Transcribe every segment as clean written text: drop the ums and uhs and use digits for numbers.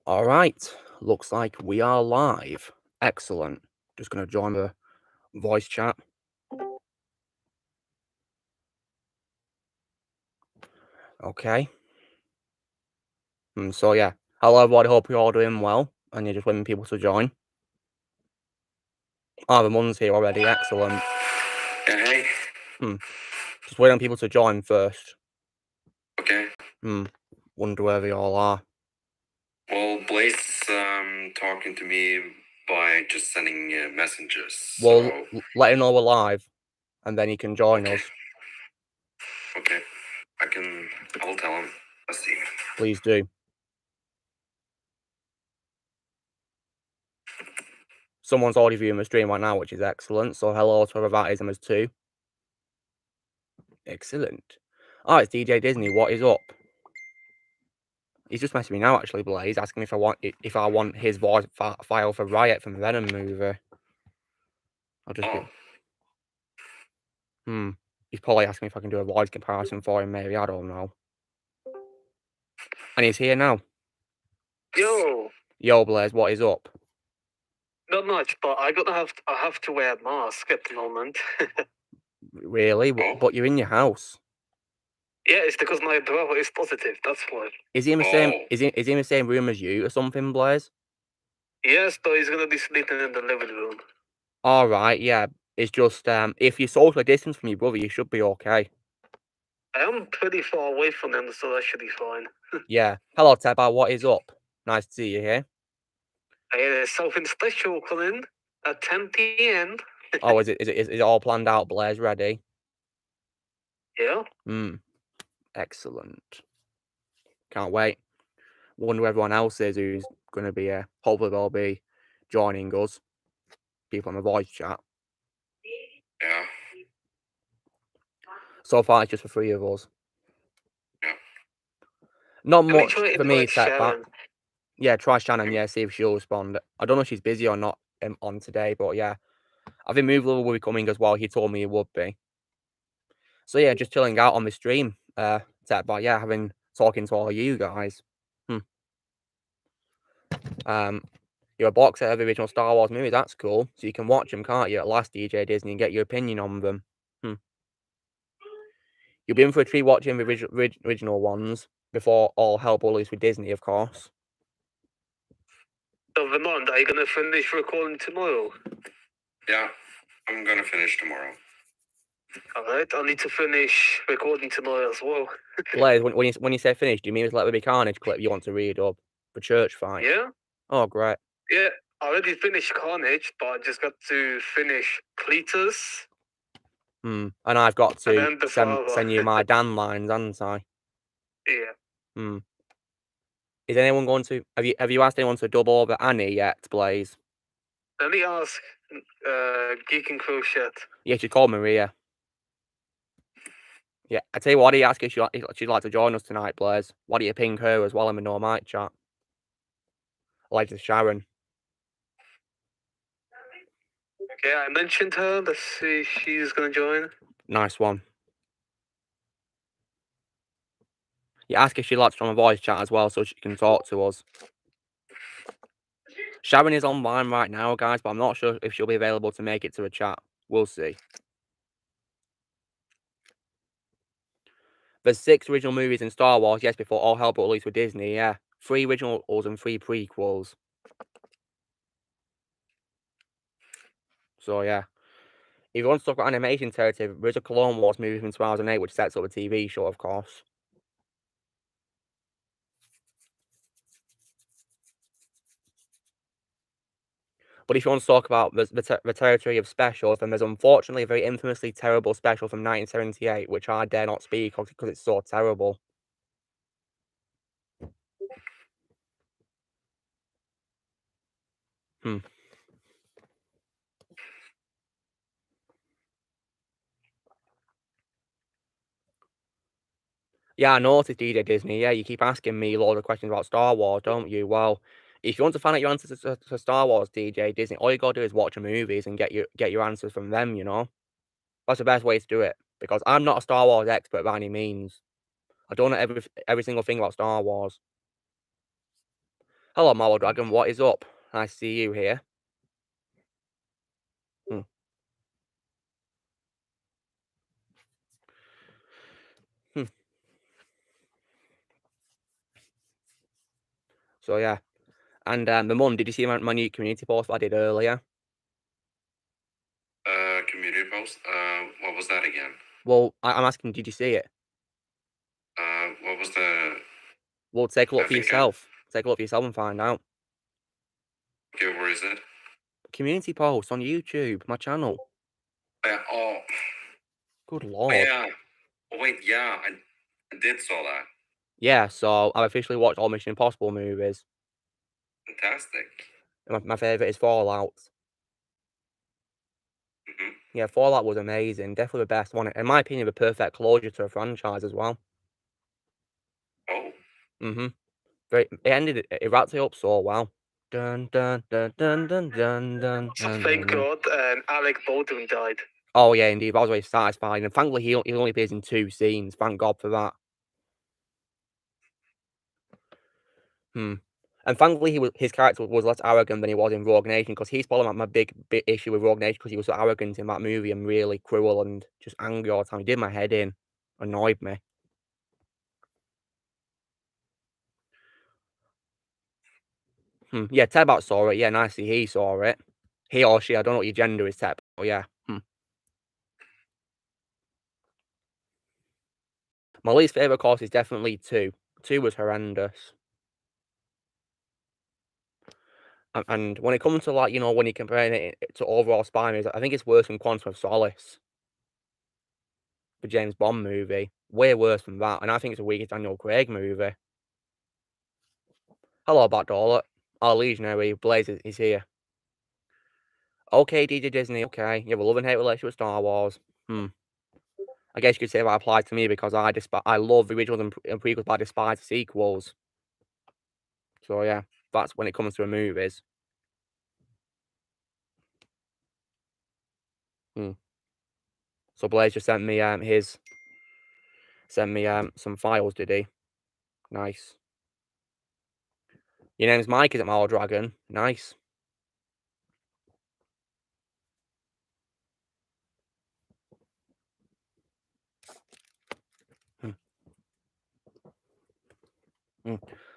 All right, looks like we are live. Excellent. Just going to join the voice chat. Okay. So yeah, hello everybody, hope you're all doing well, and you're just waiting for people to join. Oh, the mum's here already, excellent. Hey. Just waiting on people to join first. Okay. Wonder where they all are. Well, Blaze is talking to me by just sending messages. Well, So... let him know we're live, and then he can join us. Okay. I'll tell him. Let's see. Please do. Someone's already viewing the stream right now, which is excellent. So hello to whoever that is, and there's two. Excellent. Oh, it's DJ Disney. What is up? He's just messaging me now, actually, Blaze, asking if I want his voice file for Riot from the Venom movie. I'll just He's probably asking if I can do a voice comparison for him, maybe. I don't know. And he's here now. Yo, Blaze, what is up? Not much, but I have to wear a mask at the moment. Really? But you're in your house. Yeah, it's because my brother is positive. That's why. Is he in the same? Is he in the same room as you or something, Blaze? Yes, but he's gonna be sleeping in the living room. All right, yeah. It's just if you're socially distanced from your brother, you should be okay. I am pretty far away from him, so that should be fine. Yeah. Hello, Teba. What is up? Nice to see you here. Hey, there's something special coming at 10 p.m. Oh, is it all planned out, Blaze? Ready? Yeah. Excellent. Can't wait. Wonder who everyone else is who's going to be hopefully they'll be joining us. People on the voice chat. Yeah. So far, it's just the three of us. Yeah. Not much for me, Tech. Yeah, try Shannon. Yeah, see if she'll respond. I don't know if she's busy or not on today, but yeah, I think Movelover will be coming as well. He told me he would be. So yeah, just chilling out on the stream. Tech, but yeah, talking to all you guys. You're a box set of the original Star Wars movies. That's cool. So you can watch them, can't you? At last, DJ Disney, and get your opinion on them. You've been for a treat watching the original ones before all hell broke loose with Disney, of course. So, Vermont, are you gonna finish recording tomorrow? Yeah, I'm gonna finish tomorrow. Alright, I need to finish recording tomorrow as well. Blaze, when you say finish, do you mean it's like the Big Carnage clip you want to read up for church fight? Yeah. Oh, great. Yeah, I already finished Carnage, but I just got to finish Cletus. And I've got to send you my Dan lines, haven't I? Yeah. Is anyone going to have you asked anyone to dub over Annie yet, Blaze? Let me ask Geek and Crochet. Yeah, she called Maria. Yeah, I tell you what, he asked if she'd like to join us tonight, Blaze. Why don't you ping her as well in the No Mic chat? Like to Sharon. Okay, I mentioned her. Let's see if she's gonna join. Nice one. Yeah, ask if she'd like to join a voice chat as well so she can talk to us. Sharon is online right now, guys, but I'm not sure if she'll be available to make it to a chat. We'll see. There's 6 original movies in Star Wars, yes, before all hell broke loose with Disney, yeah. 3 originals and 3 prequels. So, yeah. If you want to talk about animation territory, there is a Clone Wars movie from 2008, which sets up a TV show, of course. But if you want to talk about the territory of specials, then there's unfortunately a very infamously terrible special from 1978, which I dare not speak of because it's so terrible. Yeah, I noticed, DJ Disney. Yeah, you keep asking me a lot of questions about Star Wars, don't you? Well, if you want to find out your answers to Star Wars, DJ Disney, all you gotta do is watch the movies and get your answers from them, you know? That's the best way to do it. Because I'm not a Star Wars expert by any means. I don't know every single thing about Star Wars. Hello, Marvel Dragon. What is up? Nice to see you here. So yeah, and my mum, did you see my new community post I did earlier? Community post. What was that again? Well, I'm asking, did you see it? What was the? Well, take a look for yourself. Take a look for yourself and find out. Okay, where is it? Community post on YouTube, my channel. Oh. Good lord. Yeah. Oh wait, yeah, I did saw that. Yeah, so I've officially watched all Mission Impossible movies. Fantastic. My favourite is Fallout. Yeah, Fallout was amazing. Definitely the best one. In my opinion, the perfect closure to a franchise as well. Oh. It wrapped it up so well. Dun dun dun dun dun dun dun. Thank God, Alec Baldwin died. Oh yeah, indeed. I was very satisfied, and thankfully he only appears in 2 scenes. Thank God for that. And thankfully his character was less arrogant than he was in Rogue Nation, because he's probably my big issue with Rogue Nation, because he was so arrogant in that movie and really cruel and just angry all the time. He did my head in. Annoyed me. Yeah, Tebart saw it. Yeah, nicely he saw it. He or she, I don't know what your gender is, Teb, but yeah. My least favourite course is definitely 2. 2 was horrendous. And when it comes to, like, you know, when you're comparing it to overall spy movies, I think it's worse than Quantum of Solace, the James Bond movie. Way worse than that, and I think it's the weakest Daniel Craig movie. Hello, Backdoor. Our Legionary, Blaze is here. Okay, DJ Disney, okay. You have a love and hate relationship with Star Wars. I guess you could say that applies to me, because I love the originals and prequels, but I despise the sequels. So yeah, that's when it comes to the movies. So Blaze just sent me some files, did he? Nice. Your name's Mike, is it, Marvel Dragon? Nice.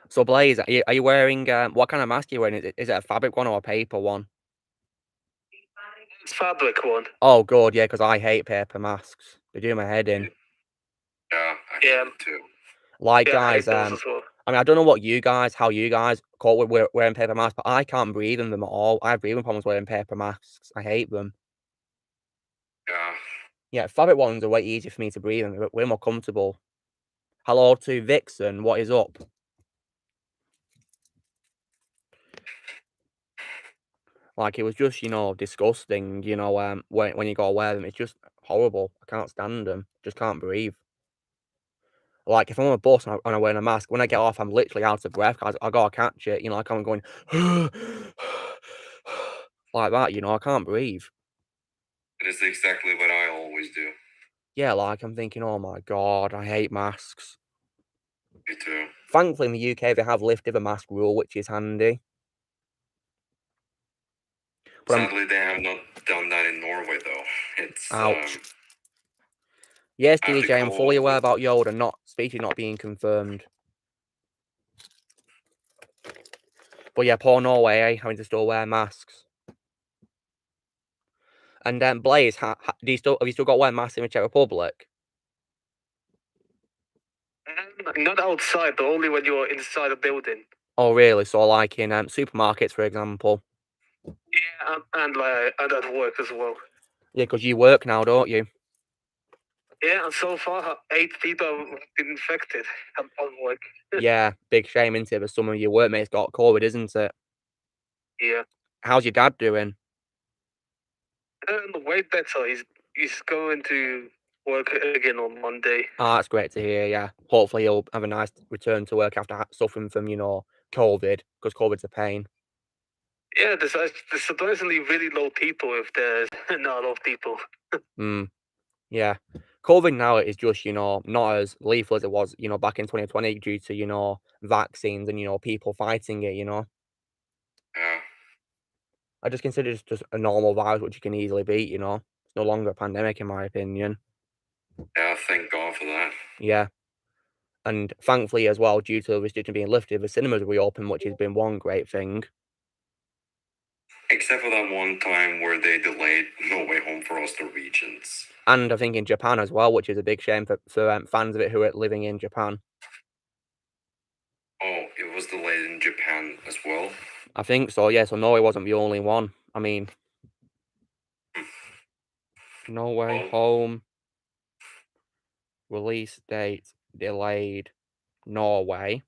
So Blaze, are you wearing what kind of mask are you wearing? Is it a fabric one or a paper one? It's fabric one. Oh god, yeah, because I hate paper masks. They do my head in. Yeah, I hate it too. Like, Yeah, guys, I hate those as well. I mean, I don't know how you guys cope with wearing paper masks, but I can't breathe in them at all. I have breathing problems wearing paper masks. I hate them. Yeah. Yeah, fabric ones are way easier for me to breathe in. They're way more comfortable. Hello to Vixen, what is up? Like, it was just, you know, disgusting, you know, when you gotta wear them. It's just horrible. I can't stand them. Just can't breathe. Like, if I'm on a bus and I'm wearing a mask, when I get off, I'm literally out of breath, 'cause I gotta catch it, you know, like I'm going like that, you know, I can't breathe. It is exactly what I always do. Yeah, like, I'm thinking, oh my god, I hate masks. Me too. Thankfully, in the UK, they have lifted the mask rule, which is handy. But sadly, they have not done that in Norway, though. It's ouch. Yes, DJ, I'm fully aware about Yoda species not being confirmed. But yeah, poor Norway, having to still wear masks. And then Blaze, have you still got to wear masks in the Czech Republic? Not outside, but only when you're inside a building. Oh really? So like in supermarkets, for example. Yeah, and at work as well. Yeah, because you work now, don't you? Yeah, and so far 8 people have been infected on work. Yeah, big shame, isn't it? But some of your workmates got COVID, isn't it? Yeah. How's your dad doing? Way better. He's going to work again on Monday. Ah, that's great to hear, yeah. Hopefully he'll have a nice return to work after suffering from, you know, COVID, because COVID's a pain. Yeah, there's surprisingly really low people if there's not a lot of people. Yeah. COVID now is just, you know, not as lethal as it was, you know, back in 2020 due to, you know, vaccines and, you know, people fighting it, you know. I just consider it's just a normal virus which you can easily beat, you know? It's no longer a pandemic, in my opinion. Yeah, thank God for that. Yeah. And thankfully, as well, due to the restriction being lifted, the cinemas reopened, which has been one great thing. Except for that one time where they delayed No Way Home for us Norwegians. And I think in Japan as well, which is a big shame for fans of it who are living in Japan. Oh, it was delayed in Japan as well? I think so, yeah. So Norway wasn't the only one. I mean, No Way Home release date delayed Norway.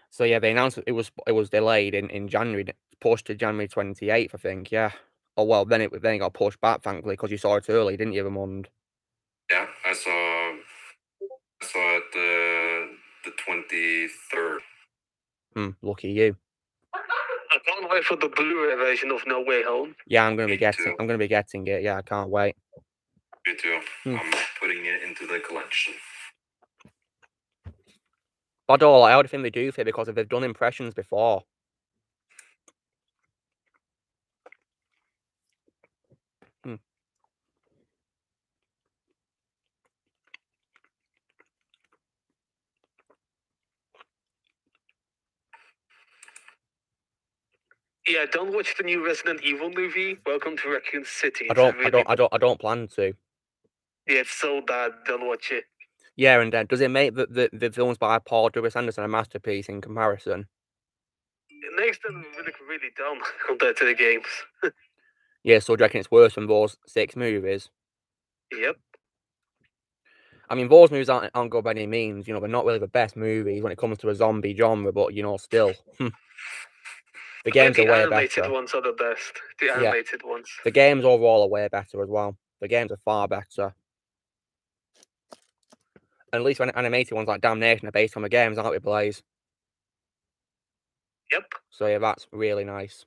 So yeah, they announced it was delayed in January, pushed to January 28th, I think. Yeah. Oh well, then it got pushed back, thankfully, because you saw it early, didn't you, Ramond? Yeah, I saw it the 23rd. Lucky you. I can't wait for the Blu-ray version of No Way Home. Yeah, I'm gonna be getting it. Yeah, I can't wait. Me too. I'm putting it into the collection. But all I would think they do fit because if they've done impressions before. Yeah, don't watch the new Resident Evil movie. Welcome to Raccoon City. I don't plan to. Yeah, it's so bad. Don't watch it. Yeah, and does it make the films by Paul W.S. Anderson a masterpiece in comparison? It makes them look really dumb compared to the games. Yeah, so do you reckon it's worse than those 6 movies? Yep. I mean, those movies aren't good by any means. You know, they're not really the best movies when it comes to a zombie genre, but, you know, still. The games are way better. The animated ones are the best. The animated ones. The games overall are way better as well. The games are far better. And at least when animated ones like Damnation are based on the games, aren't they, Blaze? Yep. So yeah, that's really nice.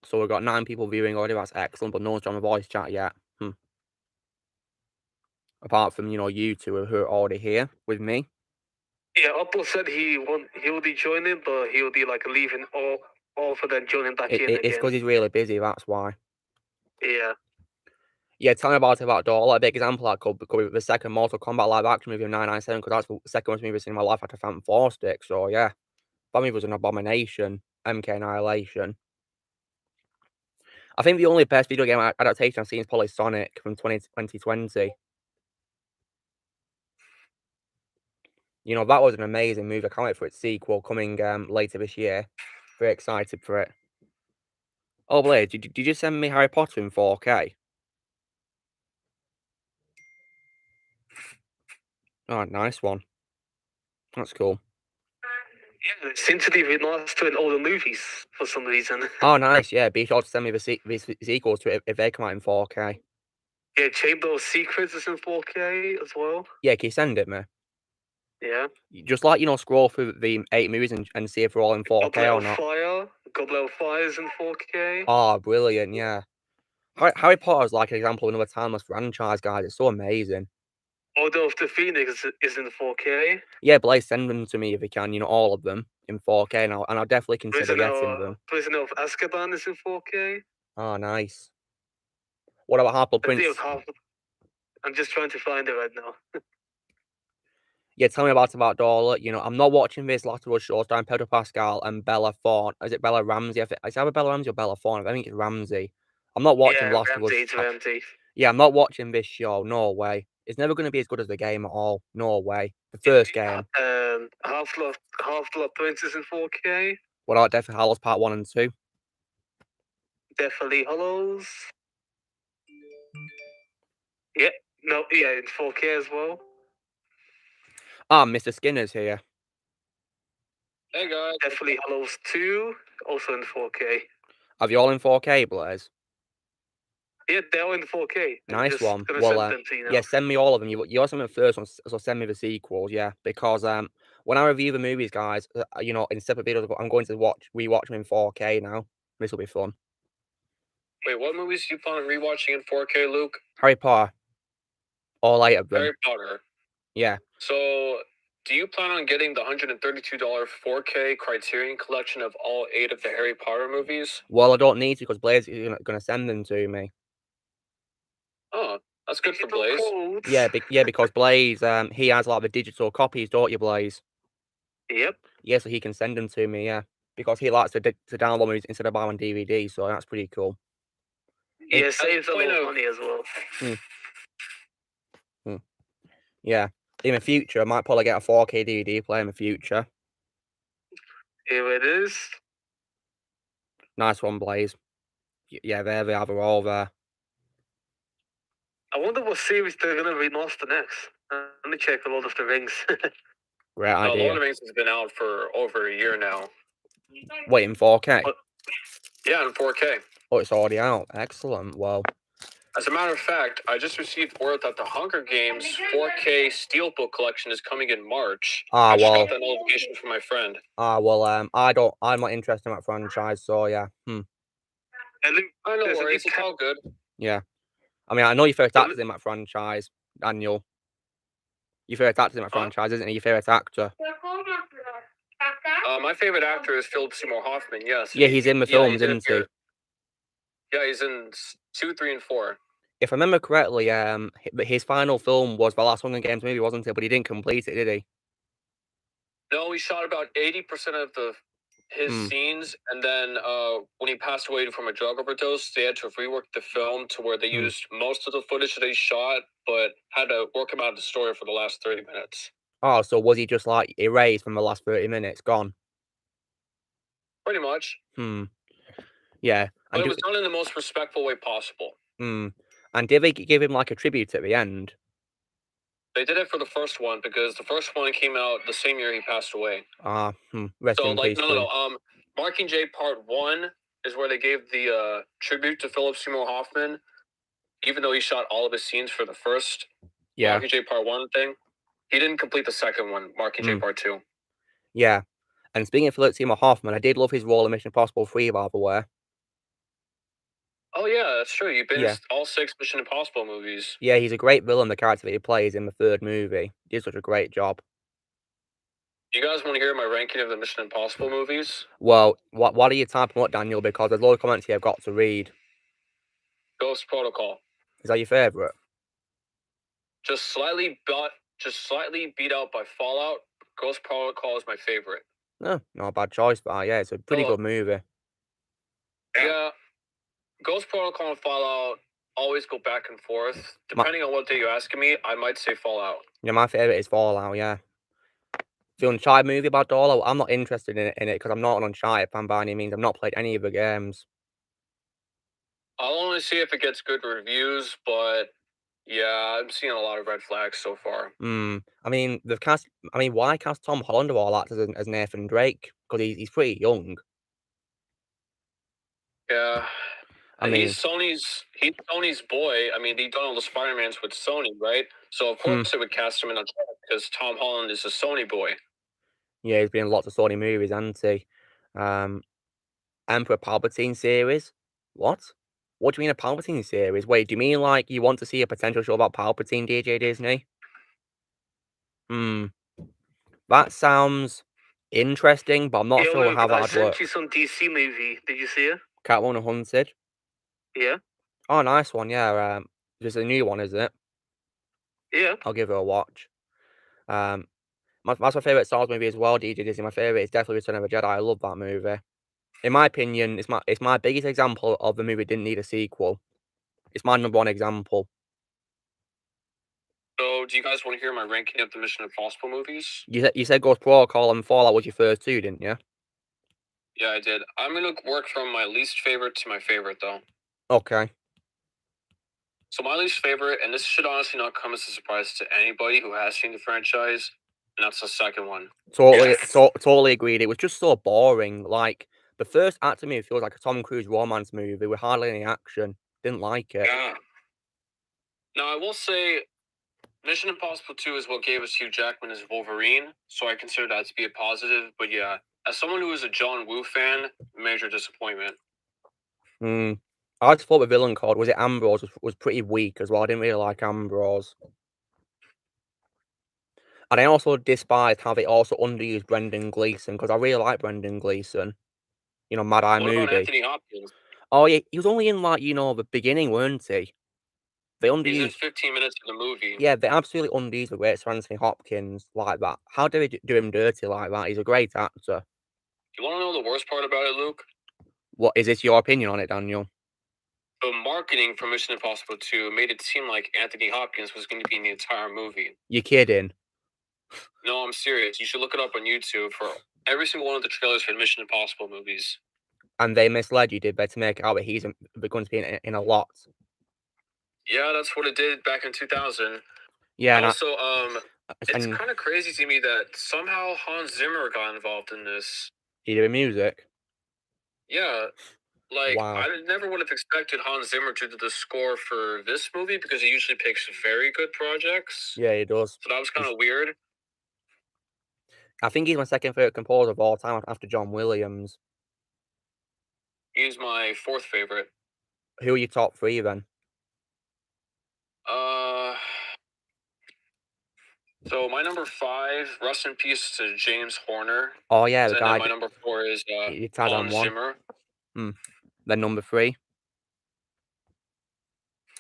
So we've got 9 people viewing already. That's excellent, but no one's on the voice chat yet. Apart from, you know, you two who are already here with me. Yeah, Oppo said he'll be joining, but he'll be like leaving all for then joining back in again. It's because he's really busy, that's why. Yeah. Yeah, tell me about Dollar. A big example that could be the second Mortal Kombat live action movie of 1997, because that's the second most movie I've seen in my life after Phantom Force Stick. So yeah, that movie was an abomination. MK Annihilation. I think the only best video game adaptation I've seen is probably Sonic from 2020. You know, that was an amazing movie. I can't wait for its sequel coming later this year. Very excited for it. Oh, Blade, did you send me Harry Potter in 4K? Oh, nice one. That's cool. Yeah, they seem to be remastering all the movies for some reason. Oh, nice. Yeah, be sure to send me the sequels to it if they come out in 4K. Yeah, Chamber of Secrets is in 4K as well. Yeah, can you send it me? Yeah. Just like, you know, scroll through the 8 movies and see if they're all in 4K or not. Goblet of Fire is in 4K. Oh, brilliant, yeah. Harry Potter is like an example of another timeless franchise, guys. It's so amazing. Order of the Phoenix is in 4K. Yeah, Blaze, send them to me if you can, you know, all of them in 4K, and I'll definitely consider getting them. Prisoner of Azkaban is in 4K. Oh, nice. What about Half-Blood Prince? I'm just trying to find it right now. Yeah, tell me about Dollar. You know, I'm not watching this Last of Us show starring Pedro Pascal and Bella Thorne. Is it Bella Ramsey? Is it either Bella Ramsey or Bella Thorne? I think it's Ramsey. I'm not watching Last of Us. Ramsey. Yeah, I'm not watching this show. No way. It's never going to be as good as the game at all. No way. The first game. Half-Blood Prince is in 4K. What about Deathly Hallows Part 1 and 2? Deathly Hallows. Yeah, in 4K as well. Ah, Mr. Skinner's here. Hey guys. Deathly Hallows 2, also in 4K. Are they all in 4K, Blaze? Yeah, they're all in 4K. Nice one. Well, yeah, send me all of them. You also send me the first one, so send me the sequels, yeah. Because when I review the movies, guys, you know, in separate videos, I'm going to rewatch them in 4K now. This will be fun. Wait, what movies do you plan on rewatching in 4K, Luke? Harry Potter. All 8 of them. Harry Potter. Yeah. So, do you plan on getting the $132 4K Criterion collection of all 8 of the Harry Potter movies? Well, I don't need to because Blaze is going to send them to me. Oh, that's good for Blaze. Yeah, because Blaze, he has like the digital copies, don't you, Blaze? Yep. Yeah, so he can send them to me, yeah. Because he likes to download movies instead of buying on DVD, so that's pretty cool. Yeah, saves a lot of money as well. Yeah. In the future, I might probably get a 4K DVD player in the future. Here it is. Nice one, Blaze. Yeah, there they are. They're all there. I wonder what series they're going to remaster next. Let me check a Lord of the Rings. Great idea. Lord of the Rings has been out for over a year now. Wait, in 4K? Yeah, in 4K. Oh, it's already out. Excellent. Well, as a matter of fact, I just received word that the Hunger Games 4K Steelbook collection is coming in March. I just got that notification from my friend. I'm not interested in that franchise, so yeah. No worries, it's all good. Yeah. I mean, I know your favorite actor's in that franchise, Daniel. Your favorite actor's in that franchise, isn't he? Your favorite actor. My favorite actor is Philip Seymour Hoffman, yes. Yeah, he's in the films, isn't he? Yeah, he's in 2, 3, and 4. If I remember correctly, his final film was the last Hunger Games movie, wasn't it? But he didn't complete it, did he? No, he shot about 80% of his scenes, and then when he passed away from a drug overdose, they had to rework the film to where they used most of the footage that he shot, but had to work him out of the story for the last 30 minutes. Oh, so was he just like erased from the last 30 minutes? Gone? Pretty much. Yeah. But it was done in the most respectful way possible. And did they give him like a tribute at the end? They did it for the first one because the first one came out the same year he passed away. Rest in peace. No. Mockingjay Part 1 is where they gave the tribute to Philip Seymour Hoffman, even though he shot all of his scenes for the first Mockingjay Part 1 thing. He didn't complete the second one, Mockingjay Part 2. Yeah. And speaking of Philip Seymour Hoffman, I did love his role in Mission Impossible 3, by the way. Oh, yeah, that's true. You've been in all 6 Mission Impossible movies. Yeah, he's a great villain, the character that he plays in the 3rd movie. He did such a great job. You guys want to hear my ranking of the Mission Impossible movies? Well, what are you typing up, Daniel? Because there's a lot of comments here I've got to read. Ghost Protocol. Is that your favourite? Just slightly beat out by Fallout. Ghost Protocol is my favorite. No, not a bad choice, but yeah, it's a pretty good movie. Yeah. Ghost Protocol and Fallout always go back and forth. Depending on what day you're asking me, I might say Fallout. Yeah, my favourite is Fallout, yeah. The Uncharted movie about Dolo, I'm not interested in it because I'm not an Uncharted fan by any means. I've not played any of the games. I'll only see if it gets good reviews, but yeah, I'm seeing a lot of red flags so far. I mean, why cast Tom Holland of all actors as Nathan Drake? Because he's pretty young. Yeah. He's Sony's boy. I mean, he's done all the Spider-Mans with Sony, right? So of course it would cast him in Uncharted because Tom Holland is a Sony boy. Yeah, he's been in lots of Sony movies, hasn't he? Emperor Palpatine series? What? What do you mean a Palpatine series? Wait, do you mean like you want to see a potential show about Palpatine, DJ Disney? That sounds interesting, but I'm not sure how that would work. I sent you some DC movie. Did you see it? Catwoman Hunted? Yeah. Oh, nice one, yeah. There's a new one, is it? Yeah. I'll give it a watch. That's my favourite Star Wars movie as well, DJ Disney. My favourite is definitely Return of the Jedi. I love that movie. In my opinion, it's my biggest example of the movie that didn't need a sequel. It's my number 1 example. So, do you guys want to hear my ranking of the Mission Impossible movies? You said Ghost Protocol and Fallout was your first 2, didn't you? Yeah, I did. I'm going to work from my least favorite to my favorite, though. Okay. So my least favorite, and this should honestly not come as a surprise to anybody who has seen the franchise, and that's the second one. Totally agreed. It was just so boring. Like, the first act to me feels like a Tom Cruise romance movie with hardly any action. Didn't like it. Yeah. Now, I will say, Mission Impossible 2 is what gave us Hugh Jackman as Wolverine, so I consider that to be a positive. But yeah, as someone who is a John Woo fan, major disappointment. I just thought the villain called, was it Ambrose, was pretty weak as well. I didn't really like Ambrose. And I also despised how they also underused Brendan Gleeson, because I really like Brendan Gleeson. You know, Mad Eye What about Moody. Anthony Hopkins? Oh, yeah, he was only in, like, you know, the beginning, weren't he? They He's in underused. 15 minutes of the movie. Yeah, they absolutely underused the greats for Anthony Hopkins like that. How do they do him dirty like that? He's a great actor. You want to know the worst part about it, Luke? What is this your opinion on it, Daniel? The marketing for Mission Impossible 2 made it seem like Anthony Hopkins was going to be in the entire movie. You're kidding. No, I'm serious. You should look it up on YouTube for every single one of the trailers for Mission Impossible movies. And they misled you, did they, to make it out that he's going to be in a lot? Yeah, that's what it did back in 2000. Yeah, and also, it's kind of crazy to me that somehow Hans Zimmer got involved in this. He did music? Yeah, like, wow. I never would have expected Hans Zimmer to do the score for this movie because he usually picks very good projects. Yeah, he does. So that was kind of weird. I think he's my second favorite composer of all time after John Williams. He's my fourth favorite. Who are your top three then? So my number 5, rest in peace to James Horner. Oh yeah, the and guy. Then my number 4 is Hans Zimmer. Then number 3.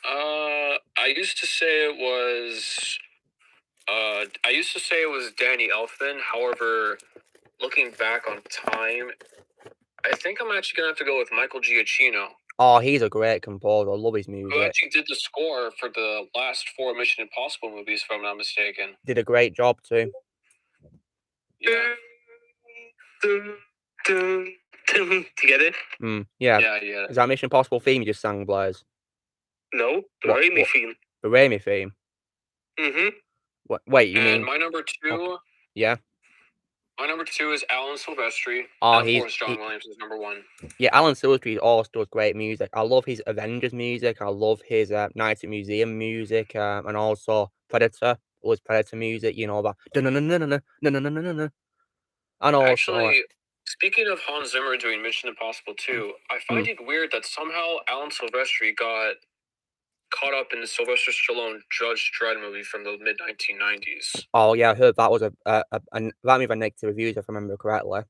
I used to say it was Danny Elfman. However, looking back on time, I think I'm actually gonna have to go with Michael Giacchino. Oh, he's a great composer. I love his music. Who actually did the score for the last 4 Mission Impossible movies, if I'm not mistaken. Did a great job too. Yeah. Do you get it? Yeah. Yeah. Is that Mission Impossible theme you just sang, Blaze? No, the Raimi theme. The Raimi theme? Wait, you mean... my number 2... Okay. Yeah? My number 2 is Alan Silvestri. Oh, and of course, John Williams is number 1. Yeah, Alan Silvestri also does great music. I love his Avengers music. I love his Night at Museum music, and also Predator. All his Predator music, you know, that. And also... Actually, speaking of Hans Zimmer doing Mission Impossible 2, I find it weird that somehow Alan Silvestri got caught up in the Sylvester Stallone Judge Dredd movie from the mid-1990s. Oh yeah, I heard that was that made a negative reviews, if I remember correctly.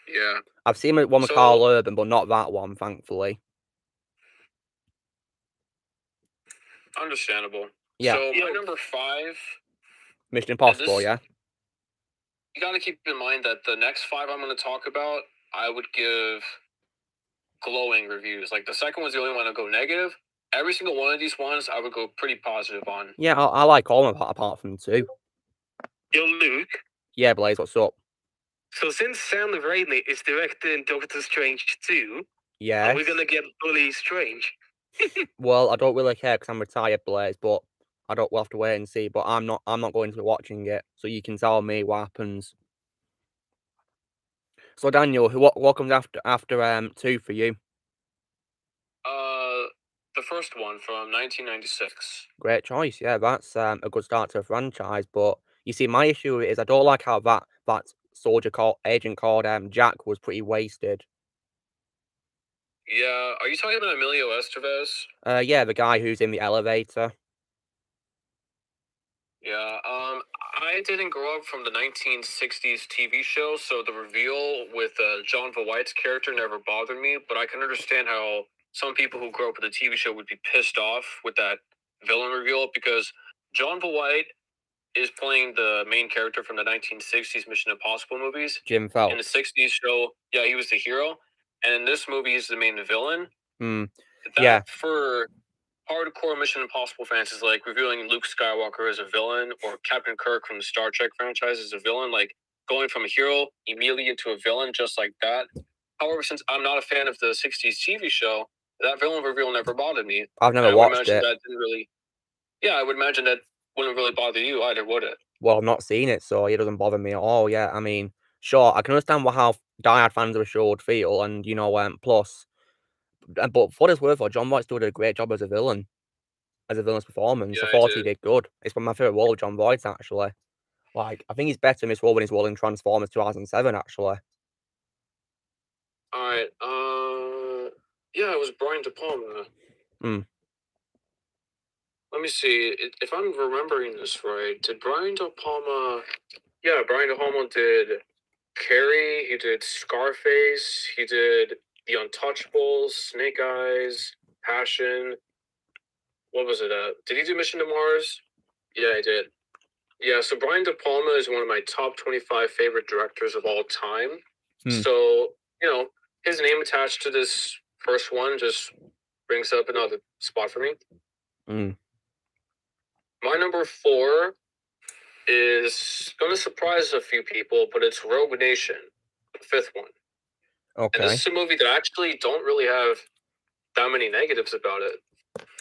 Yeah. I've seen one with Carl Urban, but not that one, thankfully. Understandable. Yeah. So my number 5... Mission Impossible, yeah? You gotta keep in mind that the next 5 I'm gonna talk about, I would give glowing reviews. Like, the second one's the only one I'll go negative. Every single one of these ones, I would go pretty positive on. Yeah, I like all of them apart from 2. Yo, Luke. Yeah, Blaze, what's up? So since Sam Raimi is directing Doctor Strange 2, yeah, are we gonna get Bully Strange? Well, I don't really care because I'm retired, Blaze, but we'll have to wait and see. But I'm not going to be watching it, so you can tell me what happens. So Daniel, what comes after 2 for you? The first one from 1996. Great choice, yeah. That's a good start to a franchise. But you see, my issue is I don't like how that agent called Jack was pretty wasted. Yeah, are you talking about Emilio Estevez? Yeah, the guy who's in the elevator. Yeah, I didn't grow up from the 1960s TV show, so the reveal with John Voight's character never bothered me, but I can understand how some people who grew up with the TV show would be pissed off with that villain reveal, because John Voight is playing the main character from the 1960s Mission Impossible movies. Jim Phelps. In the 60s show, yeah, he was the hero, and in this movie, he's the main villain. Yeah. For hardcore Mission Impossible fans is like revealing Luke Skywalker as a villain, or Captain Kirk from the Star Trek franchise as a villain, like going from a hero immediately into a villain just like that. However, since I'm not a fan of the 60s TV show, that villain reveal never bothered me. I've never watched it. That didn't really... Yeah, I would imagine that wouldn't really bother you either, would it? Well, I've not seen it, so it doesn't bother me at all. Yeah, I mean, sure, I can understand how diehard fans of a show would feel, and you know, plus, but for what it's worth, John Voight's did a great job as a villain's performance. Yeah, I thought he did good. It's one of my favorite role of John Voight's, actually. Like, I think he's better in this role than his role in Transformers 2007, actually. All right. Yeah, it was Brian De Palma. Let me see. If I'm remembering this right, did Brian De Palma... Yeah, Brian De Palma did Carrie, he did Scarface, he did The Untouchables, Snake Eyes, Passion. What was it? Did he do Mission to Mars? Yeah, he did. Yeah, so Brian De Palma is one of my top 25 favorite directors of all time. So, his name attached to this first one just brings up another spot for me. My number 4 is going to surprise a few people, but it's Rogue Nation, the 5th one. Okay. And this is a movie that I actually don't really have that many negatives about it.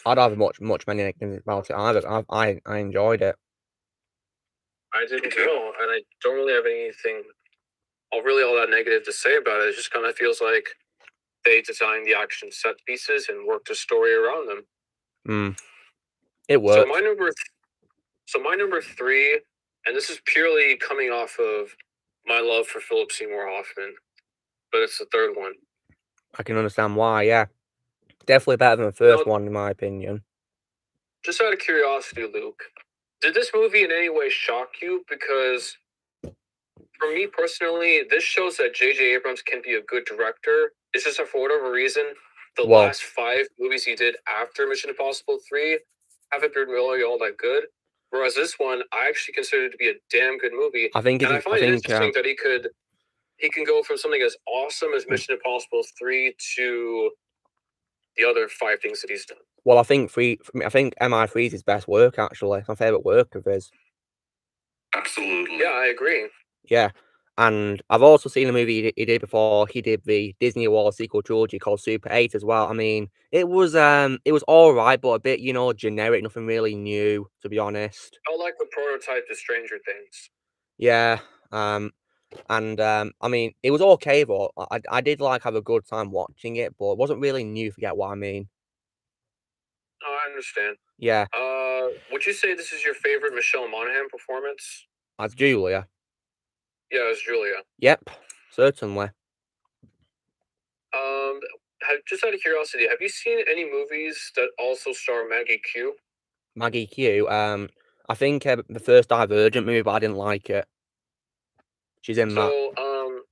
I don't have much many negatives about it either. I enjoyed it. I didn't too, and I don't really have anything all that negative to say about it. It just kind of feels like they designed the action set pieces and worked a story around them. It worked. So my number 3, and this is purely coming off of my love for Philip Seymour Hoffman, but it's the 3rd one. I can understand why, yeah. Definitely better than the first one, in my opinion. Just out of curiosity, Luke, did this movie in any way shock you? Because for me personally, this shows that J.J. Abrams can be a good director. It's just that for whatever reason, the last 5 movies he did after Mission Impossible 3 haven't been really all that good. Whereas this one, I actually consider it to be a damn good movie. I find it interesting that he can go from something as awesome as Mission Impossible 3 to the other 5 things that he's done. Well, I think MI3 is his best work, actually. It's my favourite work of his. Absolutely. Yeah, I agree. Yeah. And I've also seen a movie he did before. He did the Disney Award sequel trilogy called Super 8 as well. I mean, it was all right, but a bit, generic, nothing really new, to be honest. I like the prototype to Stranger Things. Yeah. I mean, it was okay, but I did have a good time watching it, but it wasn't really new, if you get what I mean. Oh, I understand. Yeah. Would you say this is your favorite Michelle Monahan performance? As Julia? Yeah, as Julia. Yep, certainly. Just out of curiosity, have you seen any movies that also star Maggie Q? Maggie Q? I think the first Divergent movie, but I didn't like it. She's in that. So,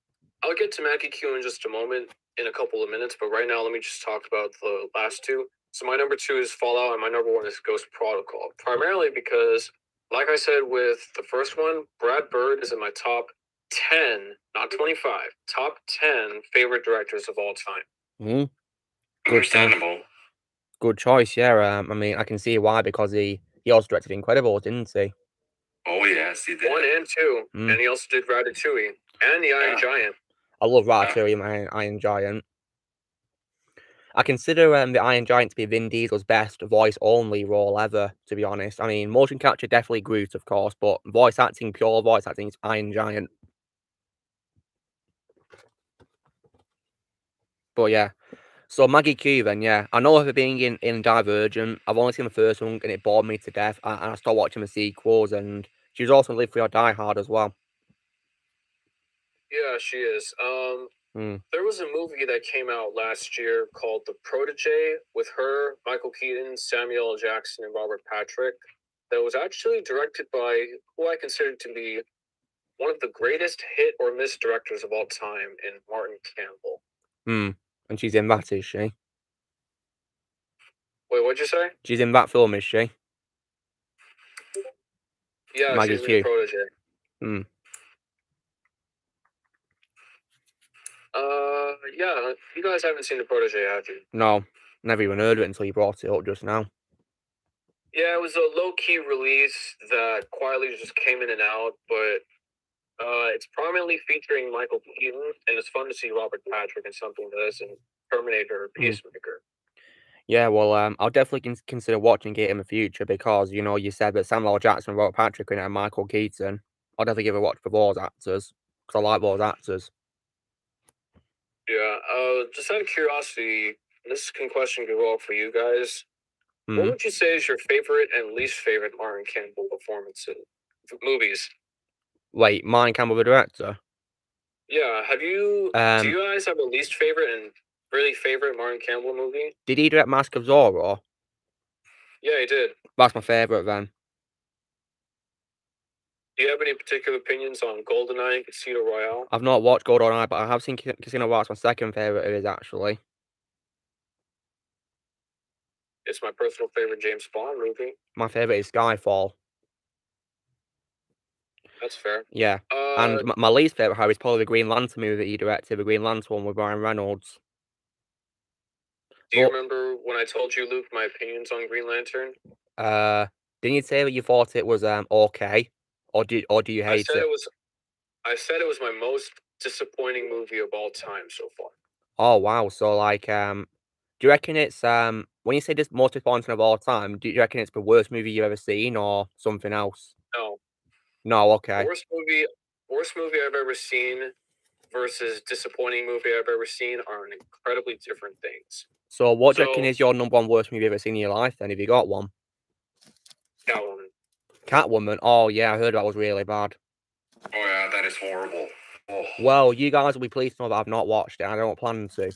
I'll get to Maggie Q in just a moment, in a couple of minutes, but right now let me just talk about the last 2. So my number 2 is Fallout, and my number 1 is Ghost Protocol. Primarily because, like I said with the first one, Brad Bird is in my top 10, not 25, top 10 favorite directors of all time. Understandable. Good choice, yeah. I mean, I can see why, because he also directed Incredibles, didn't he? Oh, yes, he did. 1 and 2, and he also did Ratatouille, and The Iron Giant. I love Ratatouille, my Iron Giant. I consider the Iron Giant to be Vin Diesel's best voice-only role ever, to be honest. I mean, motion capture definitely Groot, of course, but pure voice acting is Iron Giant. But yeah, so Maggie Q then, yeah. I know of her being in Divergent. I've only seen the first one, and it bored me to death, and I stopped watching the sequels, and she was also in Live Free or Die Hard as well. Yeah, she is. There was a movie that came out last year called The Protégé with her, Michael Keaton, Samuel L. Jackson, and Robert Patrick, that was actually directed by who I consider to be one of the greatest hit or miss directors of all time, in Martin Campbell. And she's in that, is she? Wait, what'd you say? She's in that film, is she? Yeah, Maggie she's Q. in The Protégé. Yeah, you guys haven't seen The Protégé, have you? No, never even heard of it until you brought it up just now. Yeah, it was a low-key release that quietly just came in and out, but it's prominently featuring Michael Keaton, and it's fun to see Robert Patrick in something that isn't Terminator or Peacemaker. Yeah, well, I'll definitely consider watching it in the future, because, you said that Samuel L. Jackson, Robert Patrick, and Michael Keaton. I'll definitely give a watch for those actors, because I like those actors. Yeah, just out of curiosity, this question could go up for you guys. What would you say is your favorite and least favorite Martin Campbell movies? Wait, Martin Campbell, the director? Yeah, do you guys have a least favorite and really favorite Martin Campbell movie. Did he direct Mask of Zorro? Yeah, he did. That's my favourite then. Do you have any particular opinions on GoldenEye and Casino Royale? I've not watched GoldenEye, but I have seen Casino Royale. It's my second favourite of his, actually. It's my personal favorite James Bond movie. My favourite is Skyfall. That's fair. Yeah. And my least favourite, Harry, is probably the Green Lantern movie that he directed, the Green Lantern one with Ryan Reynolds. Do you remember when I told you, Luke, my opinions on Green Lantern? Didn't you say that you thought it was okay, or do you hate it? I said it was my most disappointing movie of all time so far. Oh wow! So like, do you reckon it's when you say this most disappointing of all time, do you reckon it's the worst movie you've ever seen, or something else? No. No. Okay. Worst movie I've ever seen versus disappointing movie I've ever seen are incredibly different things. So what do you reckon is your number one worst movie you've ever seen in your life? Then, have you got one? Catwoman. Catwoman. Oh yeah, I heard that was really bad. Oh yeah, that is horrible. Oh. Well, you guys will be pleased to know that I've not watched it. I don't plan to.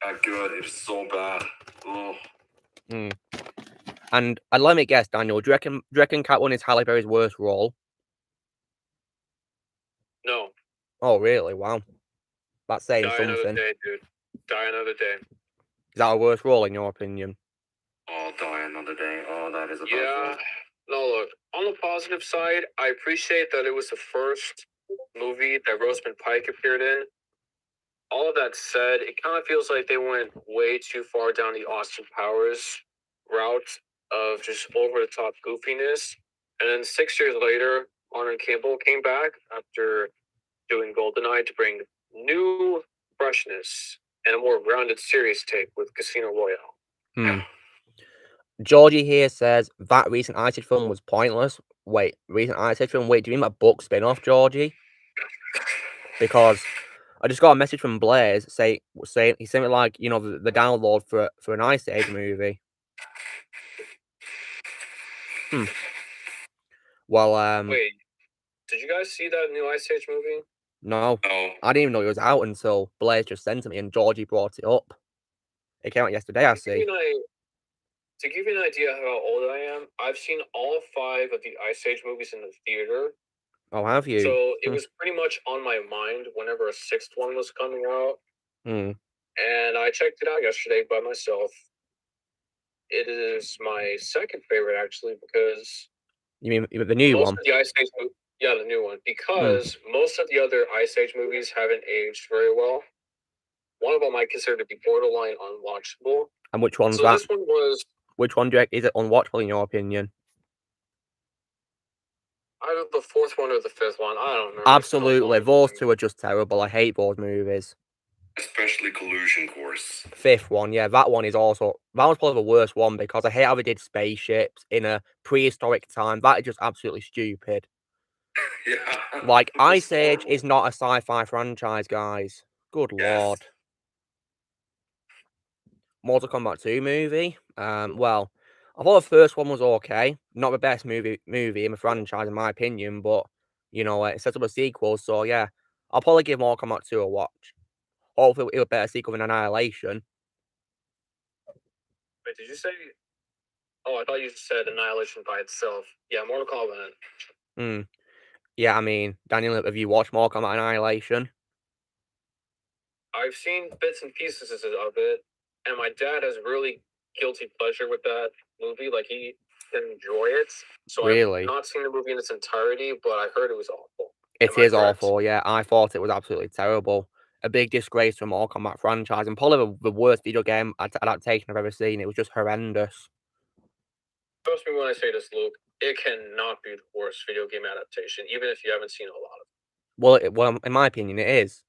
Not good. It is so bad. Oh. And let me guess, Daniel. Do you reckon Catwoman is Halle Berry's worst role? No. Oh really? Wow. That's saying something. Another day, dude. Die Another Day. Is that a worse role in your opinion? Oh, Die Another Day. Oh, that is a bad Yeah. No, look. On the positive side, I appreciate that it was the first movie that Rosamund Pike appeared in. All of that said, it kind of feels like they went way too far down the Austin Powers route of just over-the-top goofiness. And then 6 years later, Martin Campbell came back after doing GoldenEye to bring new freshness and a more grounded, serious take with Casino Royale. Georgie here says that recent Ice Age film was pointless. Wait, recent Ice Age film? Wait, do you mean that book spin-off, Georgie? Because I just got a message from Blaze saying he sent me like, you know, the download for an Ice Age movie. Well, wait, did you guys see that new Ice Age movie? No. No. I didn't even know it was out until Blaze just sent it me and Georgie brought it up. It came out yesterday, I see. To give you an idea how old I am, I've seen all 5 of the Ice Age movies in the theater. Oh, have you? So it was pretty much on my mind whenever a 6th one was coming out. And I checked it out yesterday by myself. It is my second favorite, actually, because... You mean the new one? The Ice Age yeah, the new one. Because most of the other Ice Age movies haven't aged very well. One of them I consider to be borderline unwatchable. And which one's so that? This one was... Which one is it unwatchable in your opinion? Either the 4th one or the 5th one. I don't remember. Absolutely. Those two are just terrible. I hate those movies. Especially Collusion Course. 5th one, yeah. That one is also... That was probably the worst one because I hate how they did spaceships in a prehistoric time. That is just absolutely stupid. Yeah. Like, Ice Age is not a sci-fi franchise, guys. Good lord. Mortal Kombat 2 movie. Well, I thought the first one was okay. Not the best movie in the franchise, in my opinion, but, you know, it sets up a sequel, so yeah. I'll probably give Mortal Kombat 2 a watch. Hopefully it'll be a better sequel than Annihilation. Wait, did you say... Oh, I thought you said Annihilation by itself. Yeah, Mortal Kombat. Yeah, I mean, Daniel, have you watched Mortal Kombat Annihilation? I've seen bits and pieces of it, and my dad has really guilty pleasure with that movie. Like, he can enjoy it. So really? I've not seen the movie in its entirety, but I heard it was awful. It is awful, yeah. I thought it was absolutely terrible. A big disgrace for Mortal Kombat franchise, and probably the worst video game adaptation I've ever seen. It was just horrendous. Trust me when I say this, Luke. It cannot be the worst video game adaptation, even if you haven't seen a lot of it. Well, in my opinion, it is.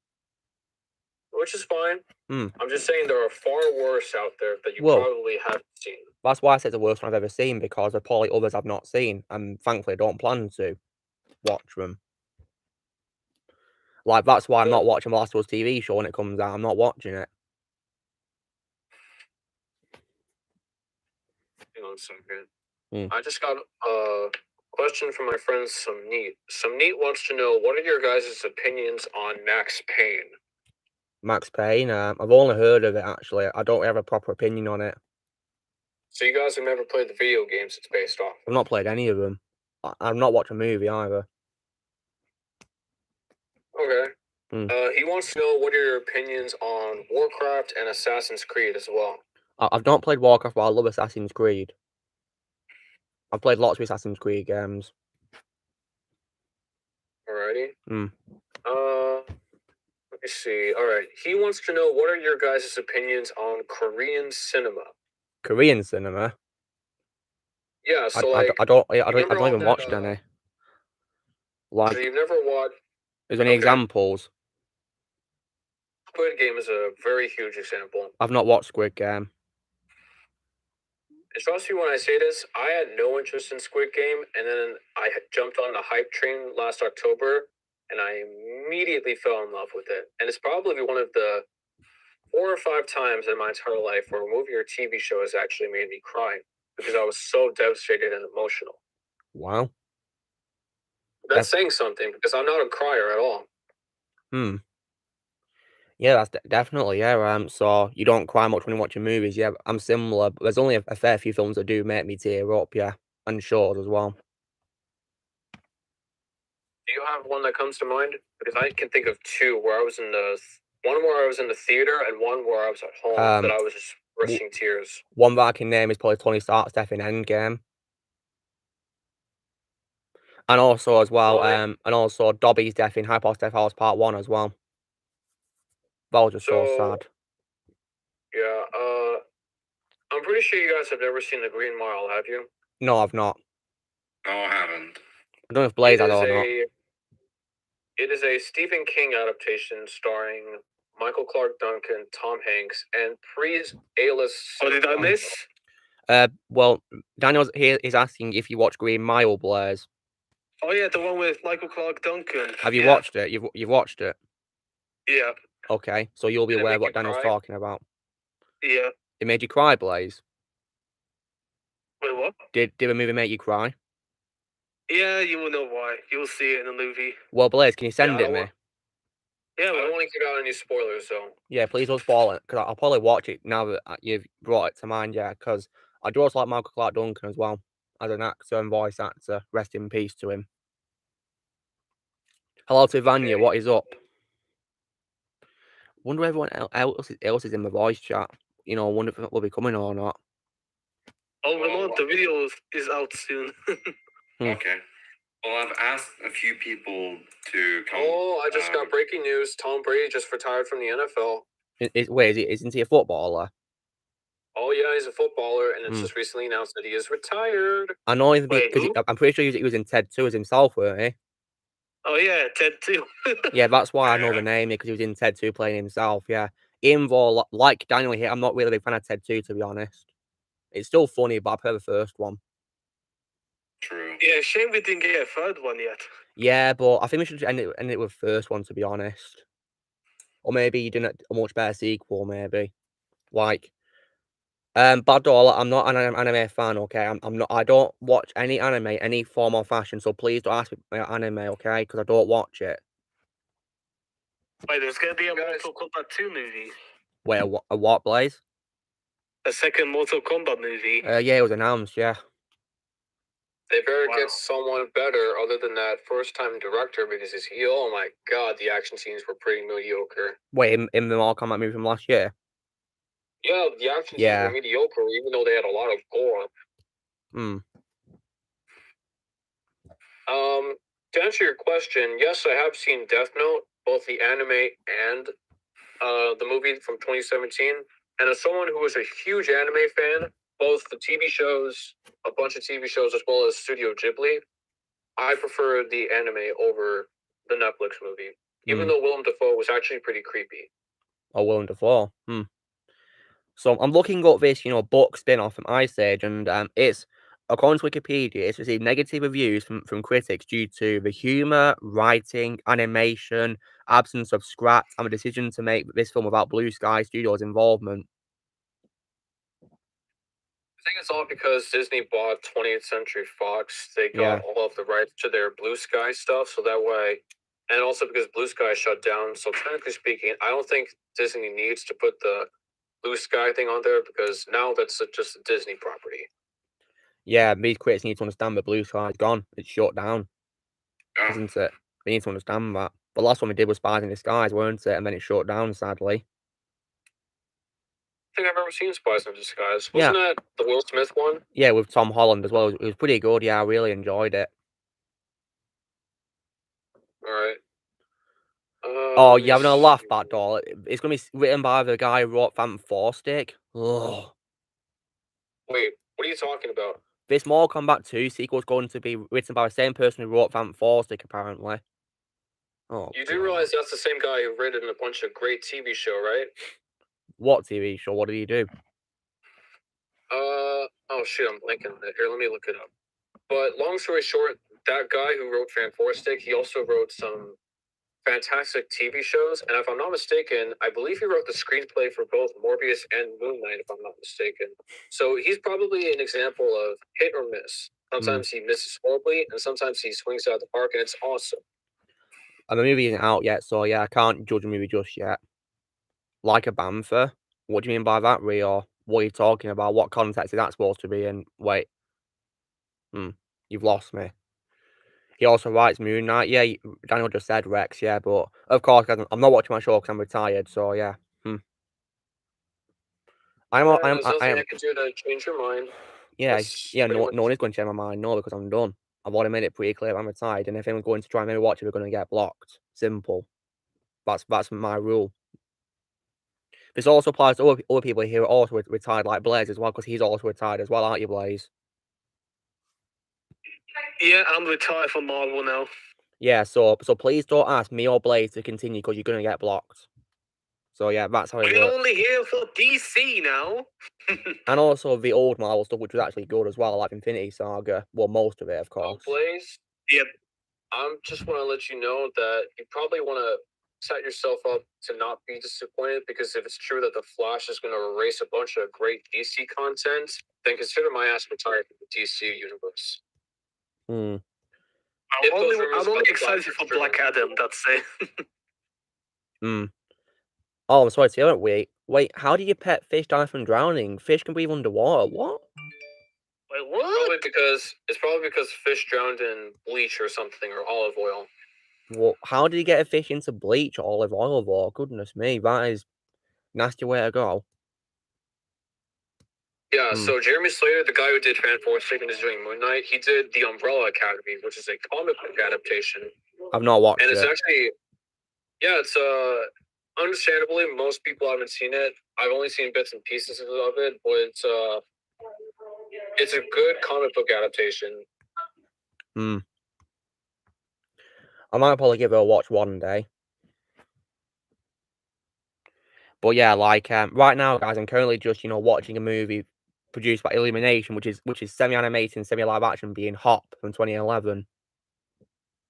Which is fine. I'm just saying there are far worse out there that you probably haven't seen. That's why I said the worst one I've ever seen, because there are probably others I've not seen, and thankfully I don't plan to watch them. Like, that's why I'm not watching the Last of Us TV show when it comes out. I'm not watching it. Hang on a second. I just got a question from my friend Some Neat wants to know, what are your guys' opinions on Max Payne? Max Payne. I've only heard of it actually. I don't have a proper opinion on it. So you guys have never played the video games it's based off? I've not played any of them. I've not watched a movie either. Okay. Hmm. He wants to know what are your opinions on Warcraft and Assassin's Creed as well. I've not played Warcraft, but I love Assassin's Creed. I've played lots of Assassin's Creed games. Alrighty. Hmm. Let me see. Alright. He wants to know what are your guys' opinions on Korean cinema? Korean cinema? Yeah, so I don't even watch any. Like, so you've never watched. is there any examples? Squid Game is a very huge example. I've not watched Squid Game. And trust me when I say this, I had no interest in Squid Game, and then I jumped on the hype train last October, and I immediately fell in love with it. And it's probably one of the 4 or 5 times in my entire life where a movie or TV show has actually made me cry because I was so devastated and emotional. Wow. That's saying something because I'm not a crier at all. Yeah, that's definitely, yeah. So you don't cry much when you're watching movies. Yeah, I'm similar. But there's only a fair few films that do make me tear up, yeah, and shows as well. Do you have one that comes to mind? Because I can think of 2 where I was in the one where I was in the theater and one where I was at home that I was just bursting tears. One that I can name is probably Tony Stark's death in Endgame. And also as well, and also Dobby's death in Hypothetical House Part 1 as well. That was just so sad. Yeah, I'm pretty sure you guys have never seen The Green Mile, have you? No, I've not. No, I haven't. I don't know if Blaze had or not. It is a Stephen King adaptation starring Michael Clark Duncan, Tom Hanks, and pre-A-list. Oh, did I miss? Well, Daniel's here is asking if you watch Green Mile, Blaze. Oh yeah, the one with Michael Clark Duncan. Have you watched it? You've watched it? Yeah. Okay, so you'll be aware of what Daniel's talking about. Yeah. It made you cry, Blaze? Wait, what? Did the movie make you cry? Yeah, you will know why. You'll see it in the movie. Well, Blaze, can you send it me? Yeah, I don't want to give out any spoilers, though. Yeah, please don't spoil it, because I'll probably watch it now that you've brought it to mind, yeah, because I do also like Michael Clark Duncan as well, as an actor and voice actor. Rest in peace to him. Hello to Vanya, what is up? Wonder if everyone else is in the voice chat. You know, I wonder if it will be coming or not. Oh, Vermont, the video is out soon. Okay. Well, I've asked a few people to come. Oh, I just got breaking news. Tom Brady just retired from the NFL. Wait, isn't he a footballer? Oh, yeah, he's a footballer, and it's just recently announced that he is retired. I know him because I'm pretty sure he was in Ted 2 as himself, weren't he? Oh, yeah, Ted 2. Yeah, that's why I know the name, because he was in Ted 2 playing himself, yeah. Even though, like Daniel here, I'm not really a big fan of Ted 2, to be honest. It's still funny, but I prefer the first one. True. Yeah, shame we didn't get a third one yet. Yeah, but I think we should end it with the first one, to be honest. Or maybe you did a much better sequel, maybe. Like, Bad Doll, I'm not an anime fan, okay? I'm not. I don't watch any anime, any form or fashion, so please don't ask me about anime, okay? Because I don't watch it. Wait, there's gonna be a Mortal Kombat 2 movie. Wait, a what, Blaze? A second Mortal Kombat movie. Yeah, it was announced, yeah. They better get someone better other than that first-time director because oh my god, the action scenes were pretty mediocre. Wait, in the Mortal Kombat movie from last year? Yeah, the action scenes were mediocre, even though they had a lot of gore. To answer your question, yes, I have seen Death Note, both the anime and the movie from 2017. And as someone who is a huge anime fan, both the TV shows, a bunch of TV shows, as well as Studio Ghibli, I prefer the anime over the Netflix movie, even though Willem Dafoe was actually pretty creepy. Oh, Willem Dafoe. So I'm looking up this, book spin-off from Ice Age, and it's, according to Wikipedia, it's received negative reviews from critics due to the humor, writing, animation, absence of scraps, and the decision to make this film without Blue Sky Studios' involvement. I think it's all because Disney bought 20th Century Fox. They got all of the rights to their Blue Sky stuff, so that way, and also because Blue Sky shut down. So technically speaking, I don't think Disney needs to put the Blue Sky thing on there because now that's just a Disney property. Yeah, these critics need to understand the Blue Sky's gone. It's shut down, isn't it? They need to understand that. The last one we did was Spies in Disguise, weren't it? And then it shut down, sadly. I think I've ever seen Spies in Disguise. Wasn't that the Will Smith one? Yeah, with Tom Holland as well. It was pretty good. Yeah, I really enjoyed it. All right. Oh, you're having a laugh, Bat Doll. It's going to be written by the guy who wrote Fantastic. Ugh. Wait, what are you talking about? This Mortal Kombat 2 sequel is going to be written by the same person who wrote Fantastic, apparently. Oh, you do realize that's the same guy who written a bunch of great TV show, right? What TV show? What did he do? Oh shit, I'm blanking on it. Here, let me look it up. But long story short, that guy who wrote Fantastic, he also wrote some fantastic TV shows, and if I'm not mistaken, I believe he wrote the screenplay for both Morbius and Moon Knight, if I'm not mistaken. So he's probably an example of hit or miss. Sometimes he misses horribly, and sometimes he swings out the park, and it's awesome. And the movie isn't out yet, so yeah, I can't judge a movie just yet. Like a Banther? What do you mean by that, Rio? What are you talking about? What context is that supposed to be in? Wait. You've lost me. He also writes Moon Knight. Yeah, Daniel just said Rex, yeah, but of course, I'm not watching my show because I'm retired, so yeah. There's nothing I can do to change your mind. Yeah, no one is going to change my mind, no, because I'm done. I've already made it pretty clear I'm retired, and if anyone's going to try and maybe watch it, we're going to get blocked. Simple. That's my rule. This also applies to other people here who are also retired, like Blaze as well, because he's also retired as well, aren't you, Blaze? Yeah, I'm retired from Marvel now. Yeah, so please don't ask me or Blaze to continue because you're going to get blocked. So yeah, that's how it works. We're only here for DC now. And also the old Marvel stuff, which was actually good as well, like Infinity Saga. Well, most of it, of course. Blaze? Yep. I just want to let you know that you probably want to set yourself up to not be disappointed, because if it's true that The Flash is going to erase a bunch of great DC content, then consider my ass retired from the DC universe. I'm only excited for Black Adam, that's it. Oh, I'm sorry to hear it. Wait, how do you pet fish die from drowning? Fish can breathe underwater. What? Wait, what? It's probably because fish drowned in bleach or something, or olive oil. Well, how did you get a fish into bleach or olive oil, though? Goodness me, that is nasty way to go. Yeah, so Jeremy Slater, the guy who did Fantastic and is doing Moon Knight, he did The Umbrella Academy, which is a comic book adaptation. I've not watched it. And it's actually, it's understandably, most people haven't seen it. I've only seen bits and pieces of it, but it's a good comic book adaptation. I might probably give it a watch one day. But yeah, like right now, guys, I'm currently just watching a movie produced by Illumination, which is semi-animated and semi-live action, being Hop from 2011.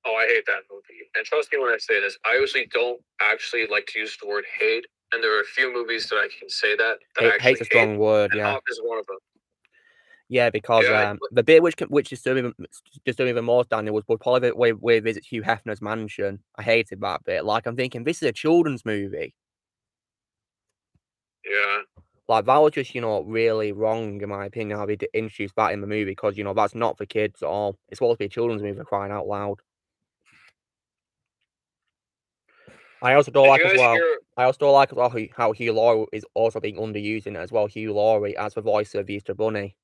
Oh, I hate that movie. And trust me when I say this, I usually don't actually like to use the word hate, and there are a few movies that I can say that I actually hate's a strong word, yeah. Hop is one of them. Yeah, because the bit which disturbed me even more, Daniel, was probably the way we visit Hugh Hefner's mansion. I hated that bit. Like, I'm thinking, this is a children's movie. Yeah. Like, that was just, really wrong, in my opinion, how they introduced that in the movie, because, that's not for kids at all. It's supposed to be a children's movie, crying out loud. I also don't like as well how Hugh Laurie is also being underused in it as well. Hugh Laurie as the voice of Easter Bunny.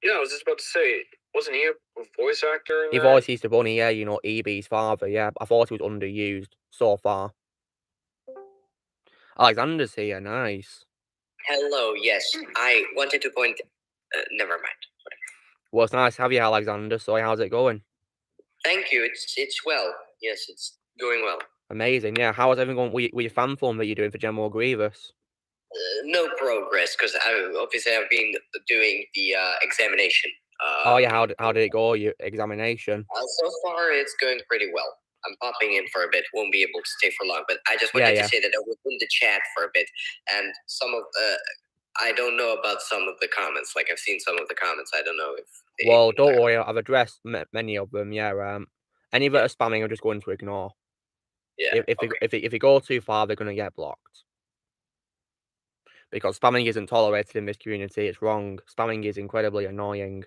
Yeah, I was just about to say, wasn't he a voice actor in that? He voiced Easter Bunny, yeah, E.B.'s father, yeah. I thought he was underused so far. Alexander's here, nice. Hello, yes, I wanted to point... never mind. Well, it's nice to have you, Alexander. So how's it going? Thank you, it's well. Yes, it's going well. Amazing, yeah. How is everything going with your fan form that you're doing for General Grievous? No progress, because obviously I've been doing the examination. Oh yeah, how did it go, your examination? So far, it's going pretty well. I'm popping in for a bit, won't be able to stay for long, but I just wanted to say that I was in the chat for a bit, and some of I don't know about some of the comments. Like, I've seen some of the comments, I don't know if... Well, don't worry, I've addressed many of them, yeah. Any that are spamming, I'm just going to ignore. Yeah. If you go too far, they're gonna get blocked. Because spamming isn't tolerated in this community. It's wrong. Spamming is incredibly annoying.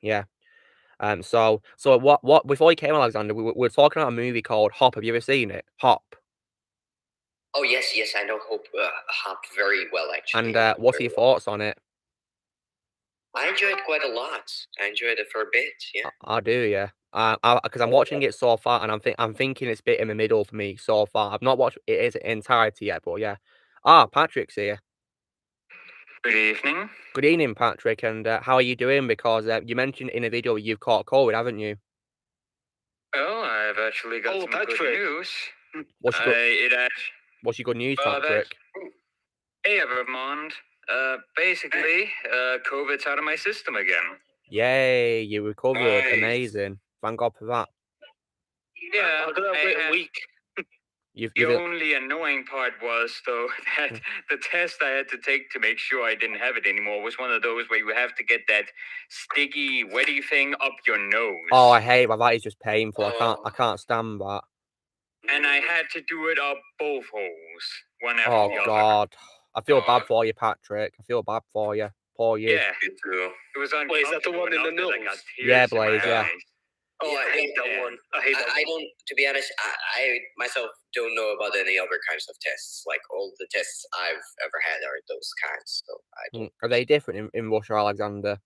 Yeah. So what? Before you came, Alexander, we were talking about a movie called Hop. Have you ever seen it? Hop. Oh yes, I know Hop very well actually. And what are your thoughts on it? I enjoyed it quite a lot. I enjoyed it for a bit. Yeah. I do, yeah. Because I'm watching it so far, and I'm thinking it's a bit in the middle for me so far. I've not watched it in entirety yet, but yeah. Patrick's here. Good evening. Good evening, Patrick. And how are you doing? Because you mentioned in a video you've caught COVID, haven't you? Oh, I've actually got some good news. What's your good news, Patrick? Hey, Evermond. Basically, COVID's out of my system again. Yay, you recovered. Nice. Amazing. Thank God for that. Yeah, I'm gonna wait a week. The only annoying part was, though, that the test I had to take to make sure I didn't have it anymore was one of those where you have to get that sticky, wetty thing up your nose. Oh, I hate that. That is just painful. I can't stand that. And I had to do it up both holes, one after the other. Oh, God. I feel bad for you, Patrick. I feel bad for you. Poor you. Yeah, Me too. it was uncomfortable. Wait, is that the one in the enough that I nose? got tears Yeah, in my Blaze, yeah. eyes. Oh, I hate that one. I hate that I one. don't, to be honest, I myself don't know about any other kinds of tests. Like all the tests I've ever had are those kinds. So I don't. Are they different in Russia, Alexander?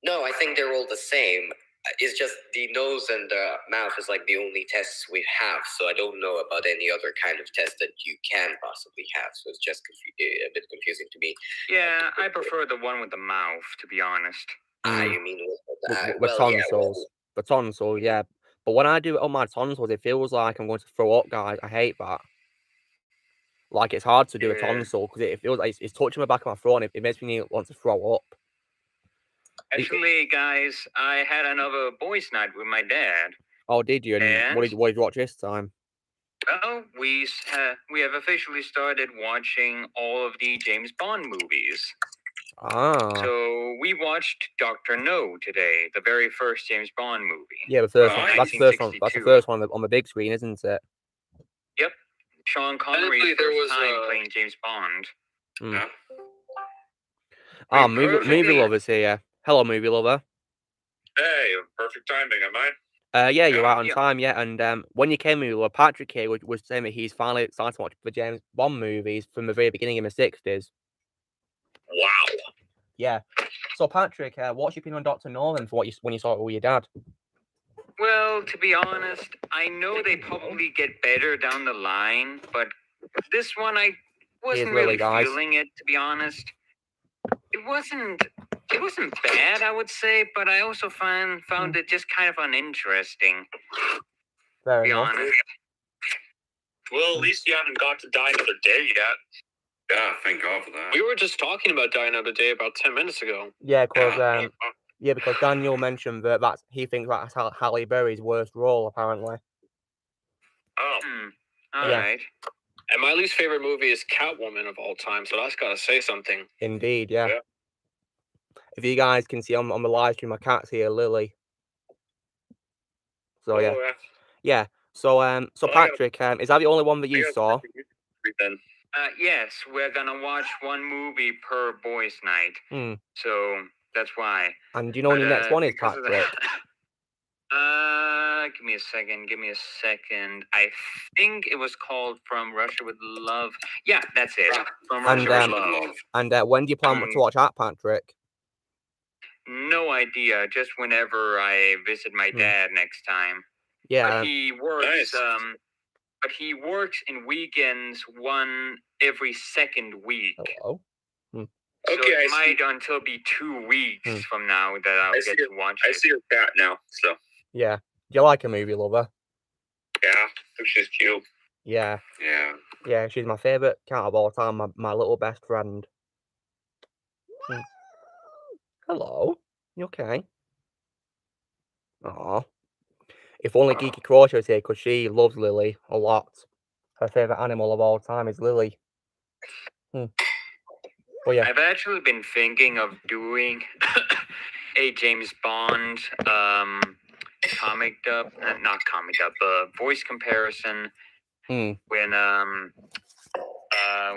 No, I think they're all the same. It's just the nose and the mouth is like the only tests we have. So I don't know about any other kind of test that you can possibly have. So it's just a bit confusing to me. Yeah, I prefer the one with the mouth, to be honest. You mean With tonsils. The tonsils, yeah. But when I do it on my tonsils, it feels like I'm going to throw up, guys. I hate that. Like, it's hard to do a tonsil because it feels like it's touching the back of my throat and it makes me want to throw up. Actually, guys, I had another boys' night with my dad. Oh, did you? And what did you watch this time? Well, we have officially started watching all of the James Bond movies. So we watched Dr. No today, the very first James Bond movie. Yeah, the first one. That's the first one. That's the first one on the big screen, isn't it? Yep. Sean Connery's first time playing James Bond. Yeah. Movie lovers here. Hello, movie lover. Hey, perfect timing, am I? Yeah, you're right on time, yeah. And when you came, movie lover, Patrick here was saying that he's finally started to watch the James Bond movies from the very beginning in the 60s. Wow. Yeah. So, Patrick, what's your opinion on Dr. No then for when you saw it with your dad? Well, to be honest, I know they probably get better down the line, but this one I wasn't really feeling it, to be honest. It wasn't bad, I would say, but I also found it just kind of uninteresting. Fair enough. Honest. Well, at least you haven't got to Die Another Day yet. Yeah, thank God for that. We were just talking about Die Another Day about 10 minutes ago. Yeah, because Daniel mentioned that he thinks that's Halle Berry's worst role, apparently. Oh. All right. And my least favorite movie is Catwoman of all time, so that's got to say something. Indeed, yeah. If you guys can see on the live stream, my cat's here, Lily. So, yeah. Yeah. So, Patrick, is that the only one that you saw? Yes, we're gonna watch one movie per boys' night. So that's why. And do you know when the next one is, Patrick? Give me a second. I think it was called From Russia with Love. Yeah, that's it. From Russia with Love. And when do you plan to watch that, Patrick? No idea. Just whenever I visit my dad next time. Yeah. But he works. But he works in weekends, one every second week. Oh. So it might until be 2 weeks from now that I'll get to watch it. I see your cat now, so. Yeah. Do you like a movie lover? Yeah, I think she's cute. Yeah. Yeah. Yeah, she's my favourite cat of all time, my little best friend. Hello. You okay? Aw. If only UCCkRNPMlsJGDynPGjLIjQHQ was here, because she loves Lily a lot. Her favourite animal of all time is Lily. But yeah. I've actually been thinking of doing a James Bond comic dub, not comic dub, voice comparison. When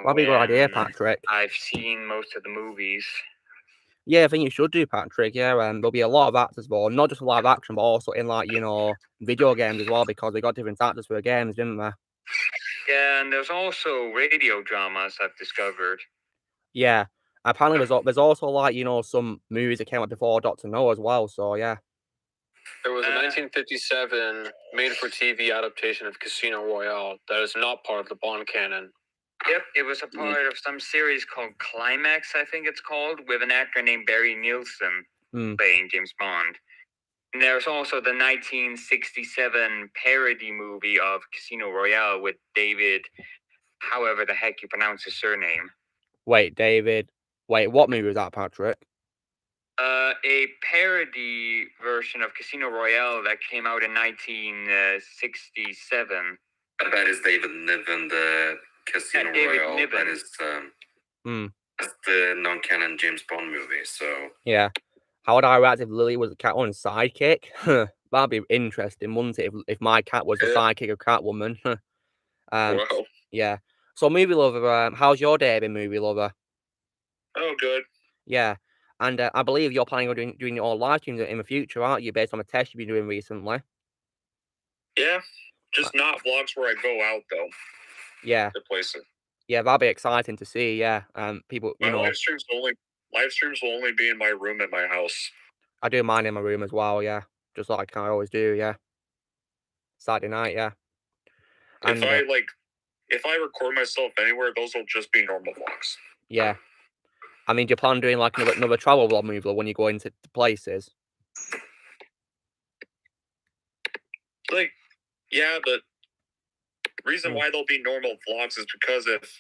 That'd be a good idea, Patrick. I've seen most of the movies. Yeah, I think you should do, Patrick. Yeah, there'll be a lot of actors involved, not just live action, but also in video games as well, because they got different actors for the games, didn't they? Yeah, and there's also radio dramas I've discovered. Yeah, apparently there's also some movies that came out before Dr. No as well. So yeah. There was a 1957 made-for-TV adaptation of Casino Royale that is not part of the Bond canon. Yep, it was a part of some series called Climax, I think it's called, with an actor named Barry Nilsson playing James Bond. And there's also the 1967 parody movie of Casino Royale with David, however the heck you pronounce his surname. Wait, David. Wait, what movie was that, Patrick? A parody version of Casino Royale that came out in 1967. That is David Niven, the Casino Royale. Niven. That is that's the non-canon James Bond movie. So yeah, how would I react if Lily was Catwoman's sidekick? That'd be interesting, wouldn't it? If my cat was the sidekick of Catwoman. Wow. Yeah. So, movie lover, how's your day been, movie lover? Oh, good. Yeah. And I believe you're planning on doing your own live streams in the future, aren't you, based on the test you've been doing recently? Yeah. Just not vlogs where I go out, though. Yeah. To places. Yeah, that'd be exciting to see, yeah. People, live streams will only be in my room at my house. I do mine in my room as well, yeah. Just like I always do, yeah. Saturday night, yeah. And if I record myself anywhere, those will just be normal vlogs. Yeah. I mean, do you plan on doing like another travel vlog movie when you go into places? Yeah, but reason why they'll be normal vlogs is because if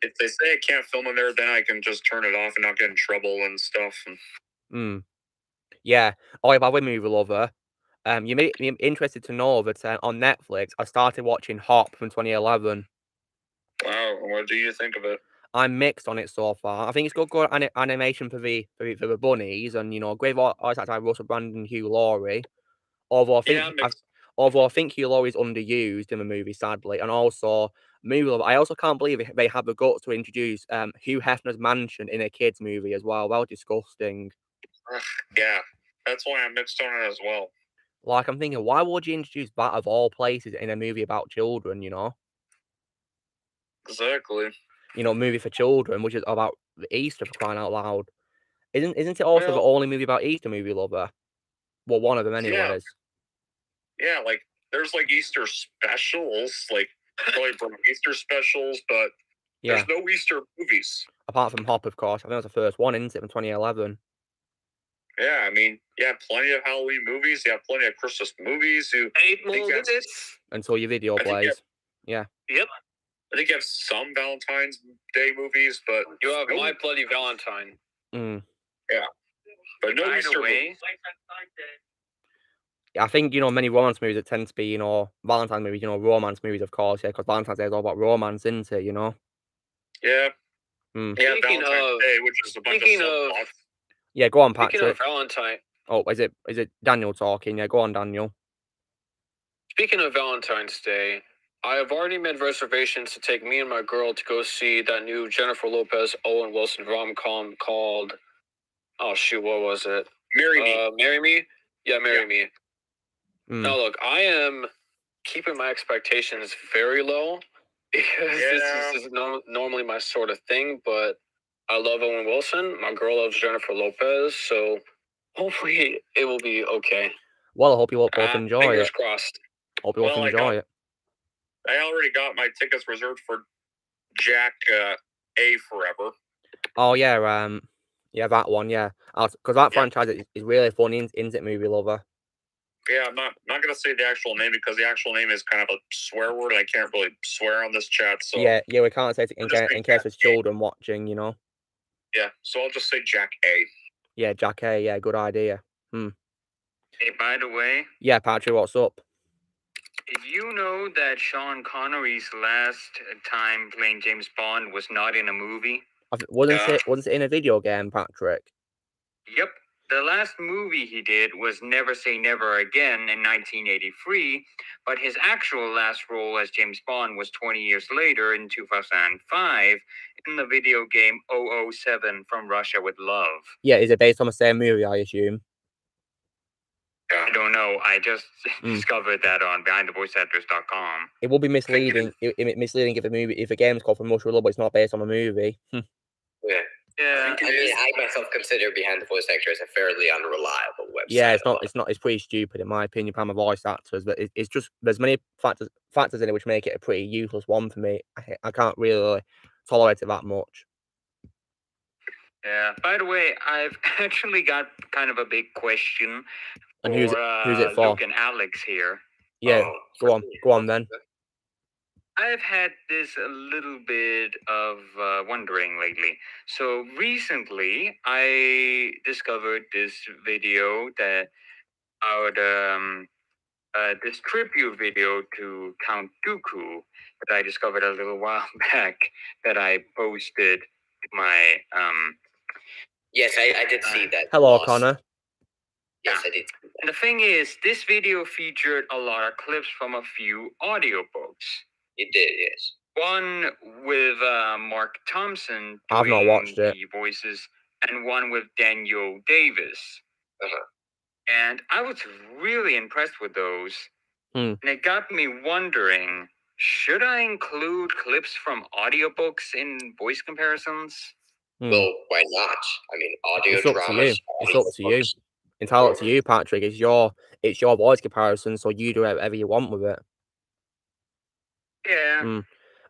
they say I can't film in there, then I can just turn it off and not get in trouble and stuff. Yeah. Oh, by the way, movie lover, you may be interested to know that on Netflix, I started watching Hop from 2011. Wow, what do you think of it? I'm mixed on it so far. I think it's got good animation for the bunnies, and great voice actor like Russell Brand and Hugh Laurie. Although I think Hugh Laurie is underused in the movie, sadly, and also I also can't believe they have the guts to introduce Hugh Hefner's mansion in a kids movie as well. Well, disgusting. Yeah, that's why I'm mixed on it as well. Like, I'm thinking, why would you introduce that of all places in a movie about children? Exactly. Movie for children, which is about the Easter, for crying out loud. Isn't it also the only movie about Easter, movie lover? Well, one of them anyways. Yeah, like there's like Easter specials, like probably from Easter specials, but there's no Easter movies. Apart from Hop, of course. I think that's the first one, isn't it, from 2011? Yeah, I mean, plenty of Halloween movies. You have plenty of Christmas movies. 8 more minutes until your video plays. Yep. I think you have some Valentine's Day movies, but you have My Bloody Valentine. Yeah, but no Easter movies. I think many romance movies that tend to be Valentine's movies, romance movies, of course, yeah, because Valentine's Day is all about romance, isn't it? Yeah. Yeah, Valentine's Day, which is a bunch of subplots. Yeah, go on, Patrick. Speaking of Valentine. Oh, is it Daniel talking? Yeah, go on, Daniel. Speaking of Valentine's Day, I have already made reservations to take me and my girl to go see that new Jennifer Lopez, Owen Wilson rom-com called, oh shoot, what was it? Marry Me. Marry Me? Yeah, Marry Me. Now look, I am keeping my expectations very low because this is normally my sort of thing, but I love Owen Wilson. My girl loves Jennifer Lopez, so hopefully it will be okay. Well, I hope you will both enjoy fingers it. Crossed. Hope you both enjoy it. I already got my tickets reserved for Jack A Forever. Oh yeah, yeah, that one, yeah. Because that franchise is really funny, isn't it, movie lover? Yeah, I'm not gonna say the actual name because the actual name is kind of a swear word. I can't really swear on this chat, so yeah, we can't say it in case there's children watching, Yeah, so I'll just say Jack A. Yeah, Jack A. Yeah, good idea. Hey, by the way. Yeah, Patrick, what's up? Did you know that Sean Connery's last time playing James Bond was not in a movie? Wasn't it in a video game, Patrick? Yep. The last movie he did was Never Say Never Again in 1983, but his actual last role as James Bond was 20 years later in 2005 in the video game 007 From Russia with Love. Yeah, is it based on the same movie, I assume? I don't know. I just discovered that on BehindTheVoiceActors.com. It will be misleading. Misleading if a game's called From Russia with Love, but it's not based on a movie. Yeah. Yeah, I myself consider Behind the Voice Actors a fairly unreliable website. Yeah, it's pretty stupid in my opinion. I'm a voice actors, but it's just there's many factors in it which make it a pretty useless one for me. I can't really tolerate it that much. Yeah. By the way, I've actually got kind of a big question. And who's it for? Luke and Alex here. Yeah, go on then. I've had this a little bit of wondering lately. So recently, I discovered this video that this tribute video to Count Dooku that I discovered a little while back that I posted my Yes, I did see that. Hello, Connor. Yes, I did. And the thing is, this video featured a lot of clips from a few audiobooks. It did, yes. One with Mark Thompson doing I've not watched it. the voices, and one with Daniel Davis. And I was really impressed with those. And it got me wondering, should I include clips from audiobooks in voice comparisons? Well, why not? I mean, audio dramas. It's up to you. Entirely up to you, Patrick. It's your voice comparison, so you do whatever you want with it. Yeah.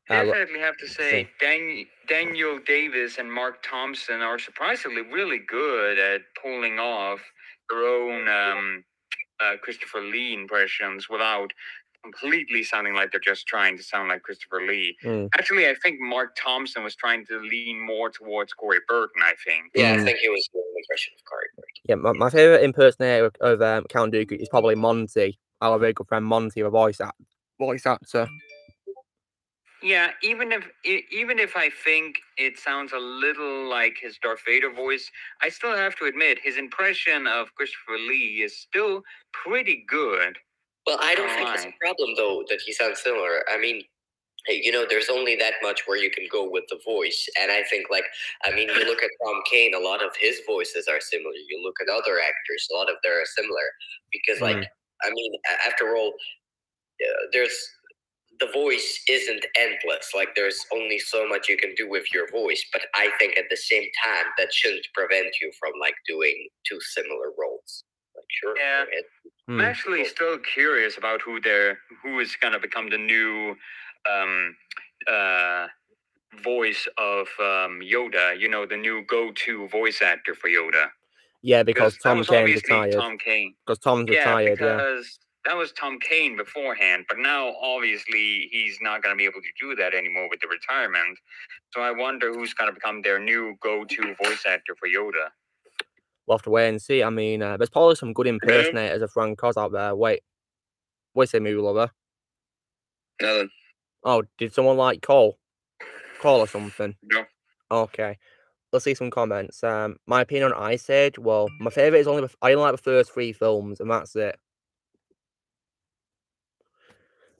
Definitely have to say, Daniel Davis and Mark Thompson are surprisingly really good at pulling off their own Christopher Lee impressions without completely sounding like they're just trying to sound like Christopher Lee. Actually, I think Mark Thompson was trying to lean more towards Corey Burton, I think. Yeah, I think he was doing an impression of Corey Burton. Yeah, my favourite impersonator of Count Dooku is probably Monty. Our very good friend Monty, a voice actor. Yeah, even if I think it sounds a little like his Darth Vader voice, I still have to admit his impression of Christopher Lee is still pretty good. Well, I don't think it's a problem, though, that he sounds similar. I mean, you know, there's only that much where you can go with the voice. And I think, you look at Tom Kane, a lot of his voices are similar. You look at other actors, a lot of them are similar. Because, after all, the voice isn't endless. Like, there's only so much you can do with your voice. But I think at the same time, that shouldn't prevent you from, doing two similar roles. Sure. Yeah. I'm actually still curious about who is going to become the new voice of Yoda. You know, the new go-to voice actor for Yoda. Yeah, because Tom Kane retired. Tom Kane. Because Tom's retired. Because that was Tom Kane beforehand, but now obviously he's not going to be able to do that anymore with the retirement. So I wonder who's going to become their new go-to voice actor for Yoda. We'll have to wait and see. I mean, there's probably some good impersonators of Frank Oz out there. Wait, what's the movie lover? Nothing. Oh, did someone like Cole or something? No. Okay, let's see some comments. My opinion on Ice Age. Well, my favorite is I only like the first 3 films, and that's it.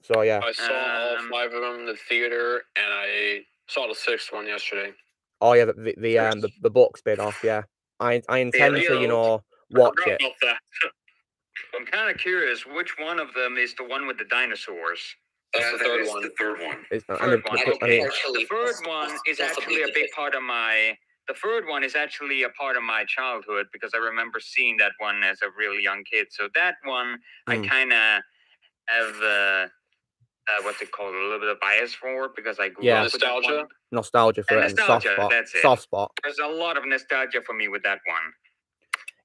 So yeah, I saw all 5 of them in the theater, and I saw the 6th one yesterday. Oh yeah, the book spin off. Yeah, I intend to watch it. I'm kind of curious, which one of them is the one with the dinosaurs? That's the third one. The third one. The third one is actually a big part of my. The third one is actually a part of my childhood because I remember seeing that one as a really young kid. So that one I kind of have what's it called, a little bit of bias for because I grew up with nostalgia for it. Nostalgia, that's it. Soft spot. There's a lot of nostalgia for me with that one.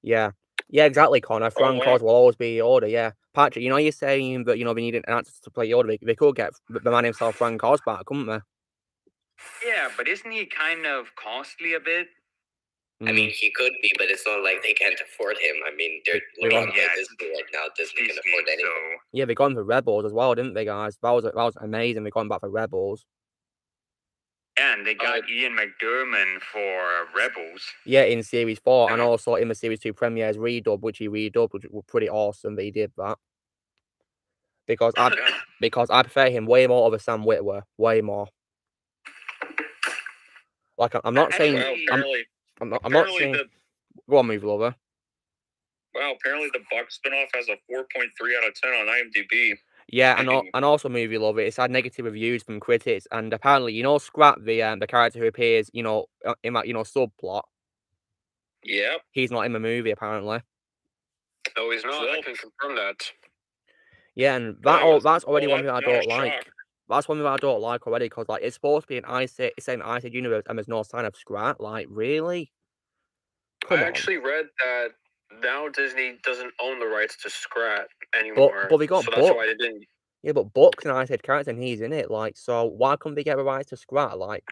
Yeah, exactly, Connor. Frank Oz will always be Yoda. Yeah, Patrick, you're saying that they need an actor to play Yoda. They could get the man himself, Frank Oz, back, couldn't they? Yeah, but isn't he kind of costly a bit? I mean, he could be, but it's not like they can't afford him. I mean, they're looking at Disney right now. Disney can afford anything. So... Yeah, they got him for Rebels as well, didn't they, guys? That was amazing. They got him back for Rebels. And they got Ian McDiarmid for Rebels. Yeah, in Series 4, and also in the Series 2 premieres redub, which he redubbed, which was pretty awesome that he did that. Because I prefer him way more over Sam Witwer, way more. Like I'm not saying I'm not saying. Go on, movie lover. Wow, apparently the Buck spinoff has a 4.3 out of 10 on IMDb. Yeah, and also movie lover. It's had negative reviews from critics, and apparently, Scrat, the character who appears, in that subplot. Yep. He's not in the movie apparently. No, he's not. I can confirm that. Yeah, and that's already one thing I don't like. That's one thing I don't like already, because like it's supposed to be an same Ice Age universe, and there's no sign of Scrat. Like, really? I actually read that now Disney doesn't own the rights to Scrat anymore. But they got so that's why they didn't. Yeah, but Buck's an Ice Age character, and he's in it. Like, so why couldn't they get the rights to Scrat? Like,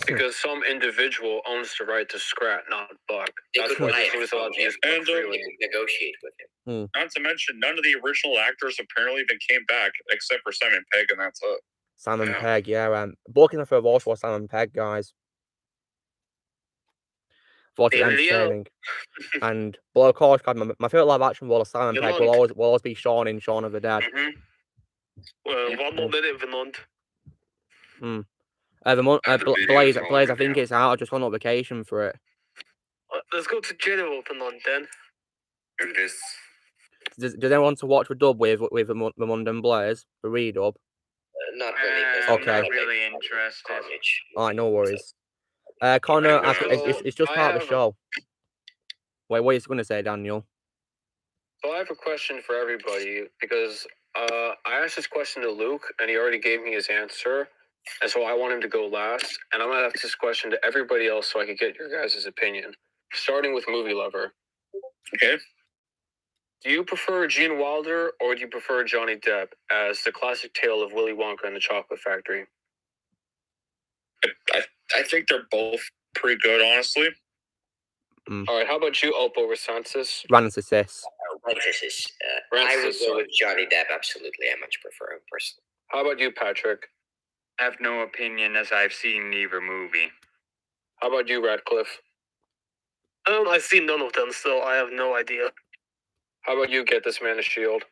because some individual owns the right to Scrat, not Buck. That's why Disney was allowed to use Buck freely. Negotiate with him. Not to mention, none of the original actors apparently even came back, except for Simon Pegg, and that's it. Simon Pegg, yeah. Buck in the third voice was Simon Pegg, guys. Thought it entertaining. But of course, God, my favorite live action role of Simon Pegg will always be Shaun in Shaun of the Dead. Well, one more minute, Vinland. Blaze, I think it's out. I just got a notification for it. Let's go to General Vinland then. Here it is. Does anyone want to watch the dub with Ramund and Blaze, the redub? Not really. Okay. I'm not really interested. Alright, no worries. Connor, it's just part of the show. Wait, what are you going to say, Daniel? So I have a question for everybody, because I asked this question to Luke, and he already gave me his answer, and so I want him to go last, and I'm going to ask this question to everybody else so I can get your guys' opinion, starting with Movie Lover. Okay. Do you prefer Gene Wilder, or do you prefer Johnny Depp as the classic tale of Willy Wonka and the Chocolate Factory? I think they're both pretty good, honestly. All right, how about you, Oppo Racensis? Racensis. I would go with Johnny Depp, absolutely. I much prefer him personally. How about you, Patrick? I have no opinion, as I've seen neither movie. How about you, Radcliffe? I've seen none of them, so I have no idea. How about you, Get This Man a Shield?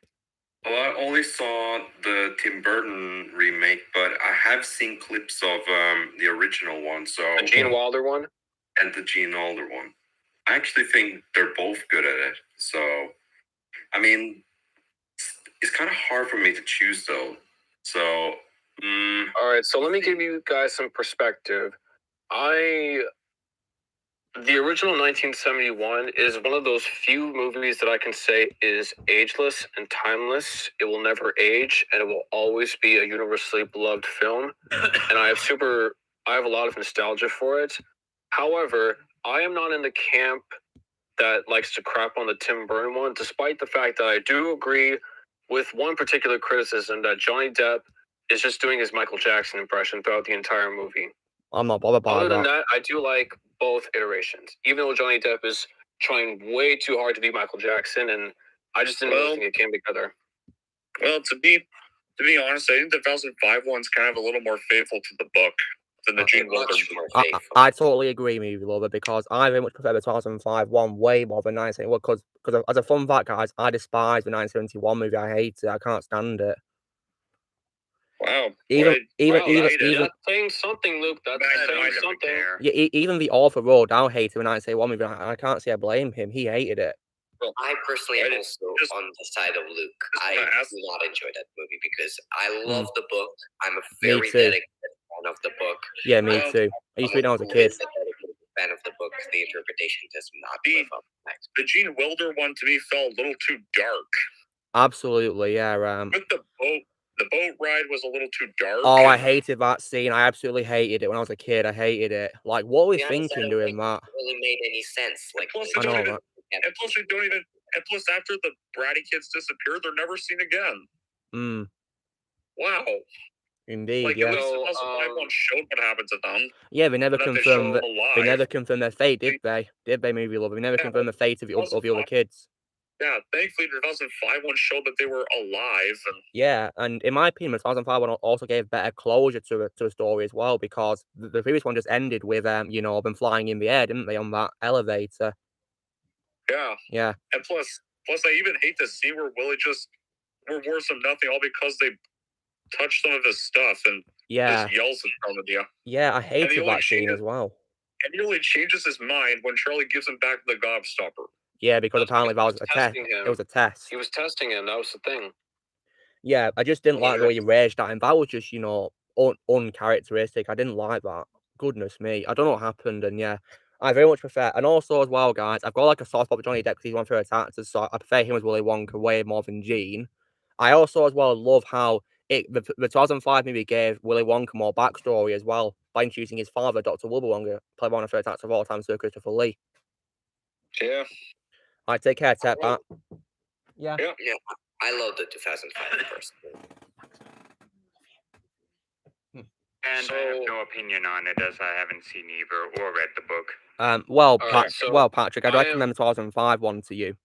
Well, I only saw the Tim Burton remake, but I have seen clips of the original one. So the Gene Wilder one? And the Gene Wilder one. I actually think they're both good at it. So, I mean, it's kind of hard for me to choose, though. So, all right, so let me give you guys some perspective. The original 1971 is one of those few movies that I can say is ageless and timeless. It will never age, and it will always be a universally beloved film. And I have a lot of nostalgia for it. However, I am not in the camp that likes to crap on the Tim Burton one, despite the fact that I do agree with one particular criticism that Johnny Depp is just doing his Michael Jackson impression throughout the entire movie. I'm not bothered by that. Other than that, I do like both iterations, even though Johnny Depp is trying way too hard to be Michael Jackson, and I just didn't really think it came together. Well, to be honest, I think the 2005 one's kind of a little more faithful to the book than the Gene Wilder. I totally agree, movie lover, because I very much prefer the 2005 one way more than 1971. Because as a fun fact, guys, I despise the 1971 movie. I hate it. I can't stand it. Wow. Even that's saying something, Luke. That's saying something. Yeah, even the author wrote down hated the 1971 movie. I can't say I blame him. He hated it. Well, I personally am also on the side of Luke. I do not enjoy that movie because I love the book. I'm a very dedicated fan of the book. Yeah, me too. I used to read when I was a kid. Fan of the book, the interpretation does not live up. The Gene Wilder one to me felt a little too dark. Absolutely, yeah. With the boat ride was a little too dark. Oh, I hated that scene. I absolutely hated it when I was a kid. I hated it. Like, what were we thinking doing that? It really made any sense. Like, I know that. And plus, we don't even. And plus, after the bratty kids disappear, they're never seen again. Wow. Indeed, like, yeah. At least the 2005 one showed what happened to them. Yeah, they never confirmed that. They never confirmed their fate, did they? Did they, movie lover? They never confirmed the fate of the other kids. Yeah, thankfully the 2005 one showed that they were alive. And yeah, and in my opinion, the 2005 one also gave better closure to a story as well, because the previous one just ended with you know, them flying in the air, didn't they, on that elevator? Yeah. Yeah. And plus I even hate the scene where Willie just were worse than nothing, all because they touched some of his stuff and just yells in front of you. Yeah, I hated that scene as well. And he only changes his mind when Charlie gives him back the gobstopper. Yeah, because apparently that was a test. It was a test. He was testing him. That was the thing. Yeah, I just didn't like the way he raged at him. That was just, you know, uncharacteristic. I didn't like that. Goodness me. I don't know what happened, and yeah, I very much prefer. And also as well, guys, I've got like a soft spot for Johnny Depp because he's one of my favorite actors, so I prefer him as Willy Wonka way more than Gene. I also as well love how the 2005 movie gave Willy Wonka more backstory as well by introducing his father, Dr. Wilbur Wonka, played by one of my favorite actors of all time, Sir Christopher Lee. Yeah. All right, take care, Tap. Yeah. Yeah, I love the 2005 personally. And I have no opinion on it, as I haven't seen either or read the book. Well, Patrick, I'd recommend the 2005 one to you.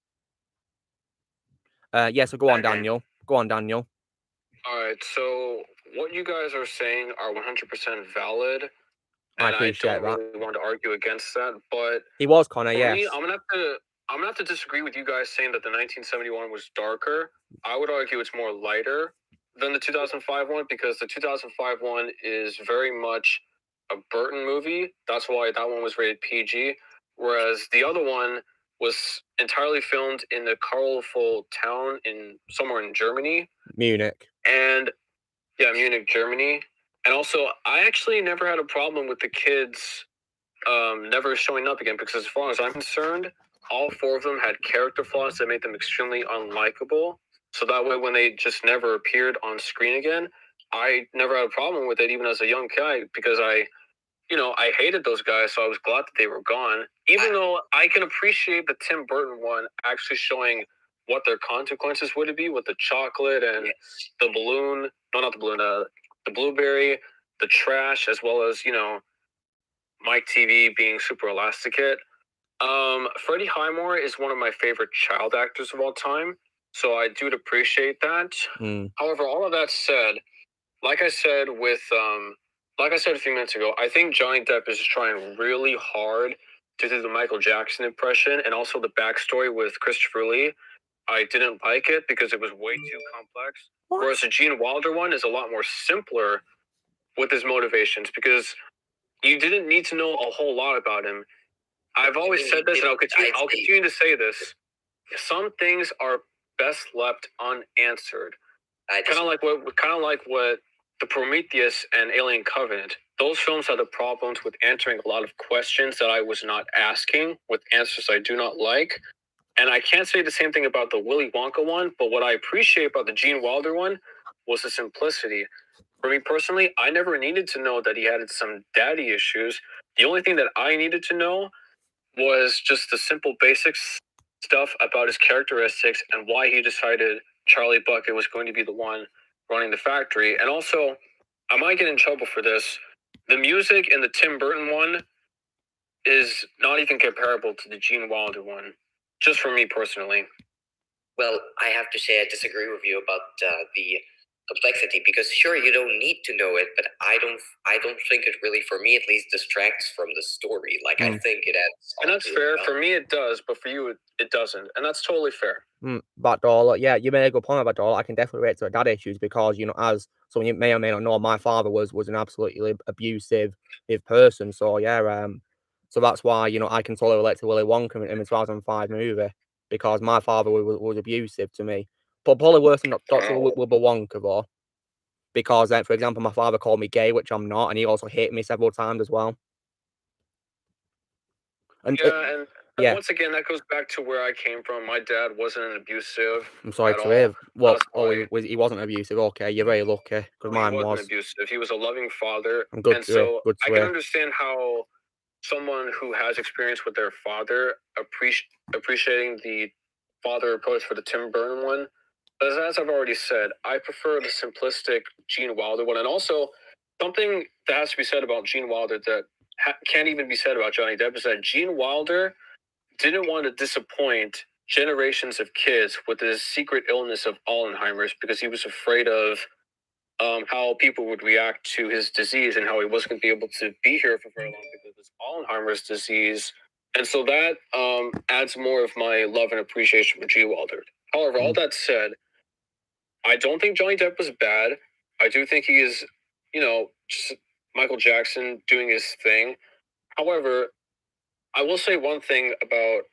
Yeah, so go on, Daniel. Go on, Daniel. All right, so what you guys are saying are 100% valid. I appreciate that. Really want to argue against that, but he was Connor. Yes. Me, I'm gonna have to disagree with you guys saying that the 1971 was darker. I would argue it's more lighter than the 2005 one, because the 2005 one is very much a Burton movie. That's why that one was rated PG, whereas the other one was entirely filmed in a colorful town somewhere in Germany. Munich. And yeah, Munich, Germany. And also, I actually never had a problem with the kids never showing up again, because as far as I'm concerned, all four of them had character flaws that made them extremely unlikable. So that way, when they just never appeared on screen again, I never had a problem with it, even as a young guy, because I hated those guys, so I was glad that they were gone. Even though I can appreciate the Tim Burton one actually showing what their consequences would be with the chocolate and the balloon. No, not the balloon. The blueberry, the trash, as well as, Mike TV being super elasticate. Freddie Highmore is one of my favorite child actors of all time, so I do appreciate that. However, all of that said, like I said a few minutes ago, I think Johnny Depp is trying really hard to do the Michael Jackson impression, and also the backstory with Christopher Lee. I didn't like it because it was way too complex. What? Whereas the Gene Wilder one is a lot more simpler with his motivations, because you didn't need to know a whole lot about him. I've always said this, and I'll continue to say this. Some things are best left unanswered. Kind of like what the Prometheus and Alien Covenant. Those films had the problems with answering a lot of questions that I was not asking, with answers I do not like. And I can't say the same thing about the Willy Wonka one, but what I appreciate about the Gene Wilder one was the simplicity. For me personally, I never needed to know that he had some daddy issues. The only thing that I needed to know was just the simple basics stuff about his characteristics and why he decided Charlie Bucket was going to be the one running the factory. And also, I might get in trouble for this. The music in the Tim Burton one is not even comparable to the Gene Wilder one, just for me personally. Well, I have to say I disagree with you about the complexity, because sure, you don't need to know it, but I don't think it really, for me at least, distracts from the story. Like I think it adds. And that's fair. For me it does, but for you it doesn't, and that's totally fair. But Doll, yeah, you made a good point about Doll. I can definitely relate to dad issues, because as someone you may or may not know, my father was an absolutely abusive person. So yeah, so that's why I can totally relate to Willy Wonka in the 2005 movie, because my father was abusive to me. But probably worse than Dr. Wilbur Wonka, though. Because, for example, my father called me gay, which I'm not, and he also hit me several times as well. And once again, that goes back to where I came from. My dad wasn't an abusive. I'm sorry to hear. Well, he wasn't abusive. Okay, you're very lucky, because mine was. He wasn't abusive. He was a loving father. Good so I can understand how someone who has experience with their father appreciating the father approach for the Tim Burton one. But as I've already said, I prefer the simplistic Gene Wilder one. And also, something that has to be said about Gene Wilder that can't even be said about Johnny Depp is that Gene Wilder didn't want to disappoint generations of kids with this secret illness of Alzheimer's because he was afraid of how people would react to his disease and how he wasn't going to be able to be here for very long because of his Alzheimer's disease. And so that adds more of my love and appreciation for G. Wilder. However, all that said, I don't think Johnny Depp was bad. I do think he is, just Michael Jackson doing his thing. However, I will say one thing about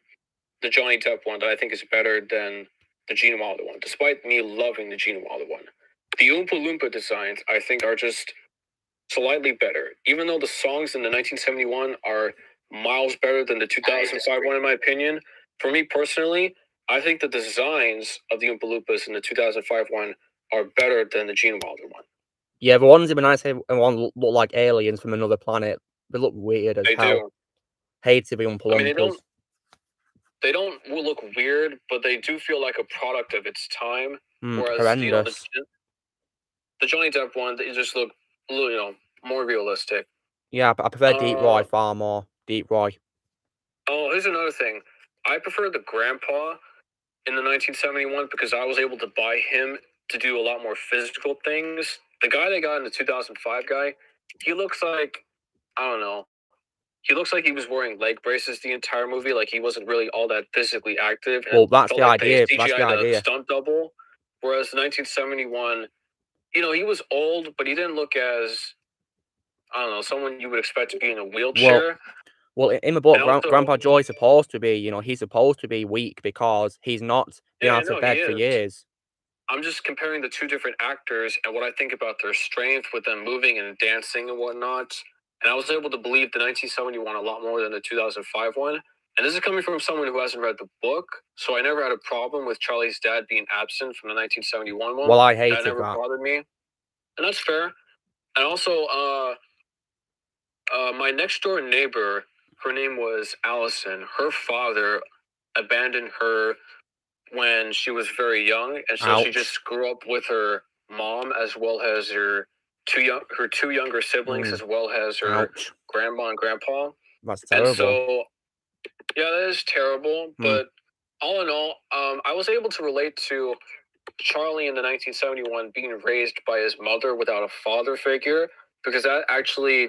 the Johnny Depp one that I think is better than the Gene Wilder one, despite me loving the Gene Wilder one. The Oompa Loompa designs, I think, are just slightly better. Even though the songs in the 1971 are miles better than the 2005 one, in my opinion, for me personally, I think the designs of the Oompa Loompas in the 2005 one are better than the Gene Wilder one. Yeah, the ones in the 1971 look like aliens from another planet. They look weird as hell. Do. Hated the Oompa Loompas. They don't look weird, but they do feel like a product of its time. Whereas, horrendous. The Johnny Depp one, they just look, more realistic. Yeah, I prefer Deep Roy far more. Deep Roy. Oh, here's another thing. I prefer the grandpa in the 1971 because I was able to buy him to do a lot more physical things. The guy they got in the 2005 guy, he looks like, I don't know. He looks like he was wearing leg braces the entire movie. Like he wasn't really all that physically active. Well, that's the idea. That's the idea. Stunt double. Whereas 1971, he was old, but he didn't look as, I don't know, someone you would expect to be in a wheelchair. Well, in the book, Grandpa Joy's supposed to be, he's supposed to be weak because he's not been out of bed for years. I'm just comparing the two different actors and what I think about their strength with them moving and dancing and whatnot. And I was able to believe the 1971 a lot more than the 2005 one. And this is coming from someone who hasn't read the book, so I never had a problem with Charlie's dad being absent from the 1971 one. Well, I hated that. That never bothered me. And that's fair. And also, my next door neighbor, her name was Allison. Her father abandoned her when she was very young, and so she just grew up with her mom as well as her two younger siblings, as well as her grandma and grandpa. That's terrible. And so, yeah, that is terrible. But all in all, I was able to relate to Charlie in the 1971 being raised by his mother without a father figure, because that actually,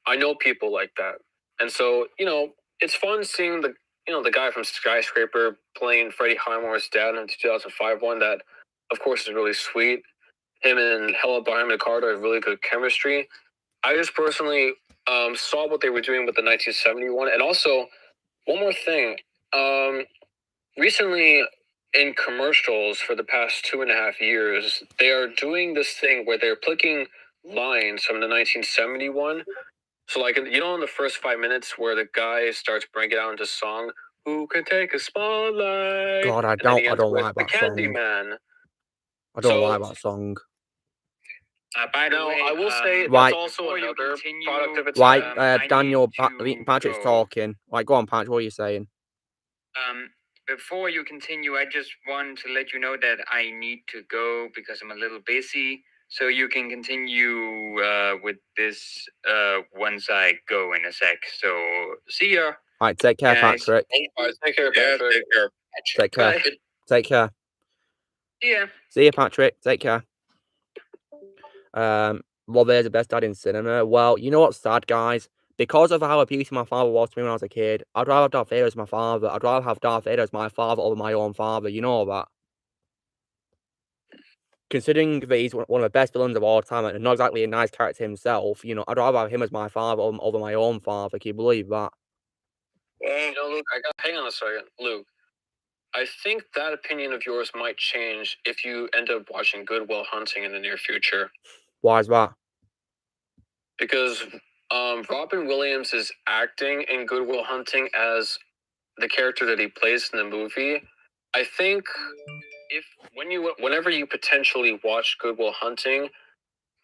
I know people like that. And so, it's fun seeing the guy from Skyscraper playing Freddie Highmore's dad in the 2005 one. That, of course, is really sweet. Him and Helena Bonham Carter have really good chemistry. I just personally saw what they were doing with the 1971. And also, one more thing. Recently, in commercials for the past 2.5 years, they are doing this thing where they're picking lines from the 1971. So, like, in the first 5 minutes where the guy starts breaking out into song, "Who can take a spotlight?" God, I don't like that song. Candyman. I don't like that song. By the way, I will say that's also another product of its time. Right, Daniel, Patrick's talking. Like, go on, Patrick, what are you saying? Before you continue, I just want to let you know that I need to go because I'm a little busy. So you can continue with this once I go in a sec. So see ya. All right, take care, guys. Patrick. All right, take care, Patrick. Take care. Bye. Take care. Yeah. See you, Patrick. Take care. Well, there's the best dad in cinema. Well, you know what's sad, guys? Because of how abusive my father was to me when I was a kid, I'd rather have Darth Vader as my father. I'd rather have Darth Vader as my father over my own father. You know that. Considering that he's one of the best villains of all time and not exactly a nice character himself, I'd rather have him as my father over my own father. Can you believe that? Well, Luke, hang on a second. Luke, I think that opinion of yours might change if you end up watching Good Will Hunting in the near future. Why is that? Because Robin Williams is acting in Good Will Hunting as the character that he plays in the movie. I think whenever you potentially watch Good Will Hunting,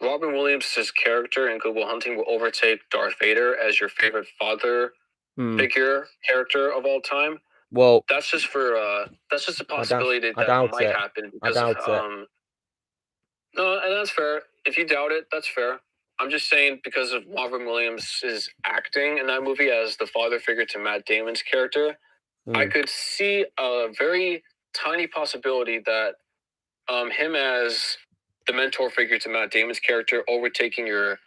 Robin Williams' character in Good Will Hunting will overtake Darth Vader as your favorite father figure character of all time. Well, that's just a possibility that might happen. Because, I doubt it. No, and that's fair. If you doubt it, that's fair. I'm just saying because of Robin Williams' acting in that movie as the father figure to Matt Damon's character, I could see a very tiny possibility that him as the mentor figure to Matt Damon's character overtaking your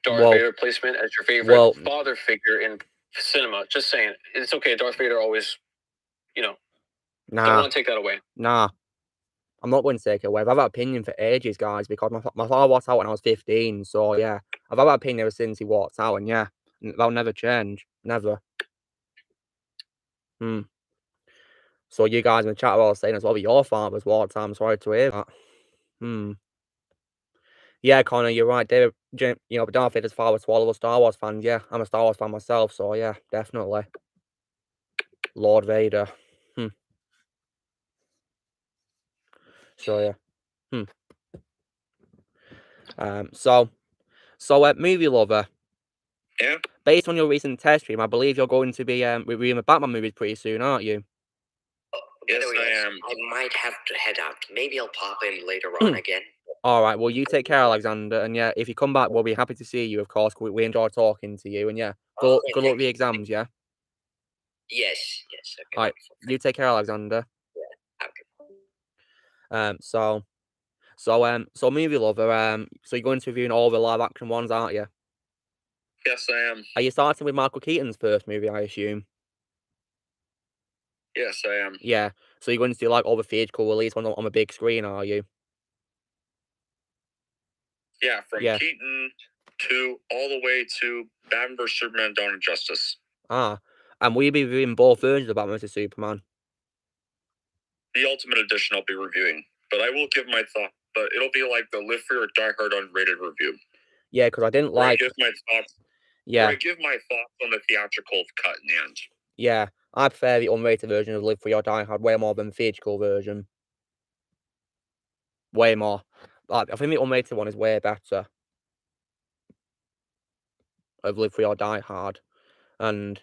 Darth Vader placement as your favorite father figure in cinema. Just saying, it's okay. Darth Vader always, don't want to take that away. Nah. I'm not going to take it away. I've had that opinion for ages, guys, because my father walked out when I was 15. So, yeah, I've had that opinion ever since he walked out. And, yeah, that'll never change. Never. So, you guys in the chat are all saying as well, your father's walked out. I'm sorry to hear that. Yeah, Connor, you're right. David, Darth Vader's father was all of us Star Wars fans. Yeah, I'm a Star Wars fan myself. So, yeah, definitely. Lord Vader. So, yeah. So, movie lover. Yeah. Based on your recent test stream, I believe you're going to be reviewing the Batman movies pretty soon, aren't you? Yes, I am. I might have to head out. Maybe I'll pop in later on again. All right. Well, you take care, Alexander. And yeah, if you come back, we'll be happy to see you. Of course, we enjoy talking to you. And yeah, good luck with the exams. Yeah. Yes. Okay, all right. You take care, Alexander. Yeah. Okay. So movie lover. So you're going to reviewing all the live action ones, aren't you? Yes, I am. Are you starting with Michael Keaton's first movie? I assume. Yes, I am. Yeah. So you're going to do like all the theatrical release ones on the big screen, are you? Yeah, from Keaton to all the way to Batman vs Superman: Dawn of Justice. And will you be reviewing both versions of Batman vs Superman? The Ultimate Edition I'll be reviewing, but I will give my thought. But it'll be like the Live Free or Die Hard unrated review. Yeah, because I didn't like. I give my thoughts. Yeah. I give my thoughts on the theatrical cut in the end. Yeah, I prefer the unrated version of Live Free or Die Hard way more than the theatrical version. Way more. I think the unrated one is way better. Of Live Free or Die Hard. And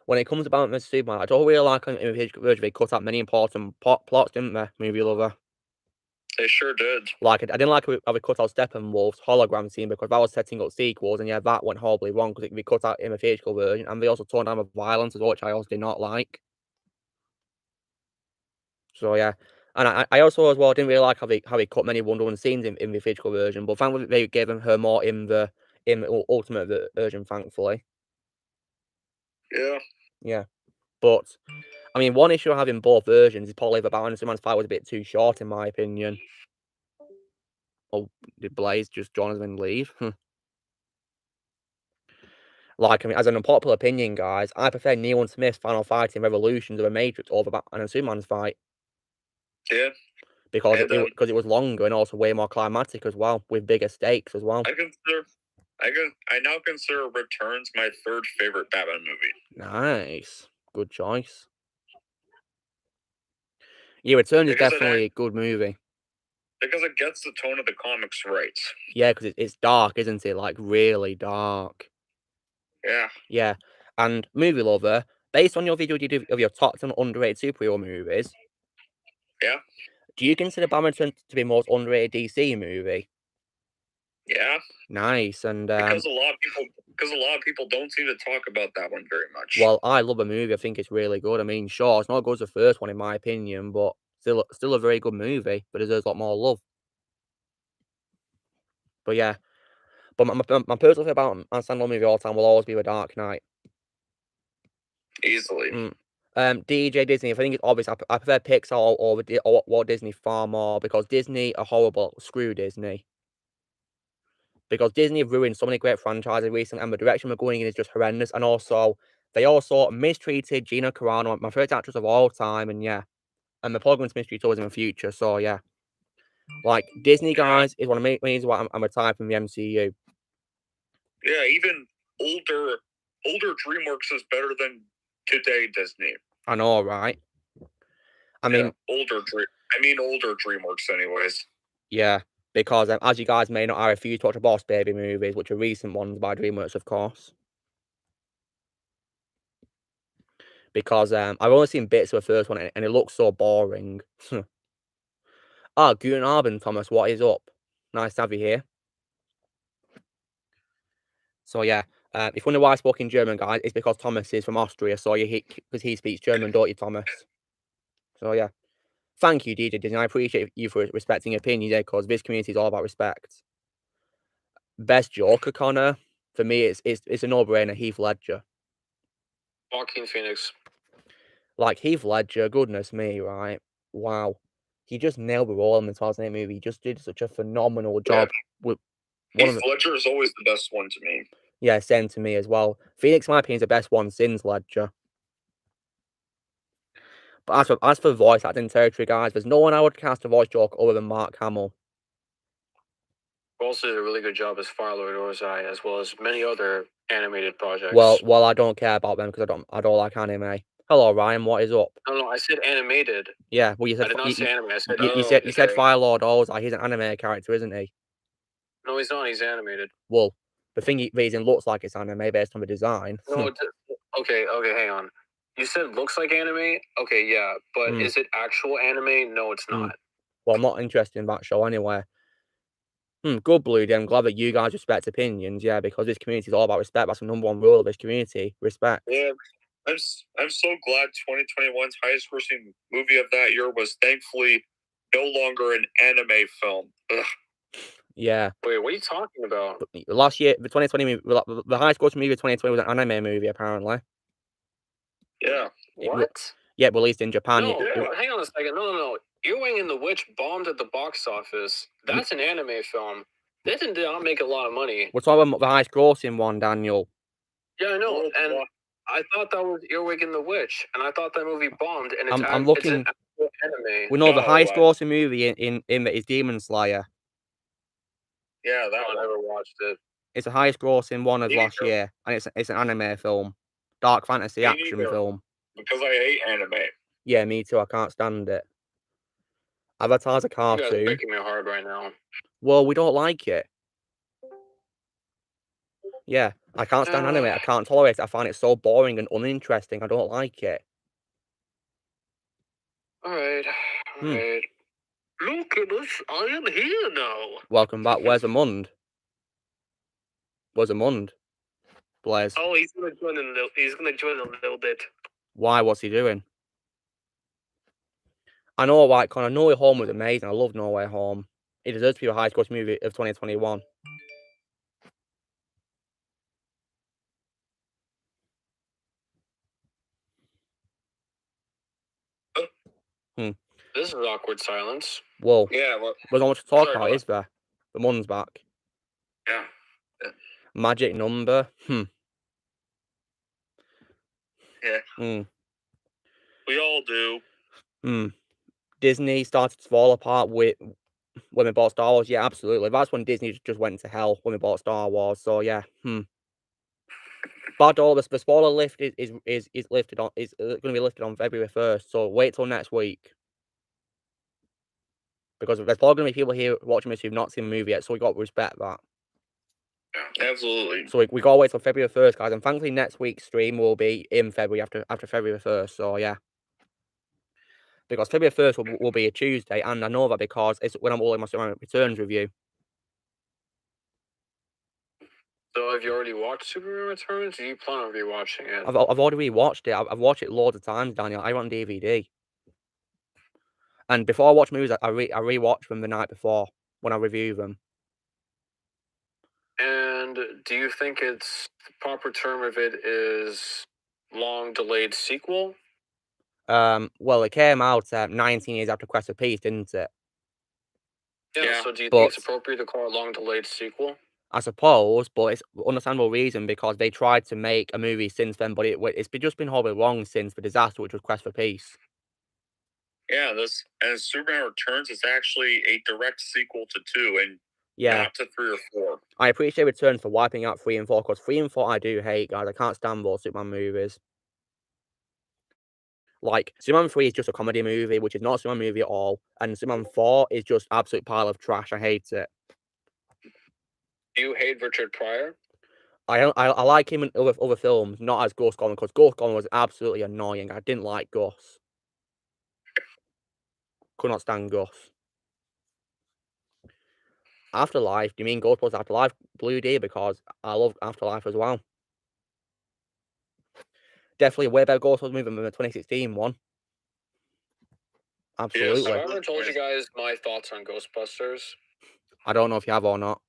when it comes to Batman vs Superman, I don't really like in the theatrical version they cut out many important plots, didn't they, movie lover? They sure did. Like, I didn't like how they cut out Steppenwolf's hologram scene because that was setting up sequels, and yeah, that went horribly wrong because they cut out in the theatrical version, and they also toned down the violence as well, which I also did not like. So yeah, and I also as well didn't really like how they cut many Wonder Woman scenes in the physical version, but thankfully they gave her more in the ultimate version, thankfully. Yeah. Yeah, but I mean, one issue I have in both versions is probably the Batman and Superman's fight was a bit too short, in my opinion. Oh, did Blaze just join us and leave? Like, I mean, as an unpopular opinion, guys, I prefer Neil and Smith's final fight in Revolutions of the Matrix over Batman and Superman's fight. Yeah. Because it was longer and also way more climatic as well, with bigger stakes as well. I now consider Returns my third favorite Batman movie. Nice. Good choice. Yeah, Returns is definitely a good movie. Because it gets the tone of the comics right. Yeah, because it's dark, isn't it? Like, really dark. Yeah. Yeah. And movie lover, based on your video you did of your top 10 underrated superhero movies. Yeah. Do you consider Batman to be the most underrated DC movie? Yeah. Nice. And because a lot of people don't seem to talk about that one very much. Well, I love the movie. I think it's really good. I mean, sure, it's not as good as the first one in my opinion, but still a very good movie. But it deserves a lot more love. But yeah, but my personal favorite Batman standalone movie all time will always be The Dark Knight. Easily. DJ Disney. I think it's obvious. I prefer Pixar or Walt Disney far more because Disney are horrible. Screw Disney. Because Disney have ruined so many great franchises recently, and the direction we're going in is just horrendous. And also, they also mistreated Gina Carano, my favorite actress of all time, and yeah, and they're probably going to mistreat us in the future. So yeah, like Disney guys is one of the reasons why I'm retired from the MCU. Yeah, even older DreamWorks is better than today Disney. I know, right? I mean, older DreamWorks, anyways. Yeah, because as you guys may know, I refuse to watch the Boss Baby movies, which are recent ones by DreamWorks, of course. Because I've only seen bits of the first one, and it looks so boring. Guten Abend, Thomas. What is up? Nice to have you here. So yeah, If you wonder why I spoke in German, guys, it's because Thomas is from Austria, so because he speaks German, don't you, Thomas? So yeah, thank you, DJ Disney. I appreciate you for respecting opinions, yeah, because this community is all about respect. Best Joker, Connor, for me, it's a no-brainer. Heath Ledger. Joaquin Phoenix. Like Heath Ledger, goodness me, right? Wow, he just nailed the role in the 2008 movie. He just did such a phenomenal job. With Heath Ledger is always the best one to me. Yeah, same to me as well. Phoenix, in my opinion, is the best one since Ledger. But as for voice acting territory, guys, there's no one I would cast a voice Joker other than Mark Hamill. Also did a really good job as Fire-Lord Ozai, as well as many other animated projects. Well, I don't care about them because I don't like anime. Hello, Ryan. What is up? No, I said animated. Yeah, well, you said I did not say anime. I said you said Fire-Lord Ozai. He's an anime character, isn't he? No, he's not. He's animated. Well, the thing reason looks like it's anime based on the design. No, okay, hang on. You said looks like anime? Okay, yeah, but is it actual anime? No, it's not. Well, I'm not interested in that show anyway. Good, Blue D. I'm glad that you guys respect opinions, yeah, because this community is all about respect. That's the number one rule of this community, respect. Yeah, I'm so glad 2021's highest grossing movie of that year was thankfully no longer an anime film. Ugh. Yeah. Wait, what are you talking about? Last year, the 2020 movie, the highest grossing movie of 2020 was an anime movie, apparently. Yeah. What? Yeah, released in Japan. No, hang on a second. No. Earwig and the Witch bombed at the box office. That's an anime film. That did not make a lot of money. We're talking about the highest grossing one, Daniel. Yeah, I know. And I thought that was Earwig and the Witch, and I thought that movie bombed. And I'm looking. It's an actual anime. We know the highest grossing movie in it is Demon Slayer. Yeah, that one. I never watched it. It's the highest grossing one of last year, and it's an anime film, dark fantasy action film. Because I hate anime. Yeah, me too. I can't stand it. Avatar's a cartoon. You guys are breaking my heart right now. Well, we don't like it. Yeah, I can't stand anime. I can't tolerate it. I find it so boring and uninteresting. I don't like it. All right. Look at us. I am here now. Welcome back. Where's Amund? Where's Amund? Blaze. Oh, he's gonna join in a little bit. Why? What's he doing? I know White Con. No Way Home was amazing. I love No Way Home. It deserves to be the highest grossing movie of 2021. This is awkward silence. Whoa. Yeah, well, there's not much to talk about, is there? The Mun's back. Yeah. Magic number. Yeah. We all do. Disney started to fall apart when we bought Star Wars. Yeah, absolutely. That's when Disney just went to hell when we bought Star Wars. So yeah. But all the spoiler lift is lifted on is going to be lifted on February 1st. So wait till next week. Because there's probably going to be people here watching this who've not seen the movie yet, so we got to respect that. Yeah, absolutely. So we got to wait till February 1st, guys, and thankfully next week's stream will be in February after February 1st, so yeah. Because February 1st will be a Tuesday, and I know that because it's when I'm holding my Superman Returns review. So have you already watched Superman Returns, or do you plan on rewatching it? I've already rewatched it. I've watched it loads of times, Daniel. I want DVD. And before I watch movies, I rewatch them the night before when I review them. And do you think it's the proper term of it is long delayed sequel? Well, it came out 19 years after Quest for Peace, didn't it? Yeah. So do you think it's appropriate to call it long delayed sequel? I suppose, but it's understandable reason because they tried to make a movie since then, but it's just been horribly long since the disaster, which was Quest for Peace. Yeah, and Superman Returns is actually a direct sequel to 2 and not to 3 or 4. I appreciate Returns for wiping out 3 and 4 because 3 and 4 I do hate, guys. I can't stand those Superman movies. Like, Superman 3 is just a comedy movie, which is not a Superman movie at all, and Superman 4 is just absolute pile of trash. I hate it. Do you hate Richard Pryor? I like him in other films, not as Ghost Goblin, because Ghost Goblin was absolutely annoying. I didn't like Gus. Could not stand Gus. Afterlife? Do you mean Ghostbusters Afterlife, Blue D? Because I love Afterlife as well. definitely a way better Ghostbusters movie than the 2016 one. Absolutely. Yes, have I ever told you guys my thoughts on Ghostbusters? I don't know if you have or not.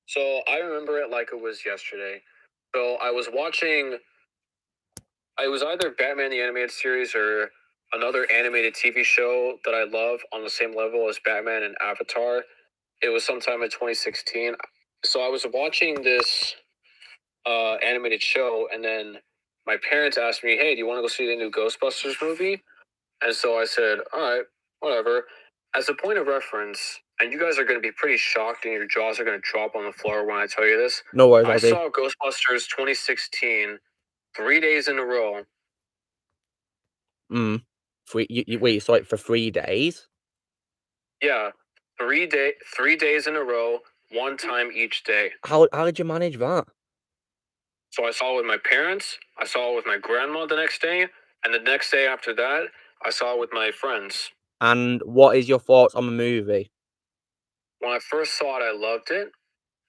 So I remember it like it was yesterday. So I was watching. It was either Batman the Animated Series or another animated TV show that I love on the same level as Batman and Avatar. It was sometime in 2016. So I was watching this animated show, and then my parents asked me, "Hey, do you want to go see the new Ghostbusters movie?" And so I said, "All right, whatever." As a point of reference, and you guys are going to be pretty shocked and your jaws are going to drop on the floor when I tell you this. No worries, I saw Ghostbusters 2016 3 days in a row. Wait, you saw it for 3 days? Yeah, 3 days in a row, one time each day. How did you manage that? So I saw it with my parents, I saw it with my grandma the next day, and the next day after that, I saw it with my friends. And what is your thoughts on the movie? When I first saw it, I loved it.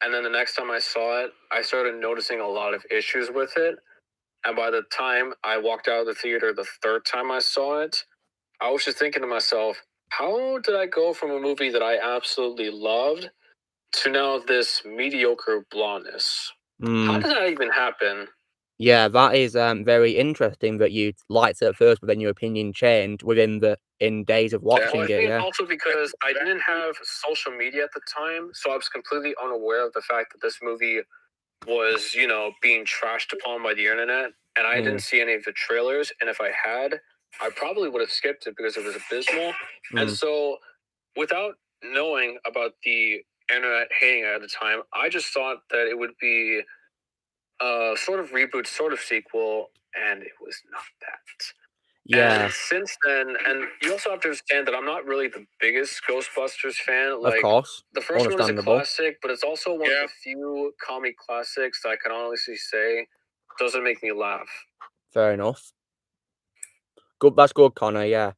And then the next time I saw it, I started noticing a lot of issues with it. And by the time I walked out of the theater the third time I saw it, I was just thinking to myself, how did I go from a movie that I absolutely loved to now this mediocre blondness? How did that even happen? Yeah, that is very interesting that you liked it at first, but then your opinion changed in days of watching it. Yeah. Also because I didn't have social media at the time, so I was completely unaware of the fact that this movie was, being trashed upon by the internet, and I didn't see any of the trailers. And if I had, I probably would have skipped it because it was abysmal. And so, without knowing about the internet hating it at the time, I just thought that it would be sort of reboot, sort of sequel, and it was not that. Yeah. And since then, and you also have to understand that I'm not really the biggest Ghostbusters fan. Of course. The first one is a classic, but it's also one of the few comic classics that I can honestly say doesn't make me laugh. Fair enough. Good, that's good, Connor. Yeah.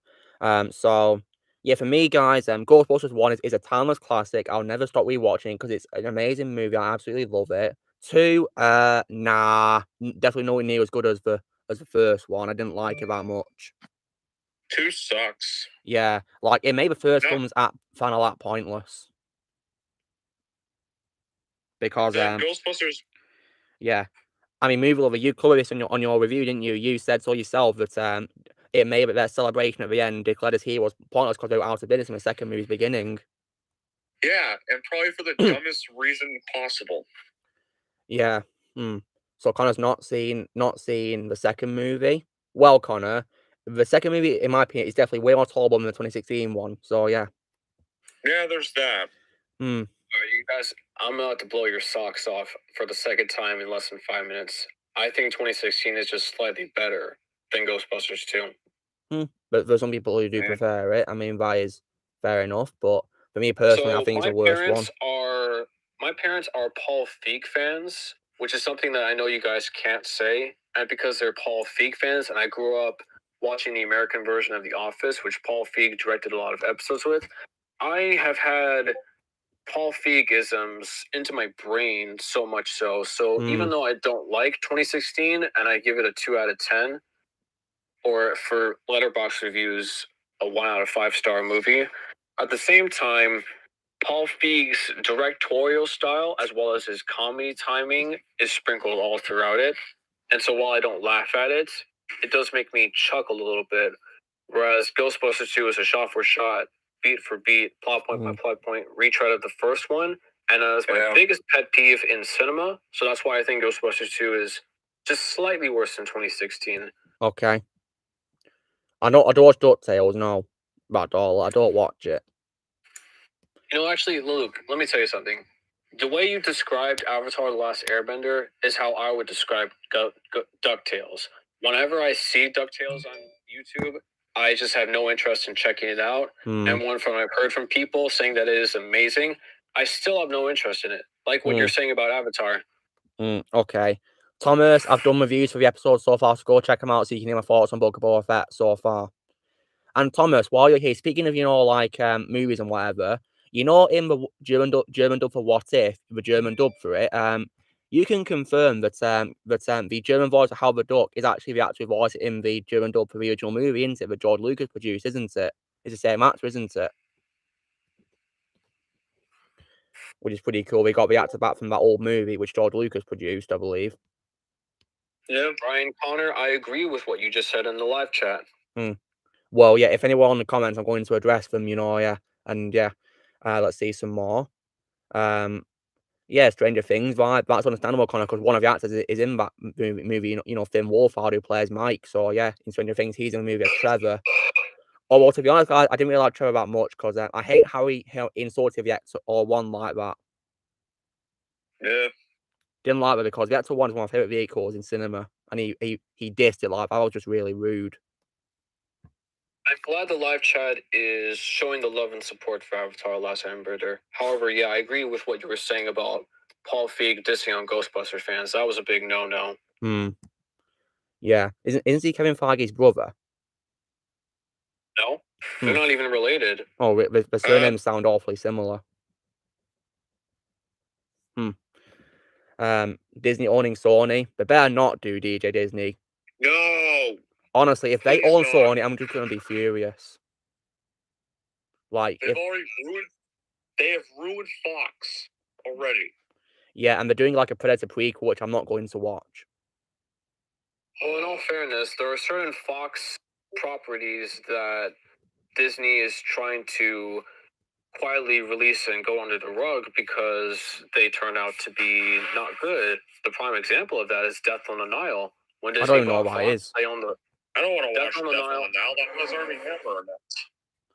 So yeah, for me, guys, Ghostbusters 1 is a timeless classic. I'll never stop rewatching because it's an amazing movie. I absolutely love it. 2, nah, definitely nowhere near as good as the first one. I didn't like it that much. 2 sucks. Yeah, like it made the first film's final act pointless. Because Ghostbusters. Yeah, I mean, Movie Lover, you covered this on your review, didn't you? You said so yourself that it made that celebration at the end declared his heroes pointless because they were out of business in the second movie's beginning. Yeah, and probably for the dumbest reason possible. Yeah. So Connor's not seen the second movie. Well, Connor, the second movie, in my opinion, is definitely way more tolerable than the 2016 one. So yeah. Yeah, there's that. All right, you guys, I'm about to blow your socks off for the second time in less than 5 minutes. I think 2016 is just slightly better than Ghostbusters 2. But there's some people who do prefer it. I mean, that is fair enough. But for me personally, I think it's the worst one. My parents are Paul Feig fans, which is something that I know you guys can't say. And because they're Paul Feig fans, and I grew up watching the American version of The Office, which Paul Feig directed a lot of episodes with, I have had Paul Feig-isms into my brain so much so. So even though I don't like 2016 and I give it a 2 out of 10, or for Letterboxd reviews, a 1 out of 5 star movie, at the same time, Paul Feig's directorial style, as well as his comedy timing, is sprinkled all throughout it. And so while I don't laugh at it, it does make me chuckle a little bit. Whereas Ghostbusters 2 is a shot for shot, beat for beat, plot point by plot point retread of the first one. And that's my biggest pet peeve in cinema. So that's why I think Ghostbusters 2 is just slightly worse than 2016. Okay. I don't watch DuckTales, no. At all. I don't watch it. Actually, Luke, let me tell you something. The way you described Avatar The Last Airbender is how I would describe DuckTales. Whenever I see DuckTales on YouTube, I just have no interest in checking it out. And I've heard from people saying that it is amazing, I still have no interest in it. Like what you're saying about Avatar. Okay. Thomas, I've done reviews for the episode so far, so go check them out so you can hear my thoughts on Book of Boba Fett so far. And Thomas, while you're here, speaking of, movies and whatever, in the German dub for What If, the German dub for it, you can confirm that the German voice of Howard Duck is actually the actual voice in the German dub for the original movie, isn't it? That George Lucas produced, isn't it? It's the same actor, isn't it? Which is pretty cool. We got the actor back from that old movie, which George Lucas produced, I believe. Yeah, Brian Connor, I agree with what you just said in the live chat. Well, yeah, if anyone in the comments, I'm going to address them, yeah. And yeah, let's see some more. Yeah, Stranger Things vibe. That's understandable, Connor, because one of the actors is in that movie, Finn Wolfhard, who plays Mike. So yeah, in Stranger Things, he's in the movie as Trevor. Well, to be honest, guys, I didn't really like Trevor that much because I hate how he insulted the actor or one like that. Yeah. Didn't like it because the actor one is one of my favorite vehicles in cinema, and he dissed it like that. Was just really rude. I'm glad the live chat is showing the love and support for Avatar: Last Airbender. However, yeah, I agree with what you were saying about Paul Feig dissing on Ghostbusters fans. That was a big no-no. Yeah, isn't he Kevin Feige's brother? No, they're not even related. Oh, the surnames sound awfully similar. Disney owning Sony. They better not do DJ Disney. No. Honestly, if they own Sony, I'm just gonna be furious. Like They have ruined Fox already. Yeah, and they're doing like a Predator prequel, which I'm not going to watch. Well, in all fairness, there are certain Fox properties that Disney is trying to quietly release and go under the rug because they turn out to be not good. The prime example of that is Death on the Nile. When Disney I don't even know what that is. They own the. I don't want to watch Death on the Nile. That was Armie Hammer in it.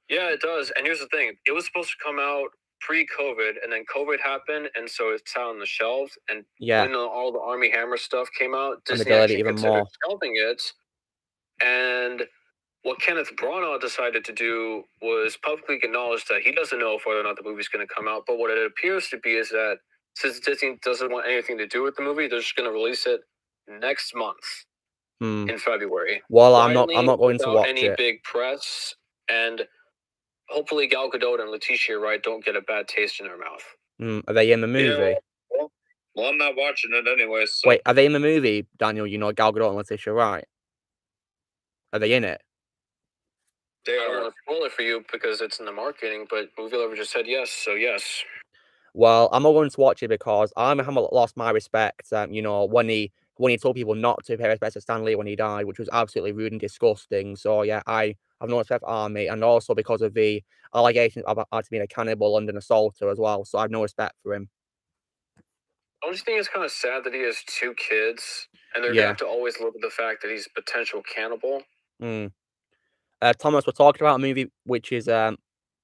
Yeah, it does. And here's the thing: it was supposed to come out pre-COVID, and then COVID happened, and so it's out on the shelves. And when all the Armie Hammer stuff came out, Disney actually considered shelving it. And what Kenneth Branagh decided to do was publicly acknowledge that he doesn't know whether or not the movie's going to come out. But what it appears to be is that since Disney doesn't want anything to do with the movie, they're just going to release it next month in February. Well, I'm not going to watch any big press, and hopefully Gal Gadot and Letitia Wright don't get a bad taste in their mouth. Are they in the movie? Yeah, well, I'm not watching it anyway. So. Wait, are they in the movie, Daniel? Gal Gadot and Letitia Wright? Are they in it? I don't want to spoil it for you because it's in the marketing, but Movie Lover just said yes, so yes. Well, I'm not going to watch it because I haven't lost my respect. When he told people not to pay respect to Stan Lee when he died, which was absolutely rude and disgusting. So yeah, I have no respect for Armie, and also because of the allegations of being a cannibal and an assaulter as well. So I have no respect for him. I just think it's kind of sad that he has 2 kids, and they're gonna have to always look at the fact that he's a potential cannibal. Thomas, we're talking about a movie which is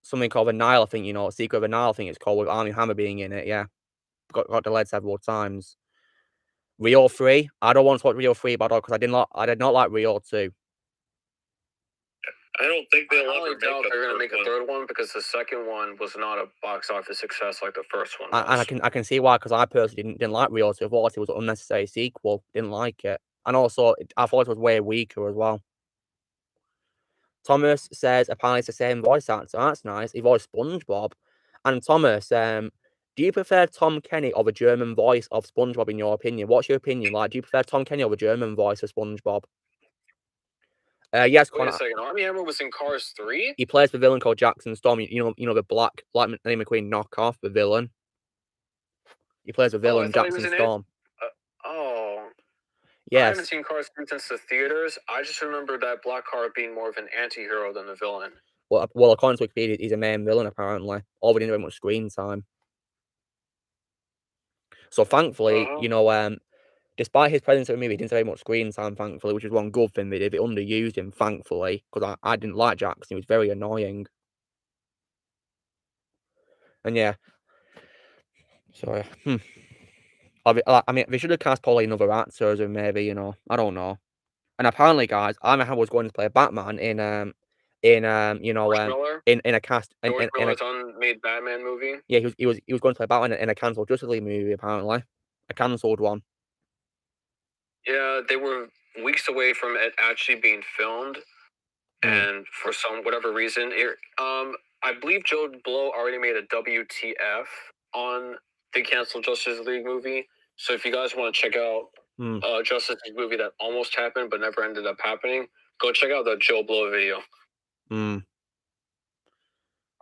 something called The Nile, I think, Secret of the Nile, I think it's called, with Armie Hammer being in it, yeah. Got delayed several times. Rio 3, I don't want to watch Rio 3, but because I did not like Rio 2. I don't think they'll ever doubt they're going to make a third one because the second one was not a box office success like the first one was. And I can see why, because I personally didn't like Rio 2. I thought it was an unnecessary sequel. Didn't like it. And also, I thought it was way weaker as well. Thomas says apparently it's the same voice actor. That's nice. He voiced SpongeBob. And Thomas, do you prefer Tom Kenny or the German voice of SpongeBob in your opinion? What's your opinion? Like, do you prefer Tom Kenny or the German voice of SpongeBob? Yes, Connor. Wait a second. Armie Hammer was in Cars 3? He plays the villain called Jackson Storm. The black Lightning McQueen knockoff, the villain. He plays the villain, Jackson Storm. Yes. I haven't seen Cars 3 since the theaters. I just remember that black car being more of an anti-hero than the villain. Well, according to Wikipedia, he's a main villain, apparently. Or we didn't have much screen time. So, thankfully, despite his presence in the movie, he didn't have very much screen time, thankfully, which is one good thing they did. They underused him, thankfully, because I didn't like Jackson. He was very annoying. And yeah. So, I mean, they should have cast probably another actors, or maybe, I don't know. And apparently, guys, Armie Hammer was going to play Batman in a cast. George Miller's unmade Batman movie? Yeah, he was going to play Batman in a cancelled Justice League movie, apparently. A cancelled one. Yeah, they were weeks away from it actually being filmed. And for whatever reason, I believe Joe Blow already made a WTF on the canceled Justice League movie. So if you guys want to check out Justice League movie that almost happened but never ended up happening, go check out the Joe Blow video. All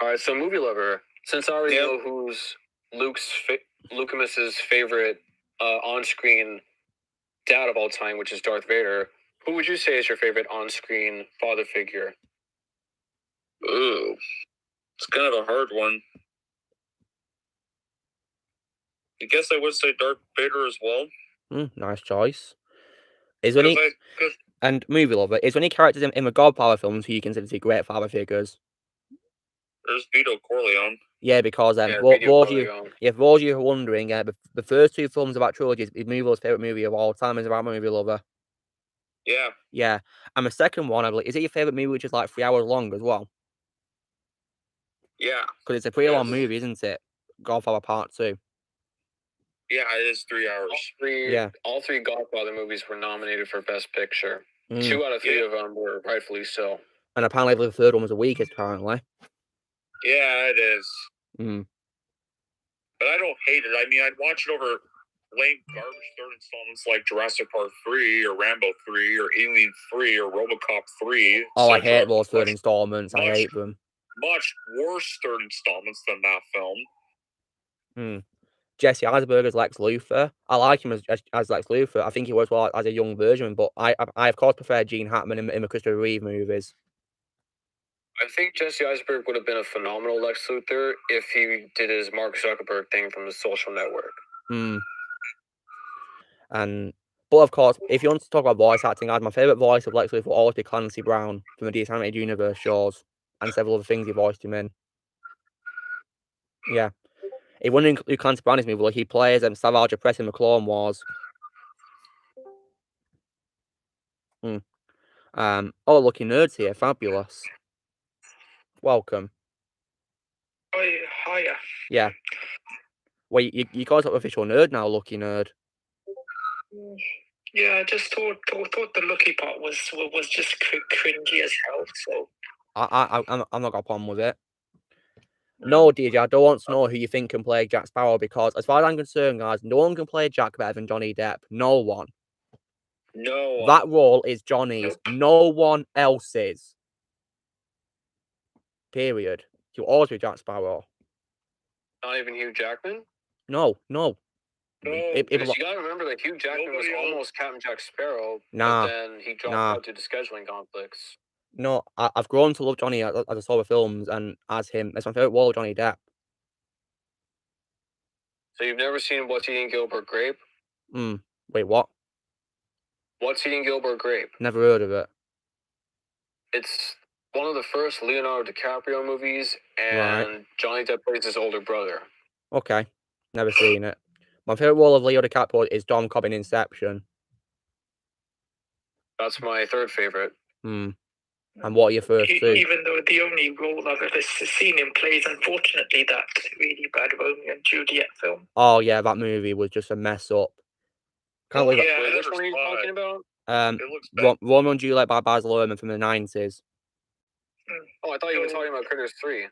right, so movie lover. Since I already know who's Lucas's favorite on-screen dad of all time, which is Darth Vader, who would you say is your favorite on-screen father figure? Ooh, it's kind of a hard one. I guess I would say Darth Vader as well. Nice choice. And movie lover, is there any characters in the Godfather films who you consider to be great father figures? There's Vito Corleone. Yeah, because for those of you who are wondering, the first two films of that trilogy is movie lover's favorite movie of all time. Is about movie lover. Yeah. Yeah, and the second one, I believe, is it your favorite movie, which is like 3 hours long as well? Yeah, because it's a pretty long movie, isn't it? Godfather Part 2. Yeah, it is 3 hours. All three Godfather movies were nominated for Best Picture. 2 out of 3 of them were rightfully so. And apparently the third one was the weakest, apparently. Yeah, it is. But I don't hate it. I mean, I'd watch it over lame garbage third installments like Jurassic Park 3 or Rambo 3 or Alien 3 or RoboCop 3. Oh, I hate those third installments. I hate them. Much worse third installments than that film. Jesse Eisenberg's Lex Luthor. I like him as Lex Luthor. I think he works well as a young version, but I of course prefer Gene Hackman in the Christopher Reeve movies. I think Jesse Eisenberg would have been a phenomenal Lex Luthor if he did his Mark Zuckerberg thing from The Social Network. But of course, if you want to talk about voice acting, my favourite voice of Lex Luthor will always be Clancy Brown from the DC Animated Universe shows and several other things he voiced him in. Yeah. It wouldn't include Clancy Brown in this movie, like he plays Savage Opress in the Clone Wars. Oh, lucky nerds here, fabulous. Welcome. Hiya. Yeah. Wait, you guys are official nerd now, lucky nerd. Yeah, I just thought the lucky part was just cringy as hell. So I'm not got a problem with it. No, DJ, I don't want to know who you think can play Jack Sparrow, because as far as I'm concerned, guys, no one can play Jack better than Johnny Depp. No one. No one. That role is Johnny's. No one else's. Period. He'll always be Jack Sparrow. Not even Hugh Jackman? No. Because you gotta remember that Hugh Jackman was almost Captain Jack Sparrow, but then he dropped out due to scheduling conflicts. No, I've grown to love Johnny as I saw the films and as him. That's my favourite role of Johnny Depp. So you've never seen What's Eating Gilbert Grape? Wait, what? What's Eating Gilbert Grape? Never heard of it. It's one of the first Leonardo DiCaprio movies, and Johnny Depp plays his older brother. Okay, never seen it. My favourite role of Leo DiCaprio is Dom Cobb in Inception. That's my third favorite. And what are your first two? Even though the only role I've ever seen him play is unfortunately that really bad Romeo and Juliet film. Oh yeah, that movie was just a mess up. Can't believe that. Wait, which one are you talking about? Romeo and Juliet by Baz Luhrmann from the 90s. Oh, I thought you were talking about Critters 3.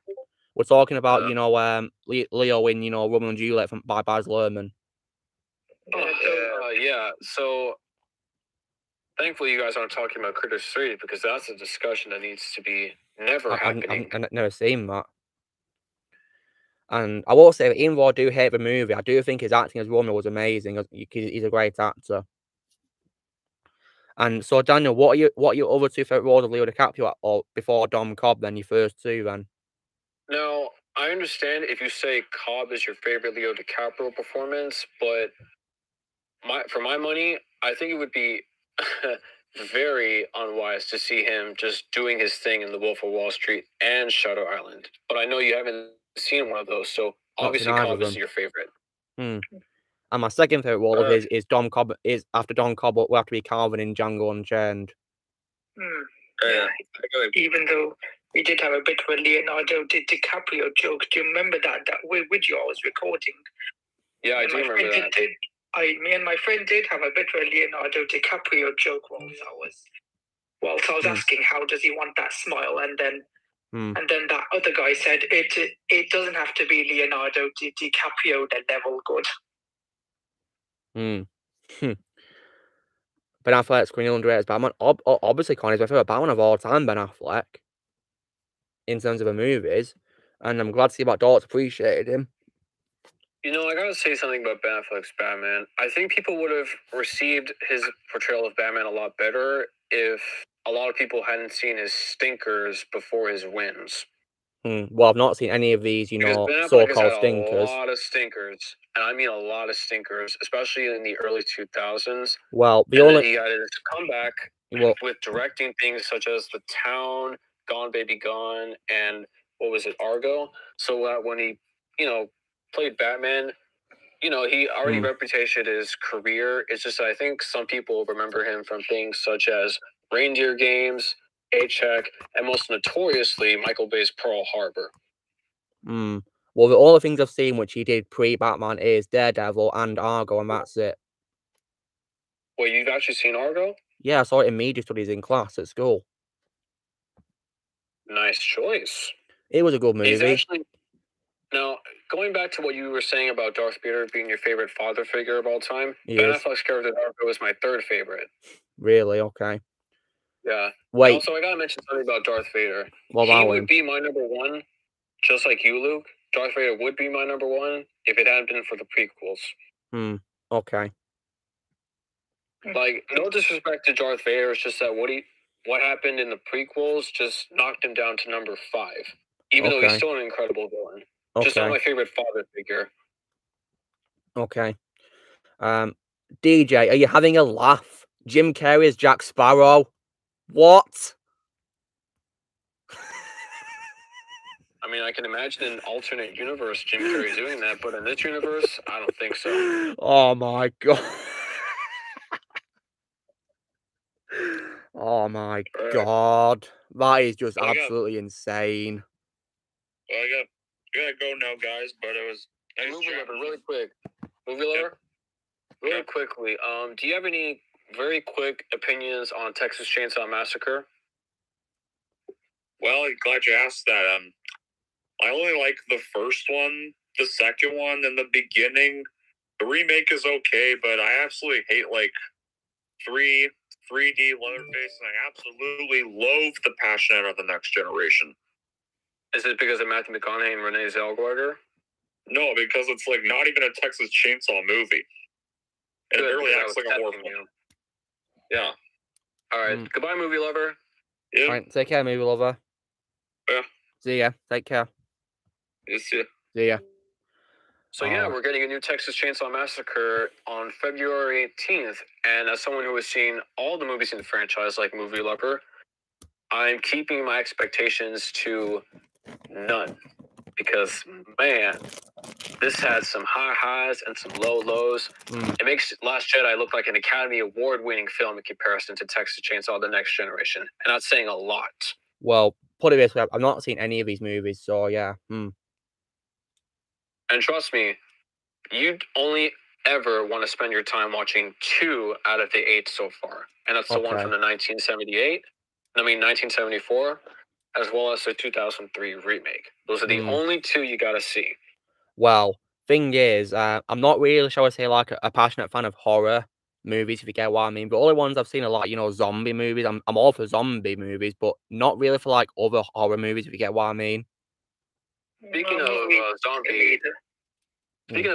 We're talking about, Leo in, Romeo and Juliet by Baz Luhrmann. Yeah, so thankfully you guys aren't talking about Critters 3, because that's a discussion that needs to be happening. I've never seen that. And I will say, even though I do hate the movie, I do think his acting as Romeo was amazing. He's a great actor. And so, Daniel, what are your other two favourite roles of Leo DiCaprio, or before Dom Cobb, then your first two, then? Now, I understand if you say Cobb is your favorite Leo DiCaprio performance, but for my money, I think it would be very unwise to see him just doing his thing in The Wolf of Wall Street and Shutter Island. But I know you haven't seen one of those, so obviously Cobb is your favorite. And my second favorite role of his is Dom Cobb. Is after Dom Cobb will have to be Calvin in Django Unchained. Yeah. Even though we did have a bit of a Leonardo DiCaprio joke. Do you remember that video I was recording? Yeah, I do remember that. Me and my friend did have a bit of a Leonardo DiCaprio joke whilst I was asking how does he want that smile, and then that other guy said it doesn't have to be Leonardo DiCaprio level good. Ben Affleck's currently underrated as Batman. Obviously, Connie's my favourite Batman of all time, Ben Affleck, in terms of the movies. And I'm glad to see about Dortz appreciated him. You know, I gotta say something about Ben Affleck's Batman. I think people would have received his portrayal of Batman a lot better if a lot of people hadn't seen his stinkers before his wins. Well, I've not seen any of these, so-called stinkers. A lot of stinkers, and I mean a lot of stinkers, especially in the early 2000s. Well, he got his comeback with directing things such as The Town, Gone Baby Gone, and what was it, Argo? So when he, played Batman, he already reputated his career. It's just I think some people remember him from things such as Reindeer Games, Paycheck, and most notoriously Michael Bay's Pearl Harbor. Well, all the things I've seen which he did pre-Batman is Daredevil and Argo, and that's it. Wait, you've actually seen Argo? Yeah, I saw it in media studies in class at school. Nice choice. It was a good movie. Now, going back to what you were saying about Darth Vader being your favorite father figure of all time, Ben Affleck's character Argo is my third favorite. Really? Okay. Yeah. Wait. Also, I gotta mention something about Darth Vader. What about him? He would be my number one, just like you, Luke. Darth Vader would be my number one if it hadn't been for the prequels. Okay. Like, no disrespect to Darth Vader, it's just that what happened in the prequels just knocked him down to number 5. Even though he's still an incredible villain. Just not my favorite father figure. Okay. DJ, are you having a laugh? Jim Carrey as Jack Sparrow? What? I mean, I can imagine in an alternate universe Jim Carrey doing that, but in this universe, I don't think so. Oh my god. Oh my god. That is just absolutely insane. Well, I gotta go now, guys, but it was nice. Movie Lover, really quick. Movie Lover? Really quickly, do you have any very quick opinions on Texas Chainsaw Massacre? Well, I'm glad you asked that. I only like the first one, the second one, and the beginning. The remake is okay, but I absolutely hate 3D Leatherface, and I absolutely loathe the passion out of The Next Generation. Is it because of Matthew McConaughey and Renee Zellweger? No, because it's not even a Texas Chainsaw movie. And it barely acts like a horror film. Yeah. All right. Goodbye, Movie Lover. Yeah. All right, take care, Movie Lover. Yeah. See ya. Take care. See ya. So yeah, we're getting a new Texas Chainsaw Massacre on February 18th. And as someone who has seen all the movies in the franchise, like Movie Lover, I'm keeping my expectations to none. Because, man, this had some high highs and some low lows. It makes Last Jedi look like an Academy Award-winning film in comparison to Texas Chainsaw: The Next Generation. And that's saying a lot. Well, put it this way, I've not seen any of these movies, so yeah. And trust me, you'd only ever want to spend your time watching 2 out of the 8 so far. And that's the one from the 1974, as well as the 2003 remake. Those are the only 2 you gotta see. Well, thing is, I'm not really, shall I say, a passionate fan of horror movies, if you get what I mean. But all the ones I've seen are zombie movies. I'm all for zombie movies, but not really for other horror movies, if you get what I mean. Speaking of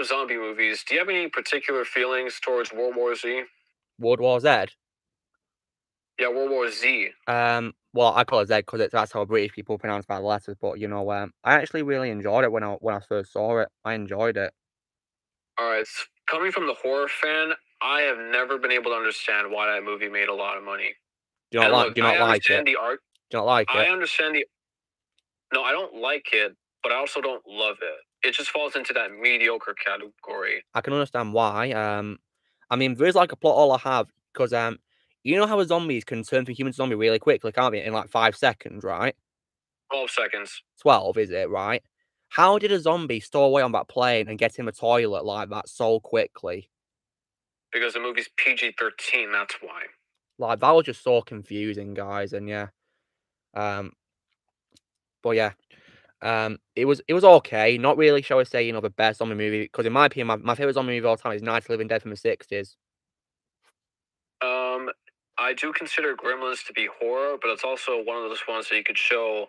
zombie movies, do you have any particular feelings towards World War Z? World War Z? Yeah, World War Z. Well, I call it Z because that's how British people pronounce bad letters. But I actually really enjoyed it when I first saw it. I enjoyed it. All right, coming from the horror fan, I have never been able to understand why that movie made a lot of money. Do you not like it? Do you not like it? I understand No, I don't like it, but I also don't love it. It just falls into that mediocre category. I can understand why. I mean, there is a plot hole I have because you know how a zombies can turn from human to zombie really quickly, can't they? In 5 seconds, right? 12 seconds. 12, is it, right? How did a zombie stow away on that plane and get in a toilet like that so quickly? Because the movie's PG-13, that's why. That was just so confusing, guys, and yeah. But yeah. It was okay. Not really, shall we say, the best zombie movie. Because in my opinion, my favorite zombie movie of all time is Night of the Living Dead from the 60s. I do consider Gremlins to be horror, but it's also one of those ones that you could show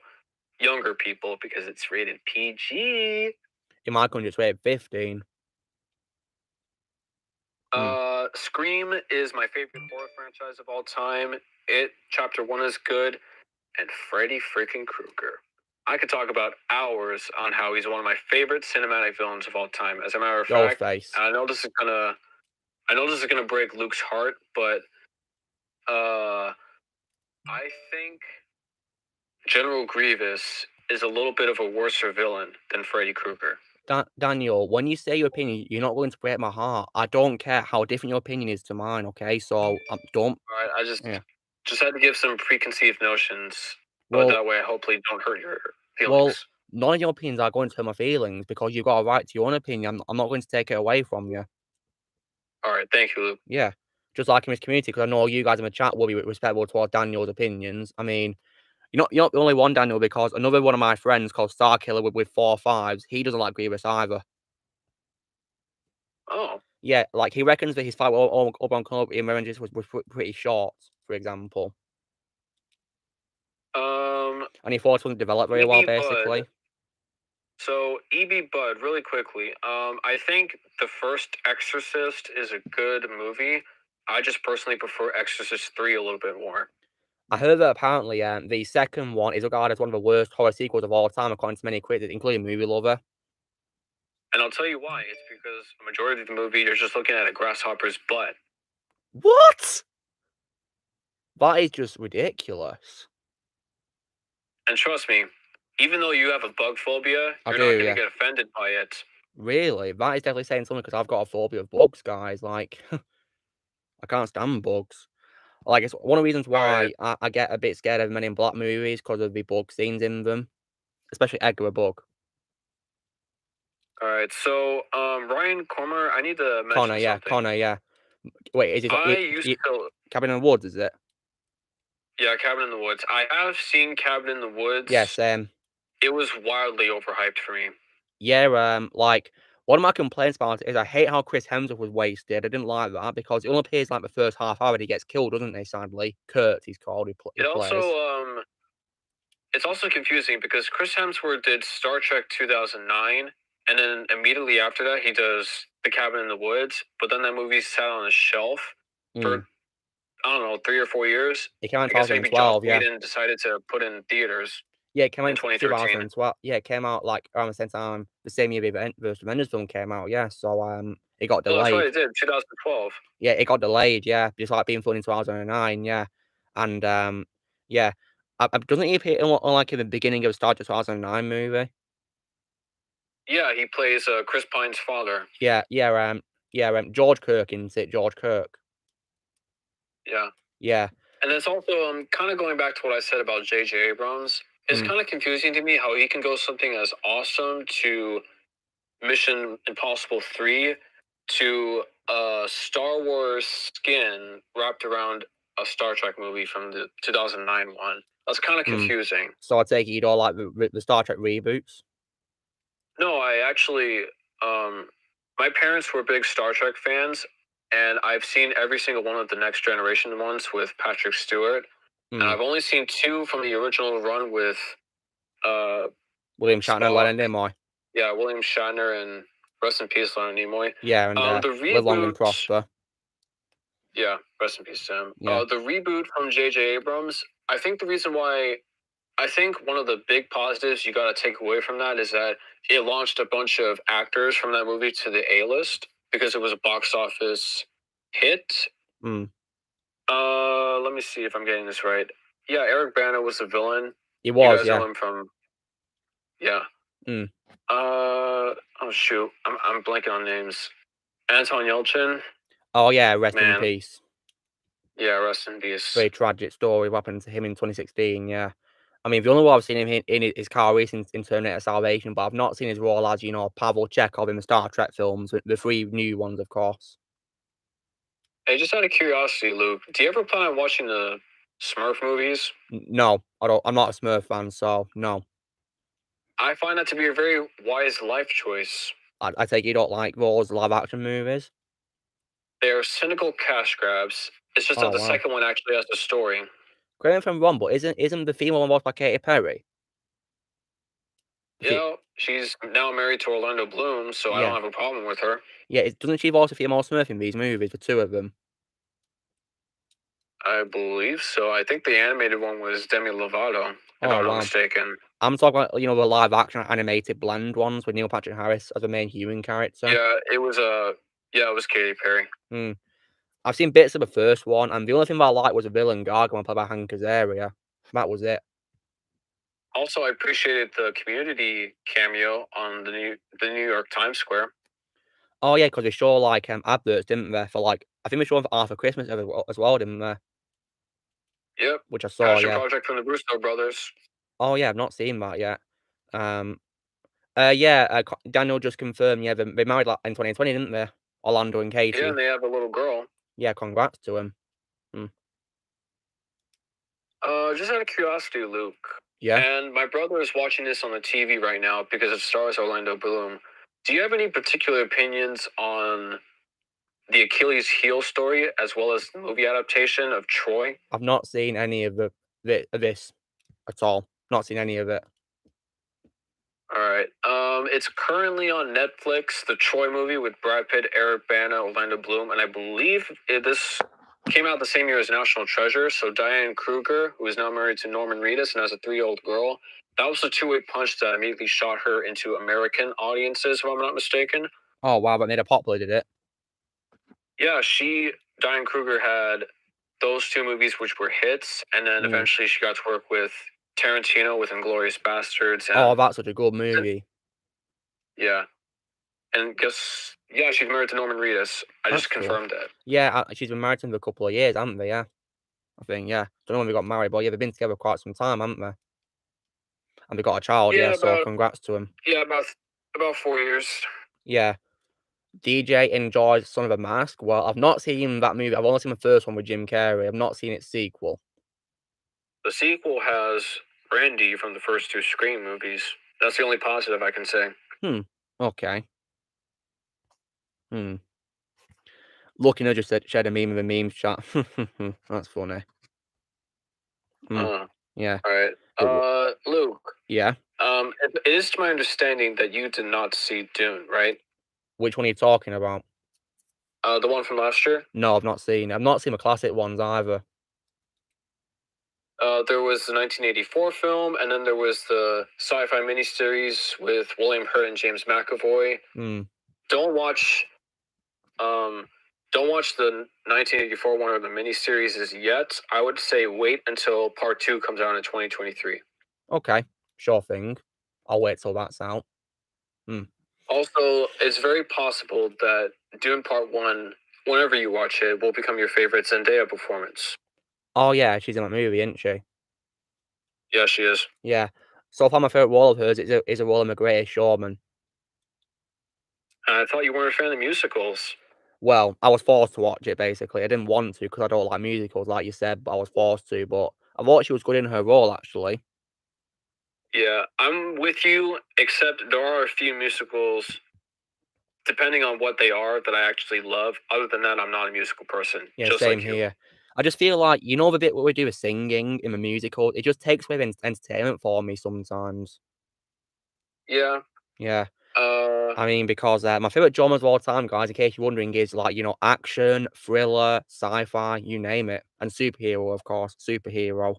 younger people because it's rated PG. In my country, it's rated 15. Scream is my favorite horror franchise of all time. It Chapter 1 is good, and Freddy freaking Krueger. I could talk about hours on how he's one of my favorite cinematic villains of all time. As a matter of fact, I know this is gonna break Luke's heart, but I think General Grievous is a little bit of a worse villain than Freddy Krueger. Daniel, when you say your opinion, you're not going to break my heart. I don't care how different your opinion is to mine, okay? So, don't... Alright, I just had to give some preconceived notions, but that way I hopefully don't hurt your feelings. Well, none of your opinions are going to hurt my feelings, because you've got a right to your own opinion. I'm not going to take it away from you. Alright, thank you, Luke. Yeah, just like in this community, because I know you guys in the chat will be respectful towards Daniel's opinions. I mean... You're not the only one, Daniel, because another one of my friends called Starkiller with 4 5s, he doesn't like Grievous either. Oh. Yeah, like, he reckons that his fight with Obi-Wan Kenobi in Revenge was pretty short, for example. And he thought it wasn't developed very well, basically. Bud. So, E.B. Budd, really quickly. I think the first Exorcist is a good movie. I just personally prefer Exorcist 3 a little bit more. I heard that apparently the second one is regarded as one of the worst horror sequels of all time, according to many critics, including Movie Lover. And I'll tell you why. It's because the majority of the movie, you're just looking at a grasshopper's butt. What? That is just ridiculous. And trust me, even though you have a bug phobia, you're not going to get offended by it. Really? That is definitely saying something, because I've got a phobia of bugs, guys. Like, I can't stand bugs. Like, it's one of the reasons why I get a bit scared of Men in Black movies, because of the bug scenes in them. Especially Edgar Bug. Alright, so, Ryan Cormer, I need to mention something. Connor, yeah. Wait, is it Cabin in the Woods, is it? Yeah, Cabin in the Woods. I have seen Cabin in the Woods. Yeah, same. It was wildly overhyped for me. Yeah, like, one of my complaints about it is I hate how Chris Hemsworth was wasted. I didn't like that, because it only appears like the first half hour he gets killed, doesn't he, sadly? Kurt, he's called, It's also confusing, because Chris Hemsworth did Star Trek 2009, and then immediately after that, he does The Cabin in the Woods, but then that movie sat on a shelf for, I don't know, 3 or 4 years. It came out in 2012, maybe Joss Whedon decided to put in theaters. Yeah, it came out in 2013. 2012. Yeah, it came out, like, around the same time, the same year the Avengers film came out, yeah, so, it got delayed. Oh, that's right, it did, 2012. Yeah, it got delayed, yeah, just like being filmed in 2009, yeah. And, yeah. Doesn't he appear like, in the beginning of the Star Trek 2009 movie? Yeah, he plays Chris Pine's father. Yeah, George Kirk, isn't it? George Kirk. Yeah. Yeah. And it's also kind of going back to what I said about J.J. Abrams. It's kind of confusing to me how he can go something as awesome to Mission Impossible 3 to a Star Wars skin wrapped around a Star Trek movie from the 2009 one. That's kind of confusing. So I take it you don't like the Star Trek reboots? No, I actually, my parents were big Star Trek fans, and I've seen every single one of the Next Generation ones with Patrick Stewart. And I've only seen 2 from the original run with William Shatner and Leonard Nimoy. Yeah, William Shatner, and rest in peace, Leonard Nimoy. Yeah, and live long and prosper. Yeah, rest in peace to him. Yeah. The reboot from J.J. Abrams, I think one of the big positives you got to take away from that is that it launched a bunch of actors from that movie to the A-list because it was a box office hit. Let me see if I'm getting this right. Yeah, Eric Bana was the villain. He was, you guys know him from... Yeah. Oh, shoot. I'm blanking on names. Anton Yelchin. Oh, yeah, rest in peace. Yeah, rest in peace. Very tragic story. What happened to him in 2016, yeah. I mean, the only one I've seen him in his car race in Terminator Salvation, but I've not seen his role as, Pavel Chekhov in the Star Trek films, the 3 new ones, of course. Hey, just out of curiosity, Luke, do you ever plan on watching the Smurf movies? No, I don't. I'm not a Smurf fan, so no. I find that to be a very wise life choice. I take you don't like those live-action movies? They're cynical cash grabs. It's just that the second one actually has a story. Correct me if I'm wrong, but isn't the female one voiced by Katy Perry? She's now married to Orlando Bloom, so I don't have a problem with her. Yeah, doesn't she voice a female Smurf in these movies, the two of them? I believe so. I think the animated one was Demi Lovato, if I'm not mistaken. I'm talking about, the live-action animated blend ones with Neil Patrick Harris as the main human character. Yeah, it was Katy Perry. I've seen bits of the first one, and the only thing that I liked was the villain Gargamel played by Hank Azaria. That was it. Also, I appreciated the Community cameo on the New York Times Square. Oh yeah, because they show adverts, didn't they? For I think they showed them for Arthur Christmas as well, didn't they? Yep. Which I saw. Passion project from the Russo brothers. Oh yeah, I've not seen that yet. Daniel just confirmed. Yeah, they married in 2020, didn't they? Orlando and Katie. Yeah, and they have a little girl. Yeah, congrats to him. Just out of curiosity, Luke. Yeah. And my brother is watching this on the TV right now because it stars Orlando Bloom. Do you have any particular opinions on the Achilles heel story as well as the movie adaptation of Troy? I've not seen any of this at all. Not seen any of it. All right. It's currently on Netflix, the Troy movie with Brad Pitt, Eric Bana, Orlando Bloom, and I believe this came out the same year as National Treasure. So Diane Kruger, who is now married to Norman Reedus and has a 3-year-old girl, that was the two-way punch that immediately shot her into American audiences, if I'm not mistaken. Oh wow, but made her popular, did it? Yeah, Diane Kruger had those two movies which were hits, and then eventually she got to work with Tarantino with Inglourious Bastards. And that's such a good movie. Yeah. And she's married to Norman Reedus. I just confirmed that. Yeah, she's been married to him for a couple of years, haven't they? Yeah. I think, yeah. Don't know when they got married, but yeah, they've been together quite some time, haven't they? And they got a child, so congrats to him. Yeah, about 4 years. Yeah. DJ enjoys Son of a Mask. Well, I've not seen that movie. I've only seen the first one with Jim Carrey. I've not seen its sequel. The sequel has Randy from the first two Scream movies. That's the only positive I can say. Okay. Looking at just shared a meme of a meme chat. That's funny. Yeah. All right. Luke. Yeah. It is to my understanding that you did not see Dune, right? Which one are you talking about? The one from last year? No, I've not seen. I've not seen the classic ones either. There was the 1984 film, and then there was the sci-fi miniseries with William Hurt and James McAvoy. Don't watch the 1984 one or the miniseries yet. I would say wait until part 2 comes out in 2023. Okay, sure thing. I'll wait till that's out. Also, it's very possible that Dune Part 1, whenever you watch it, will become your favorite Zendaya performance. Oh yeah, she's in that movie, isn't she? Yeah, she is. Yeah. So far, my favorite role of hers is a role in The Greatest Showman. I thought you weren't a fan of musicals. Well, I was forced to watch it, basically. I didn't want to because I don't like musicals, like you said, but I was forced to. But I thought she was good in her role, actually. Yeah, I'm with you, except there are a few musicals, depending on what they are, that I actually love. Other than that, I'm not a musical person. Yeah, just same like here. I just feel like, the bit where we do with singing in the musical, it just takes away entertainment for me sometimes. Yeah. Yeah. I mean, because my favorite genres of all time, guys, in case you're wondering, is action, thriller, sci-fi, you name it, and superhero, of course, superhero.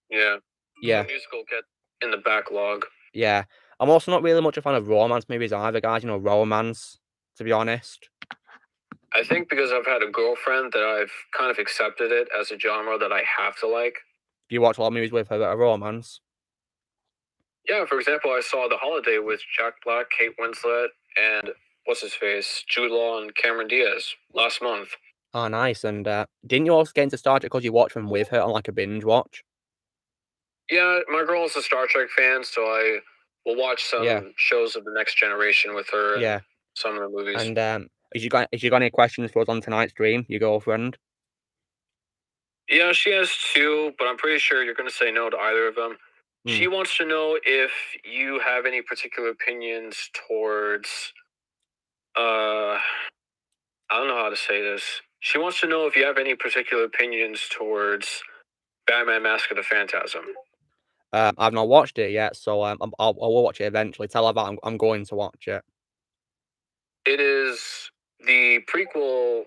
Yeah. Yeah. The musical get in the backlog. Yeah. I'm also not really much a fan of romance movies either, guys. Romance, to be honest. I think because I've had a girlfriend that I've kind of accepted it as a genre that I have to like. Do you watch a lot of movies with her that are romance? Yeah, for example, I saw The Holiday with Jack Black, Kate Winslet, and what's-his-face, Jude Law and Cameron Diaz last month. Oh, nice. And didn't you also get into Star Trek because you watched them with her on a binge watch? Yeah, my girl is a Star Trek fan, so I will watch some shows of the Next Generation with her and some of the movies. And has you got any questions for us on tonight's stream, your girlfriend? Yeah, she has 2, but I'm pretty sure you're going to say no to either of them. She wants to know if you have any particular opinions towards. I don't know how to say this. She wants to know if you have any particular opinions towards Batman: Mask of the Phantasm. I've not watched it yet, so I'll watch it eventually. Tell her that I'm going to watch it. It is the prequel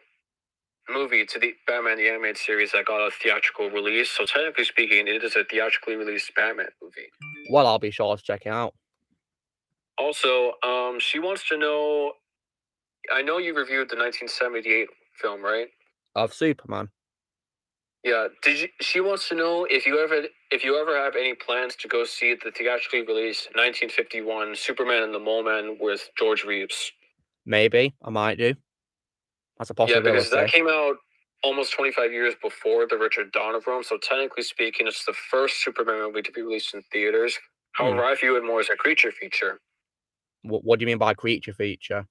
movie to the Batman the Animated Series that got a theatrical release. So technically speaking, it is a theatrically released Batman movie. Well, I'll be sure to check it out. Also, she wants to know. I know you reviewed the 1978 film, right? Of Superman. Yeah. She wants to know if you ever have any plans to go see the theatrically released 1951 Superman and the Mole Man with George Reeves. Maybe I might do. That's a possibility. Yeah, because that came out almost 25 years before the Richard Dawn of Rome. So technically speaking, it's the first Superman movie to be released in theaters. However, I view it more as a creature feature. What do you mean by creature feature?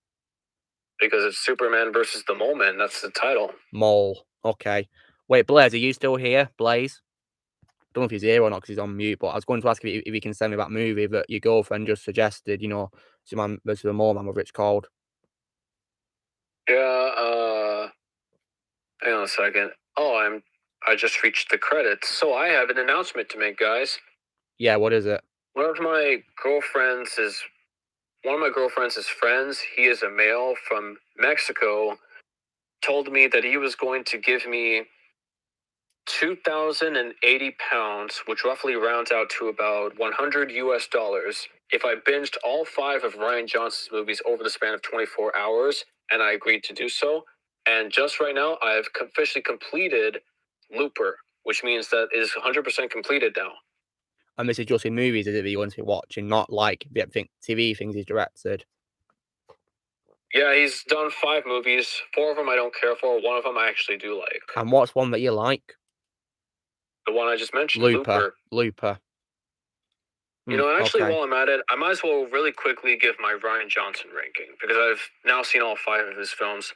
Because it's Superman versus the Mole Man. That's the title. Mole. Okay. Wait, Blaze, are you still here? Blaze? Don't know if he's here or not because he's on mute, but I was going to ask if he can send me that movie that your girlfriend just suggested, you know, Superman versus the Mole Man, whatever it's called. Yeah, hang on a second. Oh, I just reached the credits. So I have an announcement to make, guys. Yeah, what is it? One of my girlfriend's friends, he is a male from Mexico, told me that he was going to give me 2,080 pounds, which roughly rounds out to about $100 US, if I binged all 5 of Rian Johnson's movies over the span of 24 hours, and I agreed to do so. And just right now, I've officially completed Looper, which means that it is 100% completed now. And this is just in movies, is it, that you want to be watching, not like the TV things he's directed? Yeah, he's done 5 movies. 4 of them I don't care for. 1 of them I actually do like. And what's one that you like? The one I just mentioned, Looper. You know, actually, while I'm at it, I might as well really quickly give my Rian Johnson ranking, because I've now seen all 5 of his films.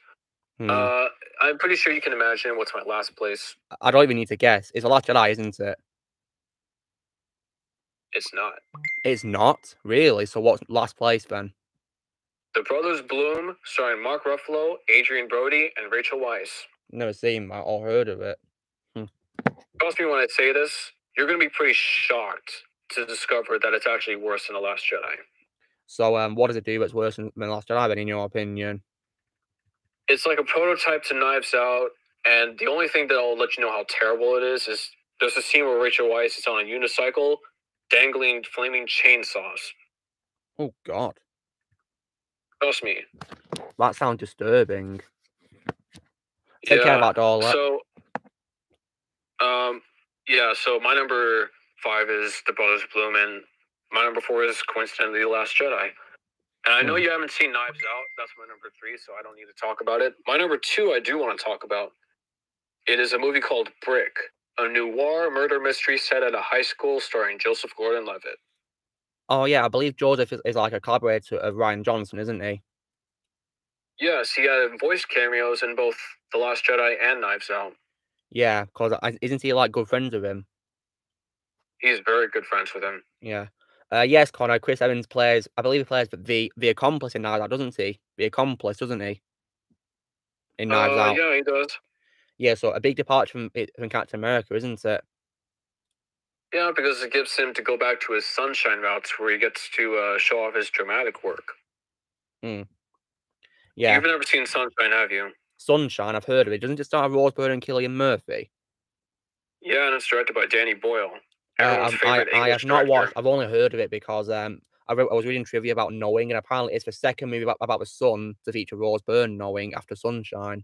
I'm pretty sure you can imagine what's my last place. I don't even need to guess. It's The Last Jedi, isn't it? It's not. It's not? Really? So what's last place then? The Brothers Bloom, starring Mark Ruffalo, Adrian Brody, and Rachel Weisz. Never seen that or heard of it. Trust me when I say this, you're going to be pretty shocked to discover that it's actually worse than The Last Jedi. So what does it do that's worse than The Last Jedi then, in your opinion? It's like a prototype to Knives Out, and the only thing that'll let you know how terrible it is there's a scene where Rachel Weisz is on a unicycle dangling flaming chainsaws. Oh, God. Trust me. That sounds disturbing. Take care about all that. So my number 5 is The Brothers Bloom, and my number 4 is coincidentally The Last Jedi. And I know you haven't seen Knives Out. That's my number 3, so I don't need to talk about it. My number 2 I do want to talk about. It is a movie called Brick, a noir murder mystery set at a high school starring Joseph Gordon-Levitt. Oh, yeah, I believe Joseph is like a collaborator of Rian Johnson, isn't he? Yes, he had voice cameos in both The Last Jedi and Knives Out. Yeah, because isn't he like good friends with him? He's very good friends with him. Yeah. Yes, Connor, Chris Evans plays, I believe he plays the accomplice in Knives Out, doesn't he? The accomplice, doesn't he? In Knives Out. Yeah, he does. Yeah, so a big departure from Captain America, isn't it? Yeah, because it gives him to go back to his sunshine routes where he gets to show off his dramatic work. Yeah. You've never seen Sunshine, have you? Sunshine, I've heard of it. Doesn't it star Rose Byrne and Cillian Murphy? Yeah, and it's directed by Danny Boyle. I have not watched. I've only heard of it because I was reading trivia about Knowing, and apparently it's the second movie about the sun to feature Rose Byrne, Knowing, after Sunshine.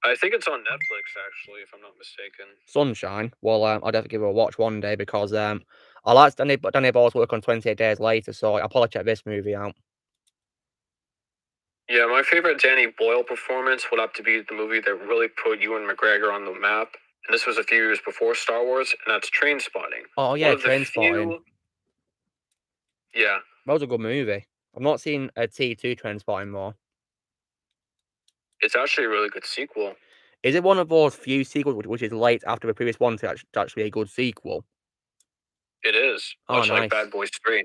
I think it's on Netflix, actually, if I'm not mistaken. Sunshine. Well, I'll definitely give it a watch one day because I like Danny Boyle's work on 28 Days Later, so I'll probably check this movie out. Yeah, my favorite Danny Boyle performance would have to be the movie that really put Ewan McGregor on the map. And this was a few years before Star Wars, and that's Trainspotting. Oh, yeah, Trainspotting. Yeah. That was a good movie. I've not seen a T2 Trainspotting more. It's actually a really good sequel. Is it one of those few sequels which is late after the previous one to actually be a good sequel? It is. Oh, Much like nice. Bad Boys 3.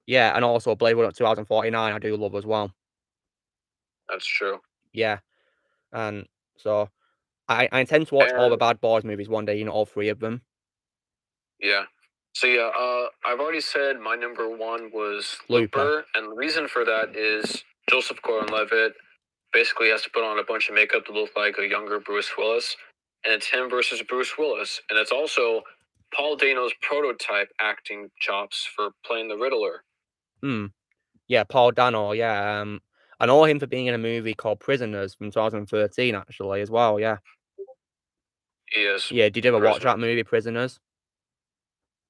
Yeah, and also Blade Runner 2049 I do love as well. That's true. Yeah, and so I intend to watch all the Bad Boys movies one day, all 3 of them. Yeah. So yeah, I've already said my number 1 was Looper, and the reason for that is Joseph Gordon-Levitt basically has to put on a bunch of makeup to look like a younger Bruce Willis, and it's him versus Bruce Willis, and it's also Paul Dano's prototype acting chops for playing the Riddler. Yeah, Paul Dano, yeah. I know him for being in a movie called Prisoners from 2013, actually, as well, yeah. He is. Yeah, did you ever watch that movie, Prisoners?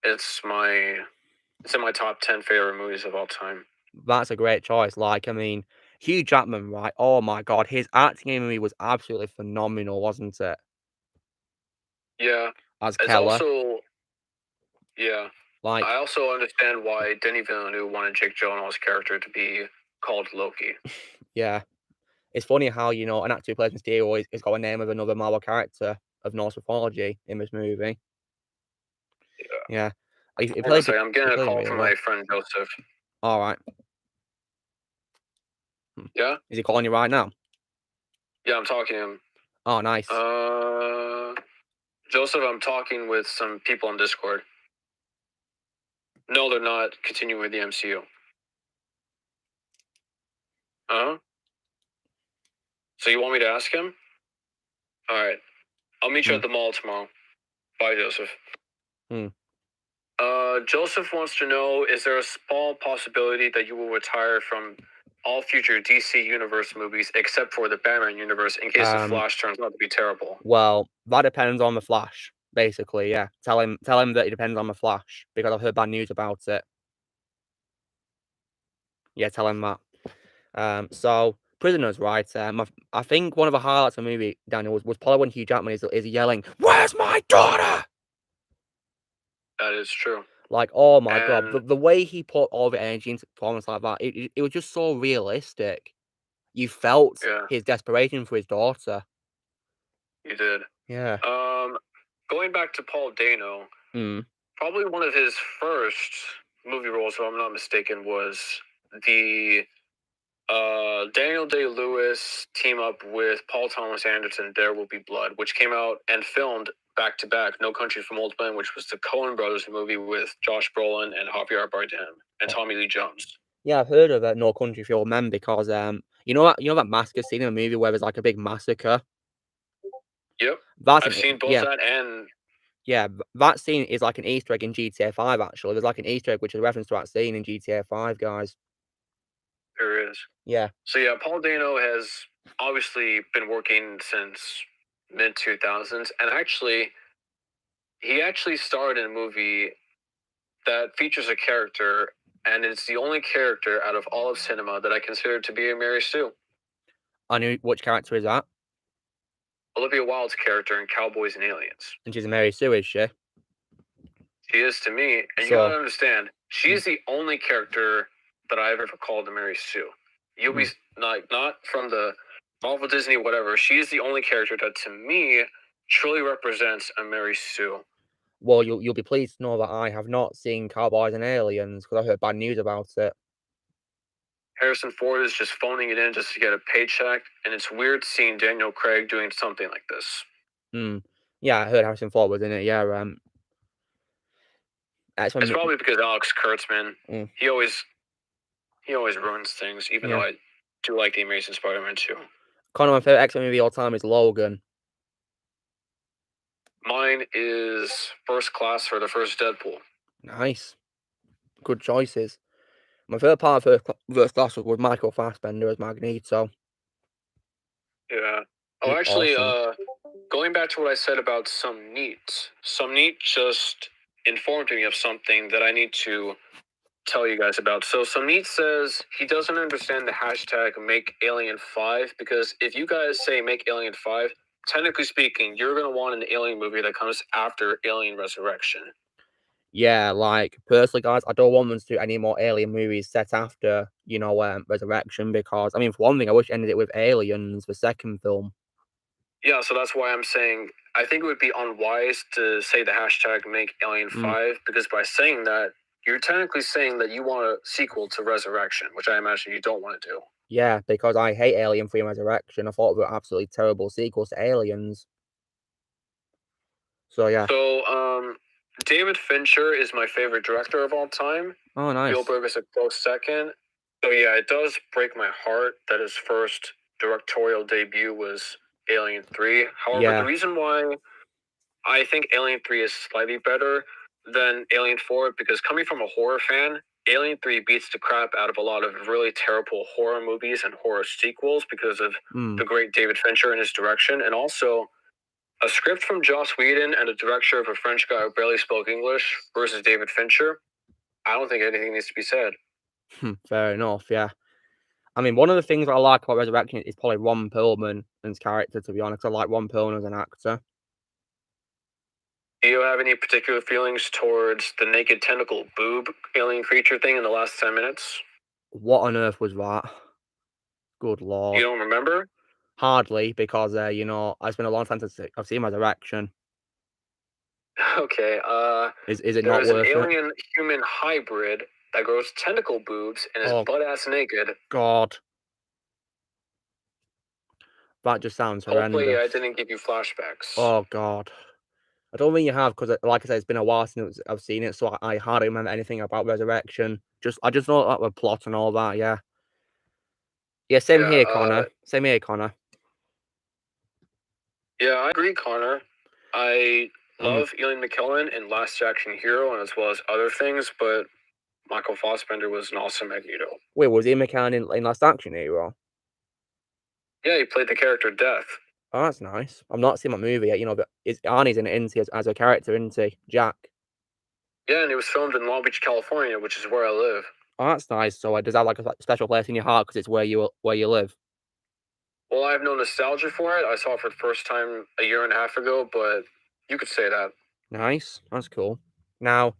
It's in my top 10 favorite movies of all time. That's a great choice. Like, I mean, Hugh Jackman, right? Oh my God, his acting in the movie was absolutely phenomenal, wasn't it? Yeah. As It's Keller. also, yeah. Like, I also understand why Denis Villeneuve wanted Jake Gyllenhaal's character to be called Loki. Yeah. It's funny how, an actor who plays Mysterio has got a name of another Marvel character of Norse mythology in this movie. Yeah. I'm getting a call from my friend Joseph. All right. Yeah? Is he calling you right now? Yeah, I'm talking to him. Oh, nice. Joseph, I'm talking with some people on Discord. No, they're not continuing with the MCU. Uh-huh. So you want me to ask him? All right. I'll meet you at the mall tomorrow. Bye, Joseph. Joseph wants to know, is there a small possibility that you will retire from all future DC Universe movies except for the Batman universe in case the Flash turns out to be terrible? Well, that depends on the Flash, basically, yeah. Tell him that it depends on the Flash, because I've heard bad news about it. Yeah, tell him that. So, Prisoners, right? I think one of the highlights of the movie, Daniel, was probably when Hugh Jackman is yelling, "Where's my daughter?" That is true. Like, oh my God, the way he put all the energy into performance like that, it was just so realistic. You felt his desperation for his daughter. You did. Yeah. Going back to Paul Dano, probably one of his first movie roles, if I'm not mistaken, was the Daniel Day-Lewis team up with Paul Thomas Anderson, There Will Be Blood, which came out and filmed back-to-back No Country for Old Men, which was the Coen Brothers movie with Josh Brolin and Javier Bardem and Tommy Lee Jones. Yeah, I've heard of No Country for Old Men because you know that massacre scene in a movie where there's like a big massacre. Yep, I've seen both that and yeah, that scene is like an Easter egg in GTA 5. Actually, there's like an Easter egg which is a reference to that scene in GTA 5, guys. There is. Yeah. So yeah, Paul Dano has obviously been working since mid-2000s, and he actually starred in a movie that features a character, and it's the only character out of all of cinema that I consider to be a Mary Sue. I knew which character is that? Olivia Wilde's character in Cowboys and Aliens. And she's a Mary Sue, is she? She is to me, and you gotta understand, she's the only character that I've ever called a Mary Sue. You'll be not from the Marvel, Disney, whatever. She is the only character that, to me, truly represents a Mary Sue. Well, you'll be pleased to know that I have not seen Cowboys and Aliens because I heard bad news about it. Harrison Ford is just phoning it in just to get a paycheck, and it's weird seeing Daniel Craig doing something like this. Yeah, I heard Harrison Ford was in it. Yeah, it's probably because Alex Kurtzman. He always ruins things, even though I do like the Amazing Spider-Man 2. Connor, my favorite X-Men movie of all time is Logan. Mine is First Class for the first Deadpool. Nice. Good choices. My favorite part of First Class was Michael Fassbender as Magneto. Yeah. Oh, actually, going back to what I said about Some Neat just informed me of something that I need to tell you guys about. So Some Neat says he doesn't understand the hashtag #MakeAlien5 because if you guys say Make Alien 5, technically speaking, you're going to want an Alien movie that comes after Alien Resurrection. Yeah, like, personally, guys, I don't want them to do any more Alien movies set after, Resurrection, because, I mean, for one thing, I wish it ended it with Aliens, the second film. Yeah, so that's why I'm saying I think it would be unwise to say the hashtag make Alien 5, because by saying that, you're technically saying that you want a sequel to Resurrection, which I imagine you don't want to do. Yeah, because I hate Alien 3 Resurrection. I thought they were absolutely terrible sequels to Aliens. So, yeah. So, David Fincher is my favorite director of all time. Oh, nice. Spielberg is a close second. So, yeah, it does break my heart that his first directorial debut was Alien 3. However, the reason why I think Alien 3 is slightly better than Alien 4, because coming from a horror fan, Alien 3 beats the crap out of a lot of really terrible horror movies and horror sequels because of the great David Fincher and his direction. And also, a script from Joss Whedon and a director of a French guy who barely spoke English versus David Fincher, I don't think anything needs to be said. Fair enough, yeah. I mean, one of the things that I like about Resurrection is probably Ron Perlman's character, to be honest. I like Ron Perlman as an actor. Do you have any particular feelings towards the naked tentacle boob alien creature thing in the last 10 minutes? What on earth was that? Good lord. You don't remember? Hardly, because, you know, it's been a long time since I've seen Resurrection. Okay, Is it not worth it? There's an alien-human hybrid that grows tentacle boobs and is butt-ass naked. God. That just sounds horrendous. Hopefully I didn't give you flashbacks. Oh, God. I don't think you have, because, like I said, it's been a while since I've seen it, so I hardly remember anything about Resurrection. I just know that the plot and all that, yeah. Yeah, same here, Connor. Same here, Connor. Yeah, I agree, Connor. I love Ian McKellen in Last Action Hero and as well as other things, but Michael Fassbender was an awesome Magneto. Wait, was Ian McKellen in Last Action Hero? Yeah, he played the character Death. Oh, that's nice. I've not seen that movie yet, you know, but Arnie's in it, isn't he, as a character, isn't he? Jack. Yeah, and it was filmed in Long Beach, California, which is where I live. Oh, that's nice. So does that have like a special place in your heart because it's where you live? Well, I have no nostalgia for it. I saw it for the first time a year and a half ago, but you could say that. Nice. That's cool. Now,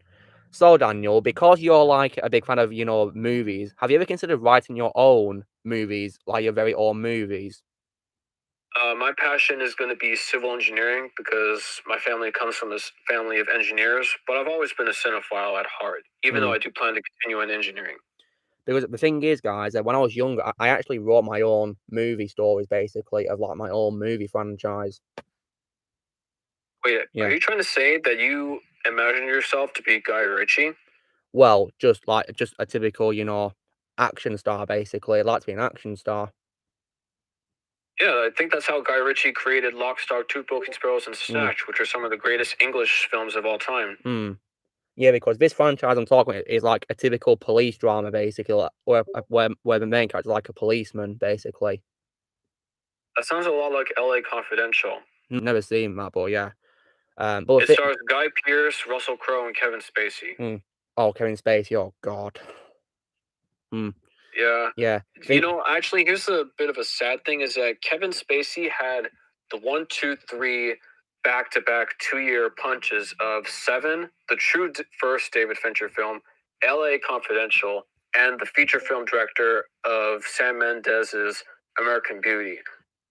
so Daniel, because you're like a big fan of, you know, movies, have you ever considered writing your own movies, like your very own movies? My passion is going to be civil engineering because my family comes from this family of engineers, but I've always been a cinephile at heart, even though I do plan to continue in engineering. Because the thing is, guys, that when I was younger, I actually wrote my own movie stories, basically, of like my own movie franchise. Wait, are you trying to say that you imagine yourself to be Guy Ritchie? Well, just a typical, you know, action star, basically. I'd like to be an action star. Yeah, I think that's how Guy Ritchie created Lock, Stock, Two Smoking Sparrows, and Snatch, which are some of the greatest English films of all time. Yeah, because this franchise I'm talking about is like a typical police drama, basically, like, where the main character is like a policeman, basically. That sounds a lot like LA Confidential. Never seen that, but yeah. But it stars Guy Pearce, Russell Crowe, and Kevin Spacey. Oh, Kevin Spacey, oh God. Yeah. You know, actually, here's a bit of a sad thing is that Kevin Spacey had the 1, 2, 3 back-to-back 2-year punches of Seven, the true first David Fincher film, LA Confidential, and the feature film director of Sam Mendes's American Beauty.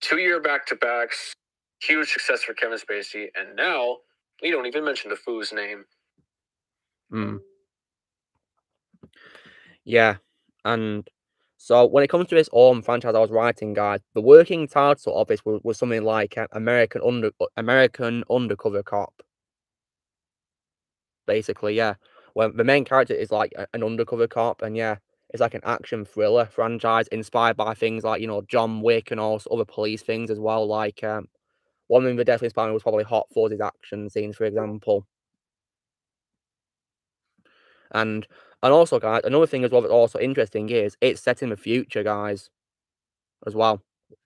2-year back-to-backs, huge success for Kevin Spacey, and now we don't even mention the fool's name. Yeah, and so when it comes to this own franchise I was writing, guys, the working title of this was something like American Undercover Cop. Basically, yeah. Well, the main character is like an undercover cop, and yeah, it's like an action thriller franchise inspired by things like, you know, John Wick and also other police things as well. Like one thing that definitely inspired me was probably Hot Fuzz's action scenes, for example. And also, guys, another thing as well that's also interesting is it's set in the future, guys, as well.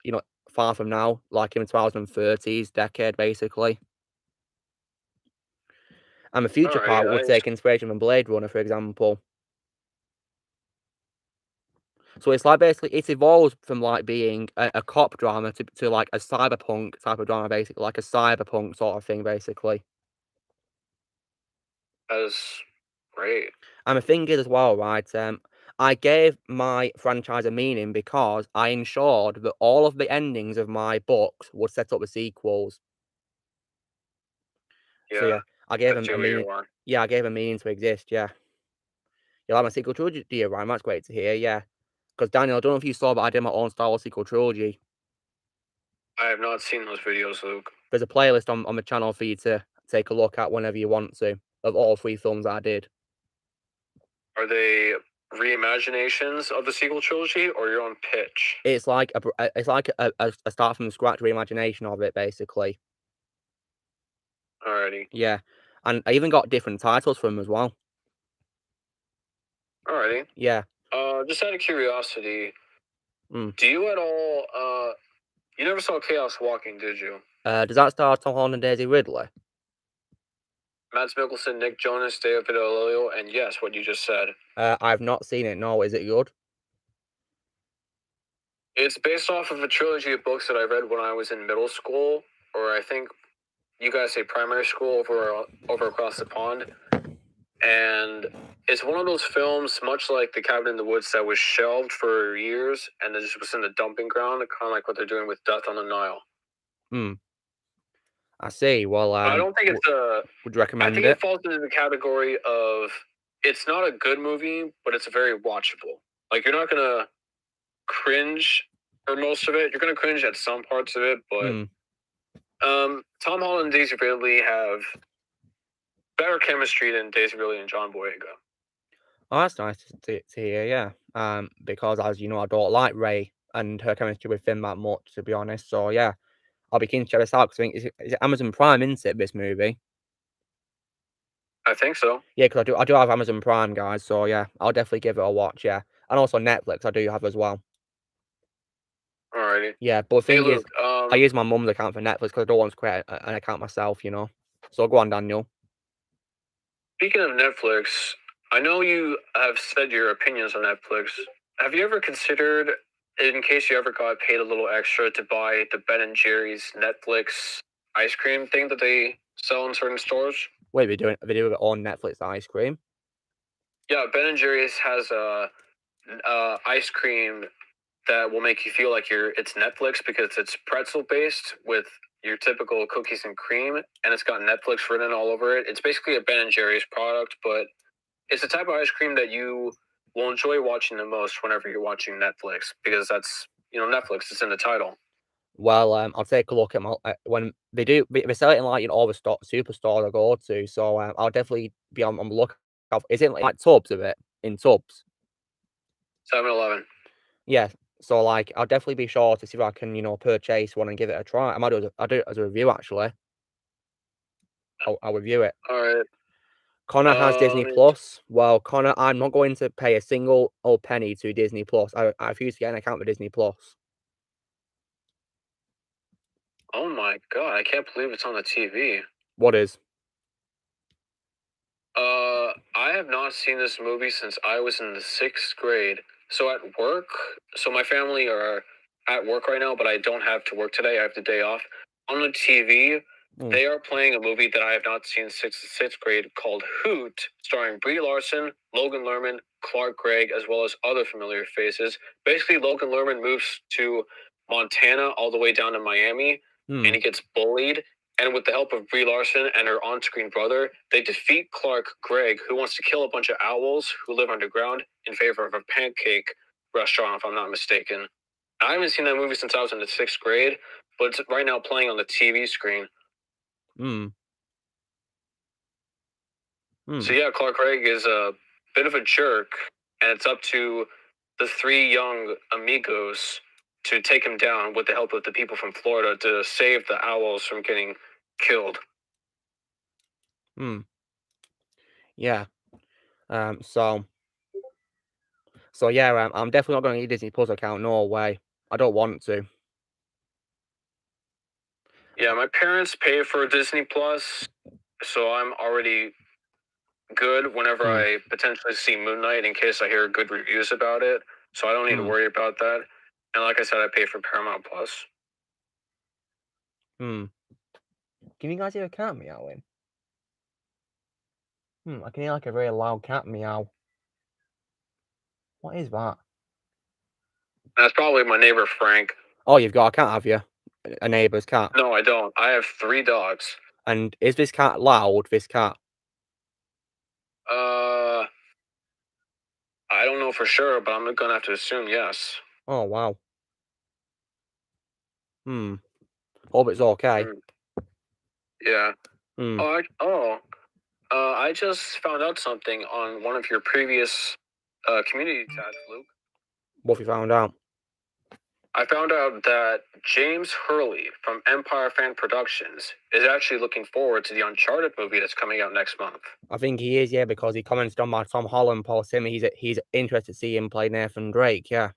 You know, far from now, like in the 2030s decade, basically. And the future part would take inspiration from Blade Runner, for example. So it's like basically it's evolved from like being a cop drama to like a cyberpunk type of drama, basically, like a cyberpunk sort of thing, basically. That is great. And the thing is as well, right? I gave my franchise a meaning because I ensured that all of the endings of my books would set up the sequels. Yeah, so yeah, I gave I him see a where you meaning. are. Yeah, I gave a meaning to exist. Yeah, you like my sequel trilogy, do you, Ryan? That's great to hear. Yeah, because Daniel, I don't know if you saw, but I did my own Star Wars sequel trilogy. I have not seen those videos, Luke. There's a playlist on the channel for you to take a look at whenever you want to, of all 3 films that I did. Are they reimaginations of the sequel trilogy or your own pitch? It's like a start from scratch reimagination of it, basically. Alrighty. Yeah, and I even got different titles for them as well. Alrighty. Yeah. Just out of curiosity, Mm. do you at all, you never saw Chaos Walking, did you? Does that star Tom Holland and Daisy Ridley? Mads Mikkelsen, Nick Jonas, David Oyelowo, and yes, what you just said. I've not seen it, no. Is it good? It's based off of a trilogy of books that I read when I was in middle school, or I think you guys say primary school over across the pond. And it's one of those films, much like The Cabin in the Woods, that was shelved for years and then just was in the dumping ground, kind of like what they're doing with Death on the Nile. I see. Well, I don't think it's would you recommend I think it? it falls into the category of it's not a good movie, but it's very watchable. Like, you're not gonna cringe for most of it. You're gonna cringe at some parts of it, but Tom Holland and Daisy Ridley have better chemistry than Daisy Ridley and John Boyega. Oh, that's nice to hear, yeah. Because as you know, I don't like Ray and her chemistry with Finn that much, to be honest. So yeah, I'll be keen to check this out because I think is it Amazon Prime, isn't it, this movie? I think so. Yeah, because I do have Amazon Prime, guys. So yeah, I'll definitely give it a watch. Yeah, and also Netflix, I do have as well. Alrighty. Yeah, but the thing Hey, is, Luke, I use my mum's account for Netflix because I don't want to create an account myself, you know. So go on, Daniel. speaking of Netflix, I know you have said your opinions on Netflix. Have you ever considered, in case you ever got paid a little extra, to buy the Ben & Jerry's Netflix ice cream thing that they sell in certain stores? Wait, they do it on Netflix ice cream? Yeah, Ben & Jerry's has a ice cream that will make you feel like it's Netflix because it's pretzel based with your typical cookies and cream, and it's got Netflix written all over it. It's basically a Ben & Jerry's product, but it's the type of ice cream that you will enjoy watching the most whenever you're watching Netflix, because that's, Netflix is in the title. Well, I'll take a look at my when they sell it in like all the superstores I go to. So I'll definitely be on the lookout. Is it like tubs of it in tubs? 7-Eleven. Yeah. So like I'll definitely be sure to see if I can purchase one and give it a try. I'll do it as a review actually. I'll review it. All right. Connor has Disney Plus. Well, Connor, I'm not going to pay a single old penny to Disney Plus. I refuse to get an account with Disney Plus. Oh my god, I can't believe it's on the TV. What is? I have not seen this movie since I was in the 6th grade. So at work, my family are at work right now, but I don't have to work today. I have the day off. On the TV, they are playing a movie that I have not seen since the 6th grade called Hoot, starring Brie Larson, Logan Lerman, Clark Gregg, as well as other familiar faces. Basically, Logan Lerman moves to Montana all the way down to Miami, and he gets bullied. And with the help of Brie Larson and her on-screen brother, they defeat Clark Gregg, who wants to kill a bunch of owls who live underground in favor of a pancake restaurant, if I'm not mistaken. I haven't seen that movie since I was in the 6th grade, but it's right now playing on the TV screen. So yeah, Clark Gregg is a bit of a jerk, and it's up to the 3 young amigos to take him down with the help of the people from Florida to save the owls from getting killed. Yeah. So yeah, I'm definitely not going to get a Disney Plus account. No way. I don't want to. Yeah, my parents pay for Disney Plus, so I'm already good whenever I potentially see Moon Knight in case I hear good reviews about it. So I don't need to worry about that. And like I said, I pay for Paramount Plus. Can you guys hear a cat meowing? I can hear like a very loud cat meow. What is that? That's probably my neighbor Frank. Oh, you've got a cat, have you? A neighbour's cat? No, I don't. I have 3 dogs. And is this cat loud, this cat? I don't know for sure, but I'm gonna have to assume yes. Oh, wow. Hope it's okay. Yeah. I just found out something on one of your previous community tabs, Luke. What have you found out? I found out that James Hurley from Empire Fan Productions is actually looking forward to the Uncharted movie that's coming out next month. I think he is, yeah, because he commented on my Tom Holland post. He's interested to see him play Nathan Drake, yeah.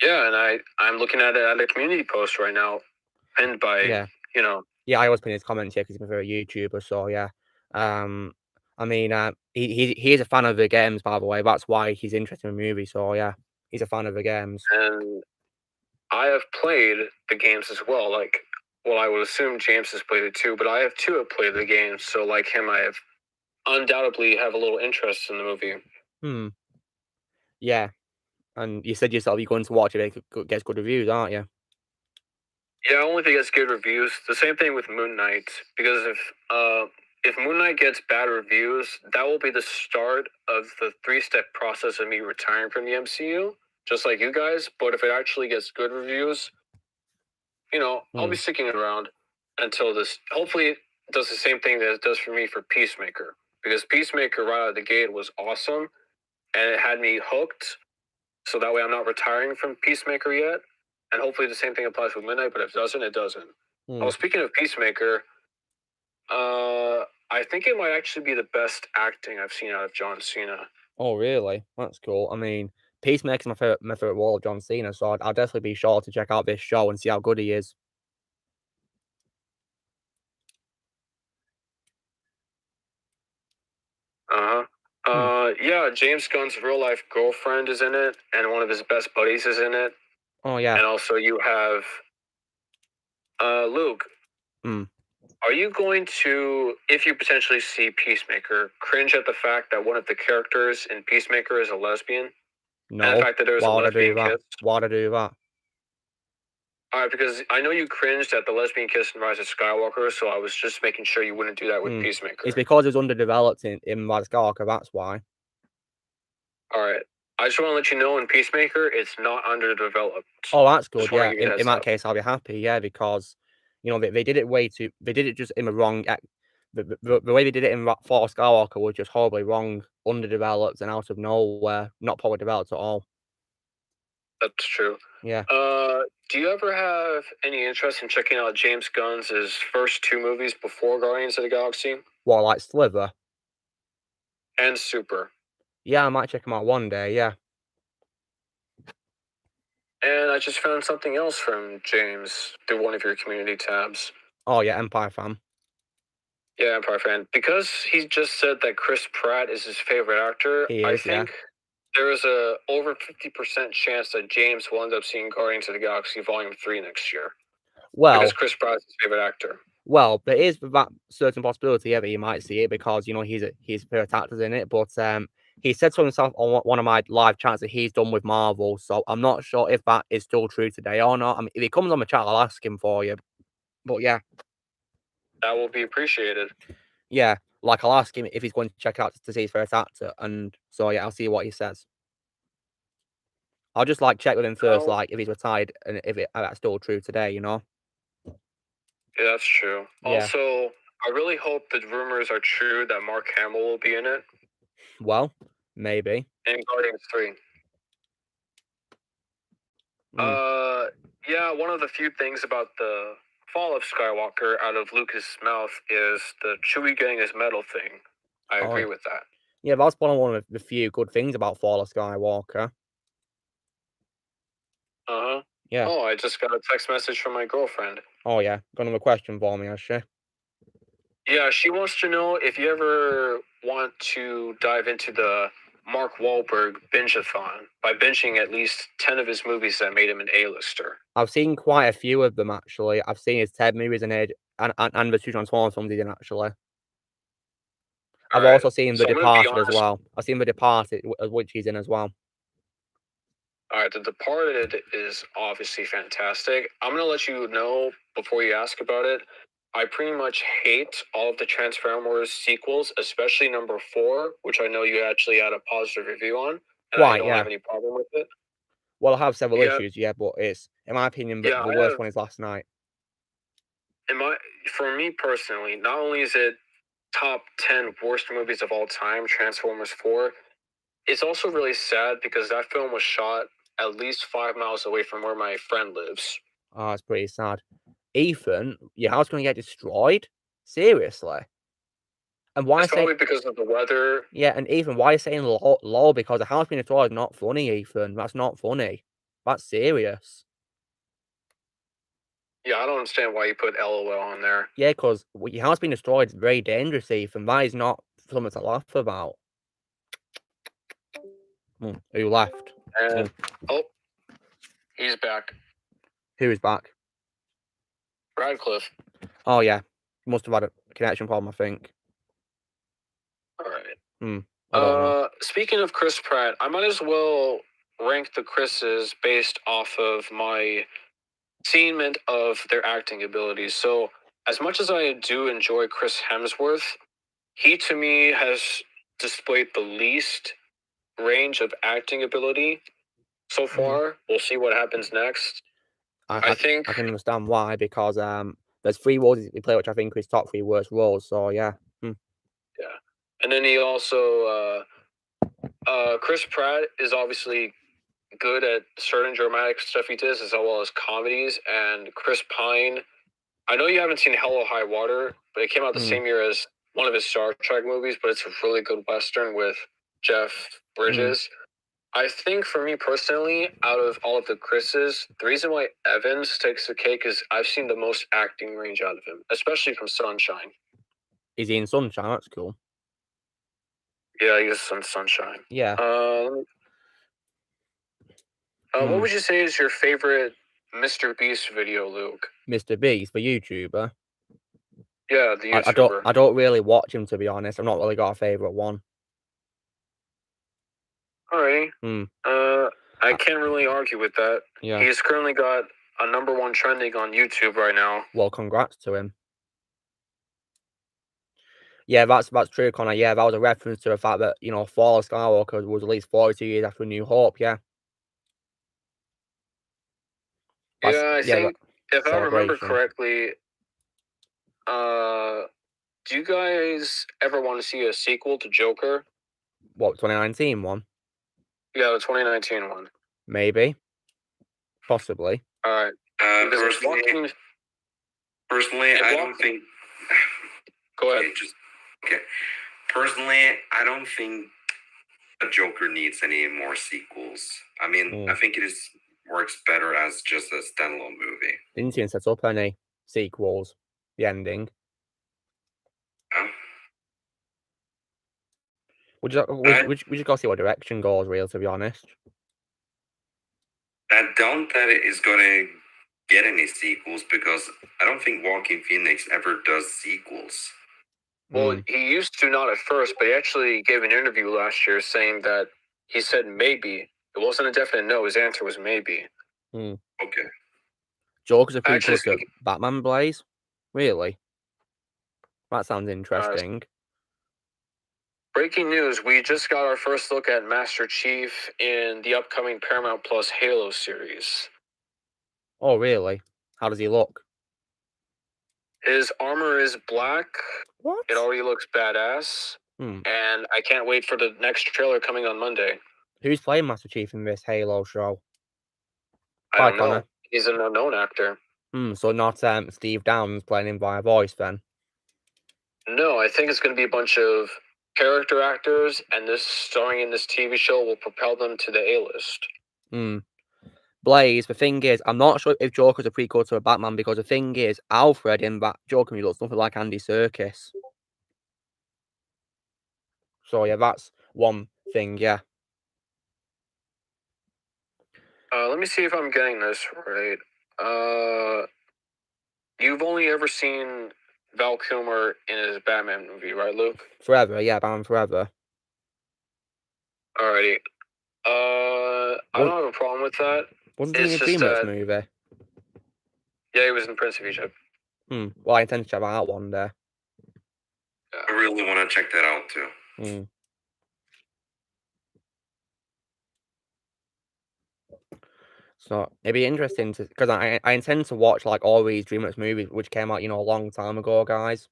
Yeah, and I'm looking at it at a community post right now, pinned by Yeah, I always pin his comments, yeah, because he's my favorite YouTuber. So yeah, I mean, he is a fan of the games, by the way. That's why he's interested in the movie. So yeah, he's a fan of the games. And I have played the games as well. Like, well, I would assume James has played it too, but I have too played the games. So like him, I have undoubtedly have a little interest in the movie. Yeah, and you said yourself you're going to watch it. It gets good reviews, aren't you? Yeah, I only think it gets good reviews. The same thing with Moon Knight, because if Moon Knight gets bad reviews, that will be the start of the 3-step process of me retiring from the MCU, just like you guys. But if it actually gets good reviews, I'll be sticking around until this. Hopefully, it does the same thing that it does for me for Peacemaker, because Peacemaker right out of the gate was awesome, and it had me hooked. So that way, I'm not retiring from Peacemaker yet. And hopefully the same thing applies with Midnight, but if it doesn't, it doesn't. Well, speaking of Peacemaker, I think it might actually be the best acting I've seen out of John Cena. Oh, really? That's cool. I mean, Peacemaker's my favorite role of John Cena, so I'll definitely be sure to check out this show and see how good he is. Yeah, James Gunn's real-life girlfriend is in it, and one of his best buddies is in it. Oh, yeah. And also you have Luke. Are you going to, if you potentially see Peacemaker, cringe at the fact that one of the characters in Peacemaker is a lesbian? No. And the fact that there's a lesbian kiss? Why'd I do that? Alright, because I know you cringed at the lesbian kiss in Rise of Skywalker, so I was just making sure you wouldn't do that with Peacemaker. It's because it was underdeveloped in Rise of Skywalker, that's why. Alright. I just want to let you know in Peacemaker, it's not underdeveloped. Oh, that's good, yeah. In that case, I'll be happy, yeah, because, they did it they did it just in the wrong, the way they did it in Fall of Skywalker was just horribly wrong, underdeveloped, and out of nowhere, not properly developed at all. That's true. Yeah. Do you ever have any interest in checking out James Gunn's first 2 movies before Guardians of the Galaxy? What, like Slither? And Super. Yeah, I might check them out one day, yeah. And I just found something else from James through one of your community tabs. Oh, yeah, Empire fan. Yeah, Empire fan. Because he just said that Chris Pratt is his favorite actor, I think there is a over 50% chance that James will end up seeing Guardians of the Galaxy Volume 3 next year. Well, because Chris Pratt is his favorite actor. Well, there is that certain possibility that you might see it because, he's favorite actors in it, but he said to himself on one of my live chats that he's done with Marvel, so I'm not sure if that is still true today or not. I mean, if he comes on the chat, I'll ask him for you. But yeah. That will be appreciated. Yeah, like I'll ask him if he's going to check out to see his favorite actor, and so yeah, I'll see what he says. I'll just check with him first, if he's retired and if that's still true today, Yeah, that's true. Yeah. Also, I really hope the rumors are true that Mark Hamill will be in it. Well, maybe. In Guardians 3. Yeah, one of the few things about the Fall of Skywalker out of Lucas' mouth is the Chewie getting his medal thing. I agree with that. Yeah, that's one of the few good things about Fall of Skywalker. Yeah. Oh, I just got a text message from my girlfriend. Oh, yeah. Got another question for me, has she? Yeah, she wants to know if you ever want to dive into the Mark Wahlberg binge-a-thon by binging at least 10 of his movies that made him an A-lister. I've seen quite a few of them, actually. I've seen his Ted movies and the 2 Transformers films he did, actually. I've also seen The Departed as well. I've seen The Departed, which he's in as well. All right, The Departed is obviously fantastic. I'm going to let you know before you ask about it. I pretty much hate all of the Transformers sequels, especially number 4, which I know you actually had a positive review on, and I don't have any problem with it. Well, I have several issues, but it's, in my opinion, the worst one is Last Night. For me personally, not only is it top 10 worst movies of all time, Transformers 4, it's also really sad because that film was shot at least 5 miles away from where my friend lives. Oh, it's pretty sad. Ethan, your house going to get destroyed? Seriously? And why? It's probably because of the weather. Yeah, and Ethan, why are you saying lol? Because the house being destroyed is not funny, Ethan. That's not funny. That's serious. Yeah, I don't understand why you put LOL on there. Yeah, because your house being destroyed is very dangerous, Ethan. That is not something to laugh about. Who left? And, he's back. Who is back? Radcliffe. Oh, yeah. Must have had a connection problem, I think. All right. I don't know. Speaking of Chris Pratt, I might as well rank the Chris's based off of my attainment of their acting abilities. So, as much as I do enjoy Chris Hemsworth, he to me has displayed the least range of acting ability so far. We'll see what happens next. I think I can understand why, because there's 3 roles he played, which I think are his top 3 worst roles. So yeah. Yeah, and then he also Chris Pratt is obviously good at certain dramatic stuff he does, as well as comedies. And Chris Pine, I know you haven't seen Hell or High Water, but it came out the same year as one of his Star Trek movies, but it's a really good Western with Jeff Bridges. I think for me personally, out of all of the Chris's, the reason why Evans takes the cake is I've seen the most acting range out of him, especially from Sunshine. Is he in Sunshine? That's cool. Yeah, he is in Sunshine. Yeah. What would you say is your favorite Mr. Beast video, Luke? Mr. Beast, the YouTuber? Yeah, the YouTuber. I don't really watch him, to be honest. I've not really got a favorite one. Alrighty. I can't really argue with that. Yeah. He's currently got a #1 trending on YouTube right now. Well, congrats to him. Yeah, that's true, Connor. Yeah, that was a reference to the fact that, Fall of Skywalker was at least 42 years after New Hope, yeah. I think, if I remember correctly, do you guys ever want to see a sequel to Joker? What, 2019 one? Yeah, the 2019 one. Maybe. Possibly. Alright. Personally, I don't think... Go ahead. Okay. Personally, I don't think the Joker needs any more sequels. I mean, I think it works better as just a standalone movie. Didn't even set up any sequels. The ending. We just gotta see what direction goes, real, to be honest. I doubt that it is gonna get any sequels because I don't think Joaquin Phoenix ever does sequels. Well, he used to not at first, but he actually gave an interview last year saying that he said maybe. It wasn't a definite no. His answer was maybe. Okay. Joker's a prequel to Batman Blaze? Really? That sounds interesting. Breaking news, we just got our first look at Master Chief in the upcoming Paramount Plus Halo series. Oh, really? How does he look? His armor is black. What? It already looks badass. And I can't wait for the next trailer coming on Monday. Who's playing Master Chief in this Halo show? I don't know. He's an unknown actor. So not Steve Downs playing him via voice, then? No, I think it's going to be a bunch of character actors, and this starring in this TV show will propel them to the A-list. Blaze, the thing is, I'm not sure if Joker's a prequel to a Batman, because the thing is, Alfred in that Joker looks something like Andy Serkis. So yeah, that's one thing, yeah. Let me see if I'm getting this right. You've only ever seen Val Kilmer in his Batman movie, right, Luke? Forever, yeah, Batman Forever. Alrighty. I don't have a problem with that. Wasn't he in a DreamWorks movie? Yeah, he was in Prince of Egypt. Well, I intend to check that out one day. I really want to check that out too. So it'd be interesting to, because I intend to watch like all these DreamWorks movies which came out, a long time ago, guys.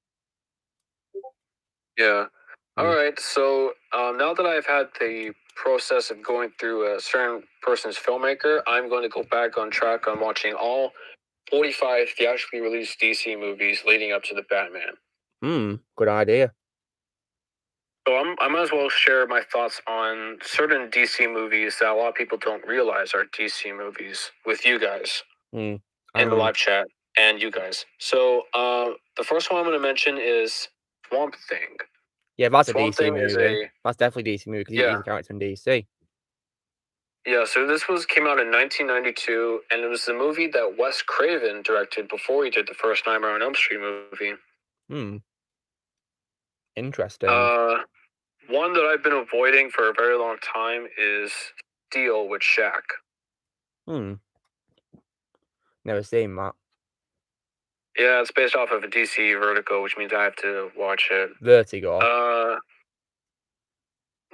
Yeah. All right. So now that I've had the process of going through a certain person's filmmaker, I'm going to go back on track on watching all 45 theatrically released DC movies leading up to the Batman. Good idea. So I might as well share my thoughts on certain DC movies that a lot of people don't realize are DC movies with you guys in the live chat and you guys. So the first one I'm going to mention is Swamp Thing. Yeah, that's a DC movie. That's definitely DC movie because he's a character in DC. Yeah, so this came out in 1992, and it was the movie that Wes Craven directed before he did the first Nightmare on Elm Street movie. Interesting. One that I've been avoiding for a very long time is Steel with Shaq. Never seen that. Yeah, it's based off of a DC Vertigo, which means I have to watch it. Vertigo.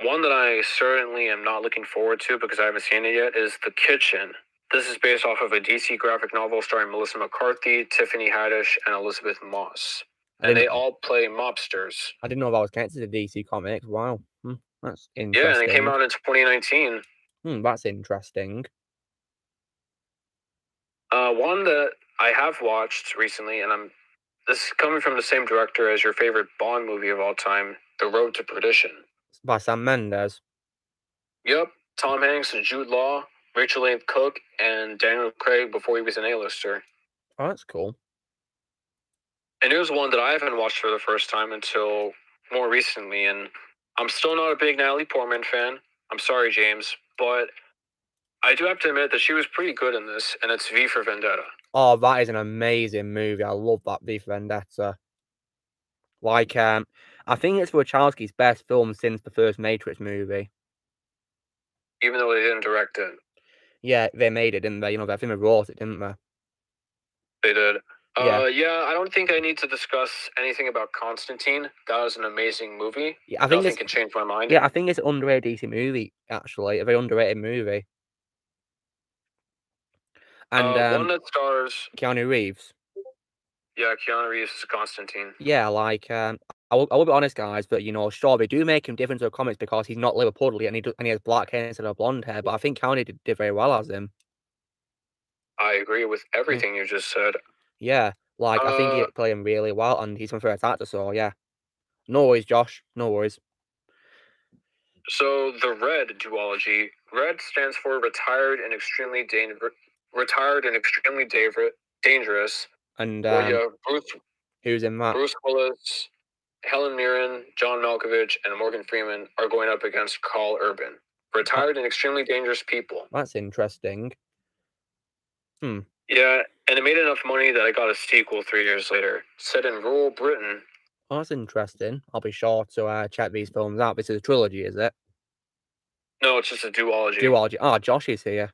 One that I certainly am not looking forward to because I haven't seen it yet is The Kitchen. This is based off of a DC graphic novel starring Melissa McCarthy, Tiffany Haddish, and Elizabeth Moss. And they all play mobsters. I didn't know that was connected to DC Comics. Wow. That's interesting. Yeah, and it came out in 2019. That's interesting. One that I have watched recently, and this is coming from the same director as your favorite Bond movie of all time, The Road to Perdition. By Sam Mendes. Yep. Tom Hanks and Jude Law, Rachel Lane Cook, and Daniel Craig before he was an A-lister. Oh, that's cool. And here's one that I haven't watched for the first time until more recently, and I'm still not a big Natalie Portman fan. I'm sorry, James, but I do have to admit that she was pretty good in this, and it's V for Vendetta. Oh, that is an amazing movie. I love that V for Vendetta. Like, I think it's Wachowski's best film since the first Matrix movie. Even though they didn't direct it. Yeah, they made it, didn't they? I think they wrote it, didn't they? They did. Yeah, I don't think I need to discuss anything about Constantine. That was an amazing movie. Yeah, I think nothing can change my mind. Yeah, I think it's an underrated DC movie, actually. A very underrated movie. And one that stars Keanu Reeves. Yeah, Keanu Reeves is Constantine. Yeah, like I will be honest, guys, but sure they do make him different to the comics because he's not Liverpudlian and he has black hair instead of blonde hair. But I think Keanu did very well as him. I agree with everything you just said. Yeah, like I think he played him really well, and he's my favorite actor. So yeah, no worries, Josh. No worries. So the Red duology. Red stands for retired and extremely dangerous. And Bruce, who's in that? Bruce Willis, Helen Mirren, John Malkovich, and Morgan Freeman are going up against Carl Urban. Retired and extremely dangerous people. That's interesting. Yeah, and it made enough money that I got a sequel 3 years later, set in rural Britain. Oh, that's interesting. I'll be sure to check these films out. This is a trilogy, is it? No, it's just a duology. Duology. Oh, Josh is here.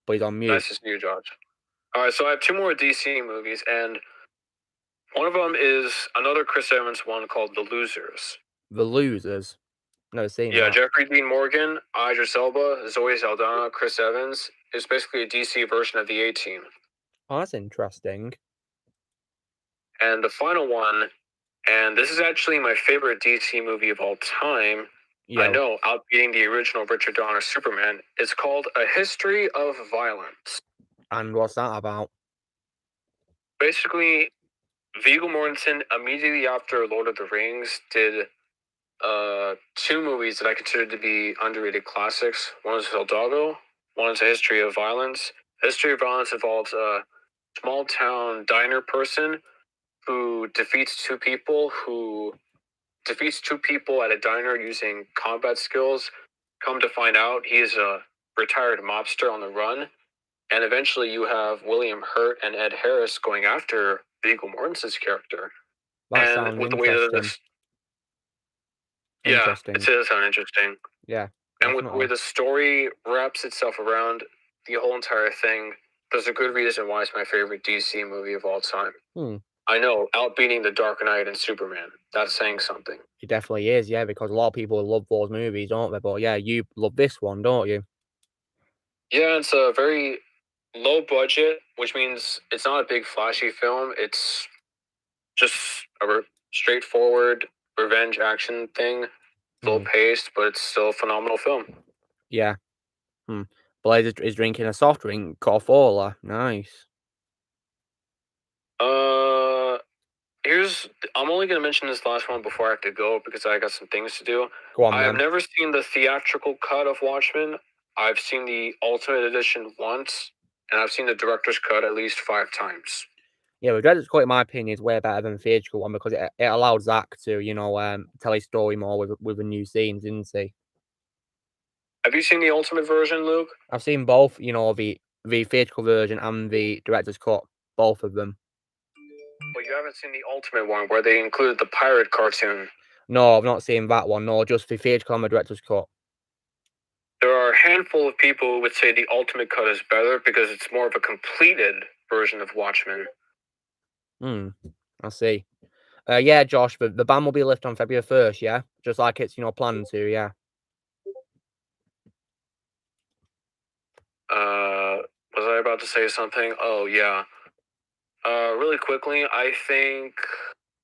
But he's on mute. Nice to see you, Josh. All right, so I have two more DC movies, and one of them is another Chris Evans one called The Losers. The Losers? No, seen that. Yeah, Jeffrey Dean Morgan, Idris Elba, Zoe Saldana, Chris Evans. It's basically a DC version of the A-Team. Oh, that's interesting. And the final one, and this is actually my favorite DC movie of all time. Yeah. I know, outbeating the original Richard Donner Superman. It's called A History of Violence. And what's that about? Basically, Viggo Mortensen, immediately after Lord of the Rings, did two movies that I consider to be underrated classics. One is Hidalgo, one is A History of Violence. History of Violence involves a small town diner person who defeats two people at a diner using combat skills. Come to find out, he is a retired mobster on the run. And eventually you have William Hurt and Ed Harris going after Viggo Mortensen's character. That sounds interesting. Yeah, it does sound interesting. Yeah. And with the way the story wraps itself around the whole entire thing, there's a good reason why it's my favorite DC movie of all time. I know, outbeating The Dark Knight and Superman. That's saying something. It definitely is, yeah, because a lot of people love those movies, don't they? But yeah, you love this one, don't you? Yeah, it's a very low budget, which means it's not a big flashy film. It's just a straightforward revenge action thing, slow paced, but it's still a phenomenal film. Yeah. Blaze is drinking a soft drink, Coca-Cola. Nice. I'm only going to mention this last one before I have to go because I got some things to do. Go on, I have never seen the theatrical cut of Watchmen. I've seen the Ultimate Edition once, and I've seen the director's cut at least 5 times. Yeah, the director's cut, in my opinion, is way better than the theatrical one because it allowed Zach to, tell his story more with the new scenes, didn't he? Have you seen the Ultimate version, Luke? I've seen both, the theatrical version and the director's cut, both of them. But you haven't seen the Ultimate one where they included the pirate cartoon. No, I've not seen that one. No, just the theatrical and the director's cut. There are a handful of people who would say the Ultimate cut is better because it's more of a completed version of Watchmen. I see. Yeah, Josh, the ban will be lifted on February 1st, yeah? Just like it's, planned to, yeah. Was I about to say something? Oh, yeah. Really quickly, I think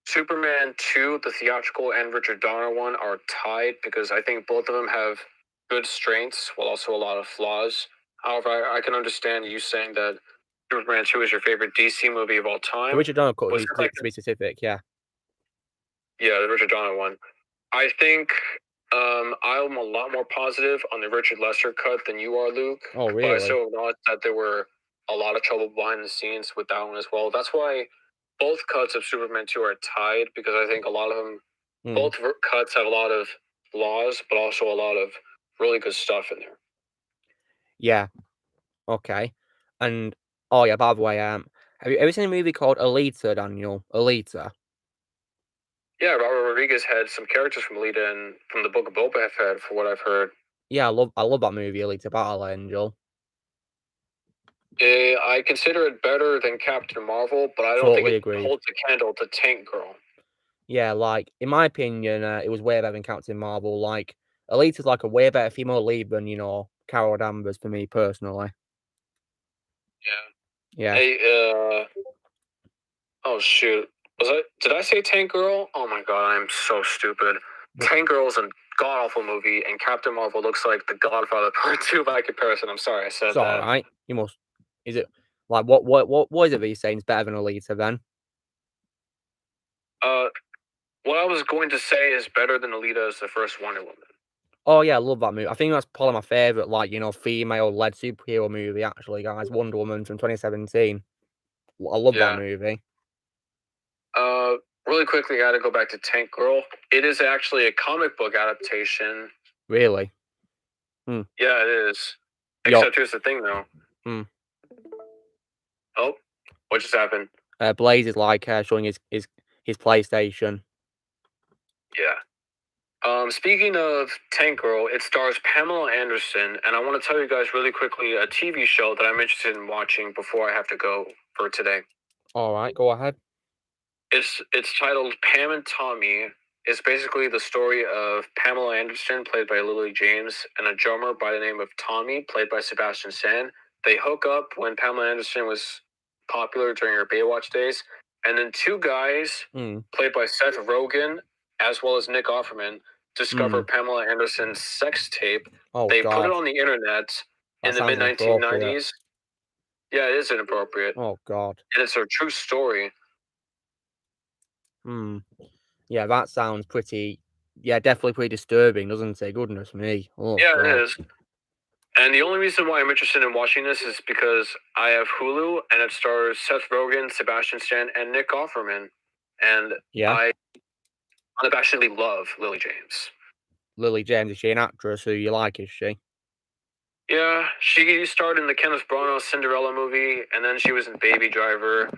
Superman 2, the theatrical, and Richard Donner one are tied because I think both of them have good strengths while also a lot of flaws. However, I can understand you saying that Superman 2 is your favorite DC movie of all time. The Richard Donner cut, to be specific, yeah. Yeah, the Richard Donner one. I think I'm a lot more positive on the Richard Lester cut than you are, Luke. Oh, really? But I still acknowledge that there were a lot of trouble behind the scenes with that one as well. That's why both cuts of Superman 2 are tied, because I think a lot of them, both cuts have a lot of flaws, but also a lot of really good stuff in there. Yeah. Okay. And, oh yeah, by the way, have you ever seen a movie called Alita, Daniel? Alita? Yeah, Robert Rodriguez had some characters from Alita and from the Book of Boba Fett, for what I've heard. Yeah, I love that movie, Alita Battle Angel. I consider it better than Captain Marvel, but I don't think it holds a candle to Tank Girl. Yeah, like, in my opinion, it was way better than Captain Marvel. Like, Alita's like a way better female lead than, Carol Danvers for me, personally. Yeah. Yeah. Hey, oh, shoot. Did I say Tank Girl? Oh my god, I'm so stupid. Tank Girl is a god-awful movie, and Captain Marvel looks like The Godfather Part 2 by comparison. I'm sorry I said that. It's alright. You must... Is it... Like, what is it that you're saying is better than Alita, then? What I was going to say is better than Alita is the first Wonder Woman. Oh, yeah, I love that movie. I think that's probably my favourite, like, female-led superhero movie, actually, guys. Wonder Woman from 2017. I love that movie. Really quickly, I gotta go back to Tank Girl. It is actually a comic book adaptation. Really? Yeah, it is. Except here's the thing, though. Oh, what just happened? Blaze is like showing his PlayStation. Yeah. Speaking of Tank Girl, it stars Pamela Anderson, and I want to tell you guys really quickly a TV show that I'm interested in watching before I have to go for today. All right, go ahead. It's titled Pam and Tommy. It's basically the story of Pamela Anderson, played by Lily James, and a drummer by the name of Tommy, played by Sebastian Stan. They hook up when Pamela Anderson was popular during her Baywatch days, and then two guys, played by Seth Rogen, as well as Nick Offerman, discover Pamela Anderson's sex tape. They put it on the internet in the mid-1990s. Yeah, it is inappropriate. Oh, God. And it's a true story. Yeah, that sounds definitely pretty disturbing, doesn't it? Goodness me. Oh, yeah, God. It is. And the only reason why I'm interested in watching this is because I have Hulu, and it stars Seth Rogen, Sebastian Stan, and Nick Offerman. And I unabashedly love Lily James. Lily James, is she an actress who you like, is she? Yeah, she starred in the Kenneth Branagh Cinderella movie, and then she was in Baby Driver.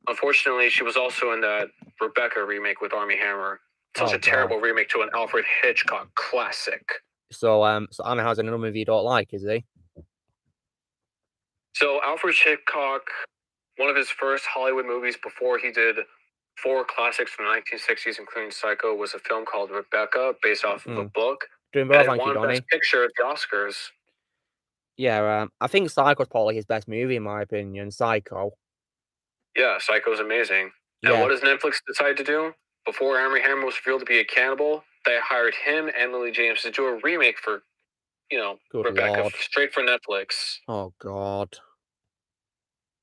Unfortunately, she was also in that Rebecca remake with Armie Hammer. Such a terrible remake to an Alfred Hitchcock classic. So Anna has another movie you don't like, is he? So Alfred Hitchcock, one of his first Hollywood movies before he did 4 classics from the 1960s, including Psycho, was a film called Rebecca, based off of a book. Doing well, and thank you, won Donnie. Best Picture at the Oscars. Yeah, I think Psycho's probably his best movie, in my opinion. Psycho. Yeah, Psycho's amazing. Yeah. And what does Netflix decide to do? Before Armie Hammer was revealed to be a cannibal, they hired him and Lily James to do a remake for, Good Rebecca, Lord. straight for Netflix. Oh, God.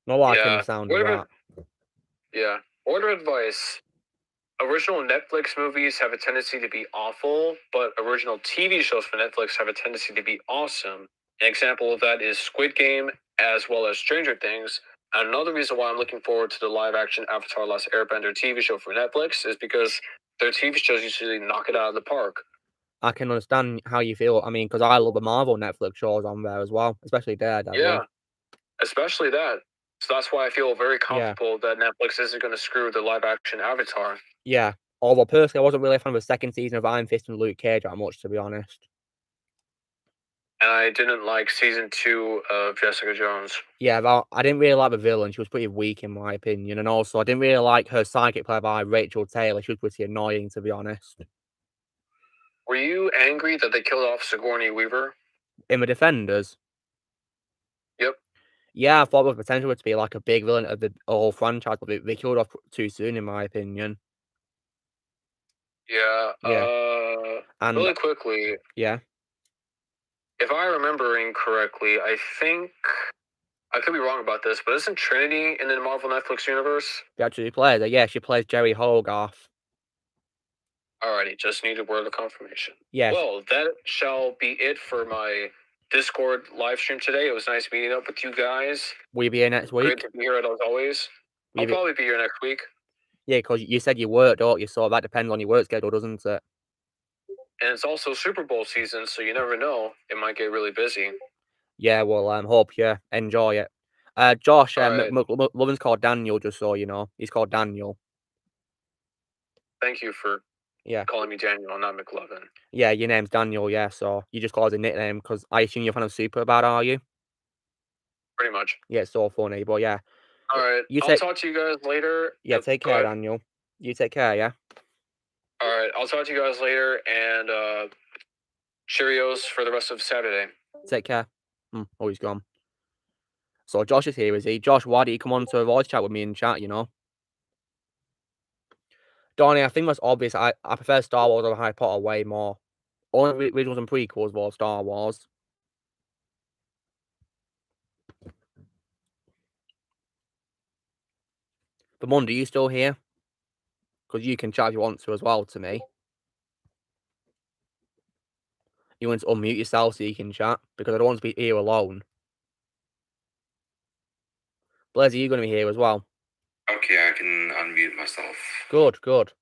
Not liking the sound of that. Yeah. Word of advice. Original Netflix movies have a tendency to be awful, but original TV shows for Netflix have a tendency to be awesome. An example of that is Squid Game, as well as Stranger Things. And another reason why I'm looking forward to the live-action Avatar: Last Airbender TV show for Netflix is because their TV shows usually knock it out of the park. I can understand how you feel. I mean, because I love the Marvel Netflix shows on there as well, especially Daredevil. Yeah, especially that. So that's why I feel very comfortable that Netflix isn't going to screw the live-action Avatar. Yeah. Although, personally, I wasn't really a fan of the second season of Iron Fist and Luke Cage that much, to be honest. And I didn't like season 2 of Jessica Jones. Yeah, I didn't really like the villain. She was pretty weak, in my opinion. And also, I didn't really like her psychic played by Rachel Taylor. She was pretty annoying, to be honest. Were you angry that they killed off Sigourney Weaver? In the Defenders? Yep. Yeah, I thought there was potential to be like a big villain of the whole franchise, but they killed off too soon, in my opinion. Yeah. And really quickly. Yeah. If I remember incorrectly, I think I could be wrong about this, but isn't Trinity in the Marvel Netflix universe? She actually plays her. Yeah, she plays Jerry Hogarth. Alrighty, just needed word of confirmation. Yes. Well, that shall be it for my Discord live stream today. It was nice meeting up with you guys. Will you be here next week? Great to be here as always. I'll probably be here next week. Yeah, because you said you work, don't you? So that depends on your work schedule, doesn't it? And it's also Super Bowl season, so you never know. It might get really busy. Yeah, well, hope you enjoy it. Josh, right. McLovin's called Daniel, just so you know. He's called Daniel. Thank you for calling me Daniel, not McLovin. Yeah, your name's Daniel, yeah, so you just call it a nickname, because I assume you're a fan of Superbad, are you? Pretty much. Yeah, it's so funny, but yeah. Alright, I'll talk to you guys later. Yeah, take care, Daniel. You take care, yeah? Alright, I'll talk to you guys later, and Cheerios for the rest of Saturday. Take care. Oh, he's gone. So Josh is here, is he? Josh, why don't you come on to a voice chat with me in chat, you know? Donnie, I think that's obvious. I prefer Star Wars over Harry Potter way more. Only originals and prequels were Star Wars. But Monday, are you still here? Because you can chat if you want to as well to me. You want to unmute yourself so you can chat, because I don't want to be here alone. Blaze, are you going to be here as well? Okay, I can unmute myself. Good, good.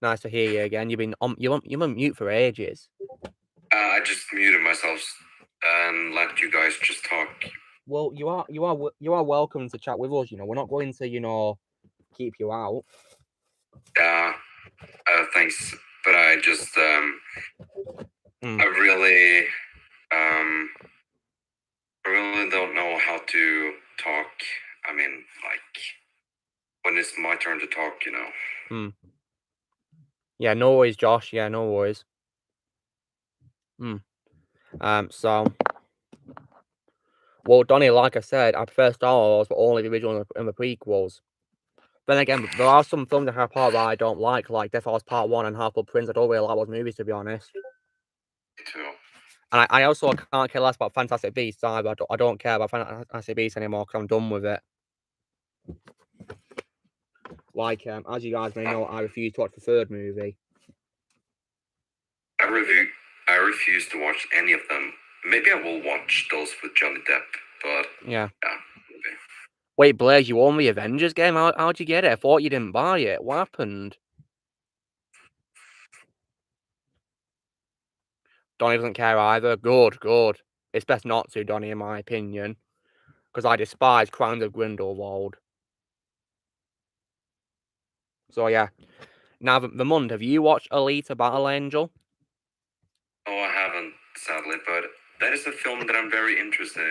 Nice to hear you again. You've been on mute for ages. I just muted myself and let you guys just talk. Well, you are welcome to chat with us. You know, we're not going to keep you out. Yeah. Thanks, but I just I really don't know how to talk. I mean, like, when it's my turn to talk, you know. Yeah, no worries, Josh. Yeah, no worries. So, well, Donnie, like I said, I prefer Star Wars, but only the original and the prequels. Then again, there are some films in Harry Potter that I don't like Death Force Part 1 and Half-Blood Prince. I don't really like those movies, to be honest. Me too. And I also can't care less about Fantastic Beasts either. I don't care about Fantastic Beasts anymore because I'm done with it. Like, as you guys may know, I refuse to watch the third movie. I refuse to watch any of them. Maybe I will watch those with Johnny Depp, but yeah. Maybe. Wait, Blaze, you own the Avengers game? How'd you get it? I thought you didn't buy it. What happened? Donnie doesn't care either. Good, good. It's best not to, Donnie, in my opinion. Because I despise Crimes of Grindelwald. So, yeah. Now, Vermund, have you watched Alita Battle Angel? Oh, I haven't. sadly, but that is a film that I'm very interested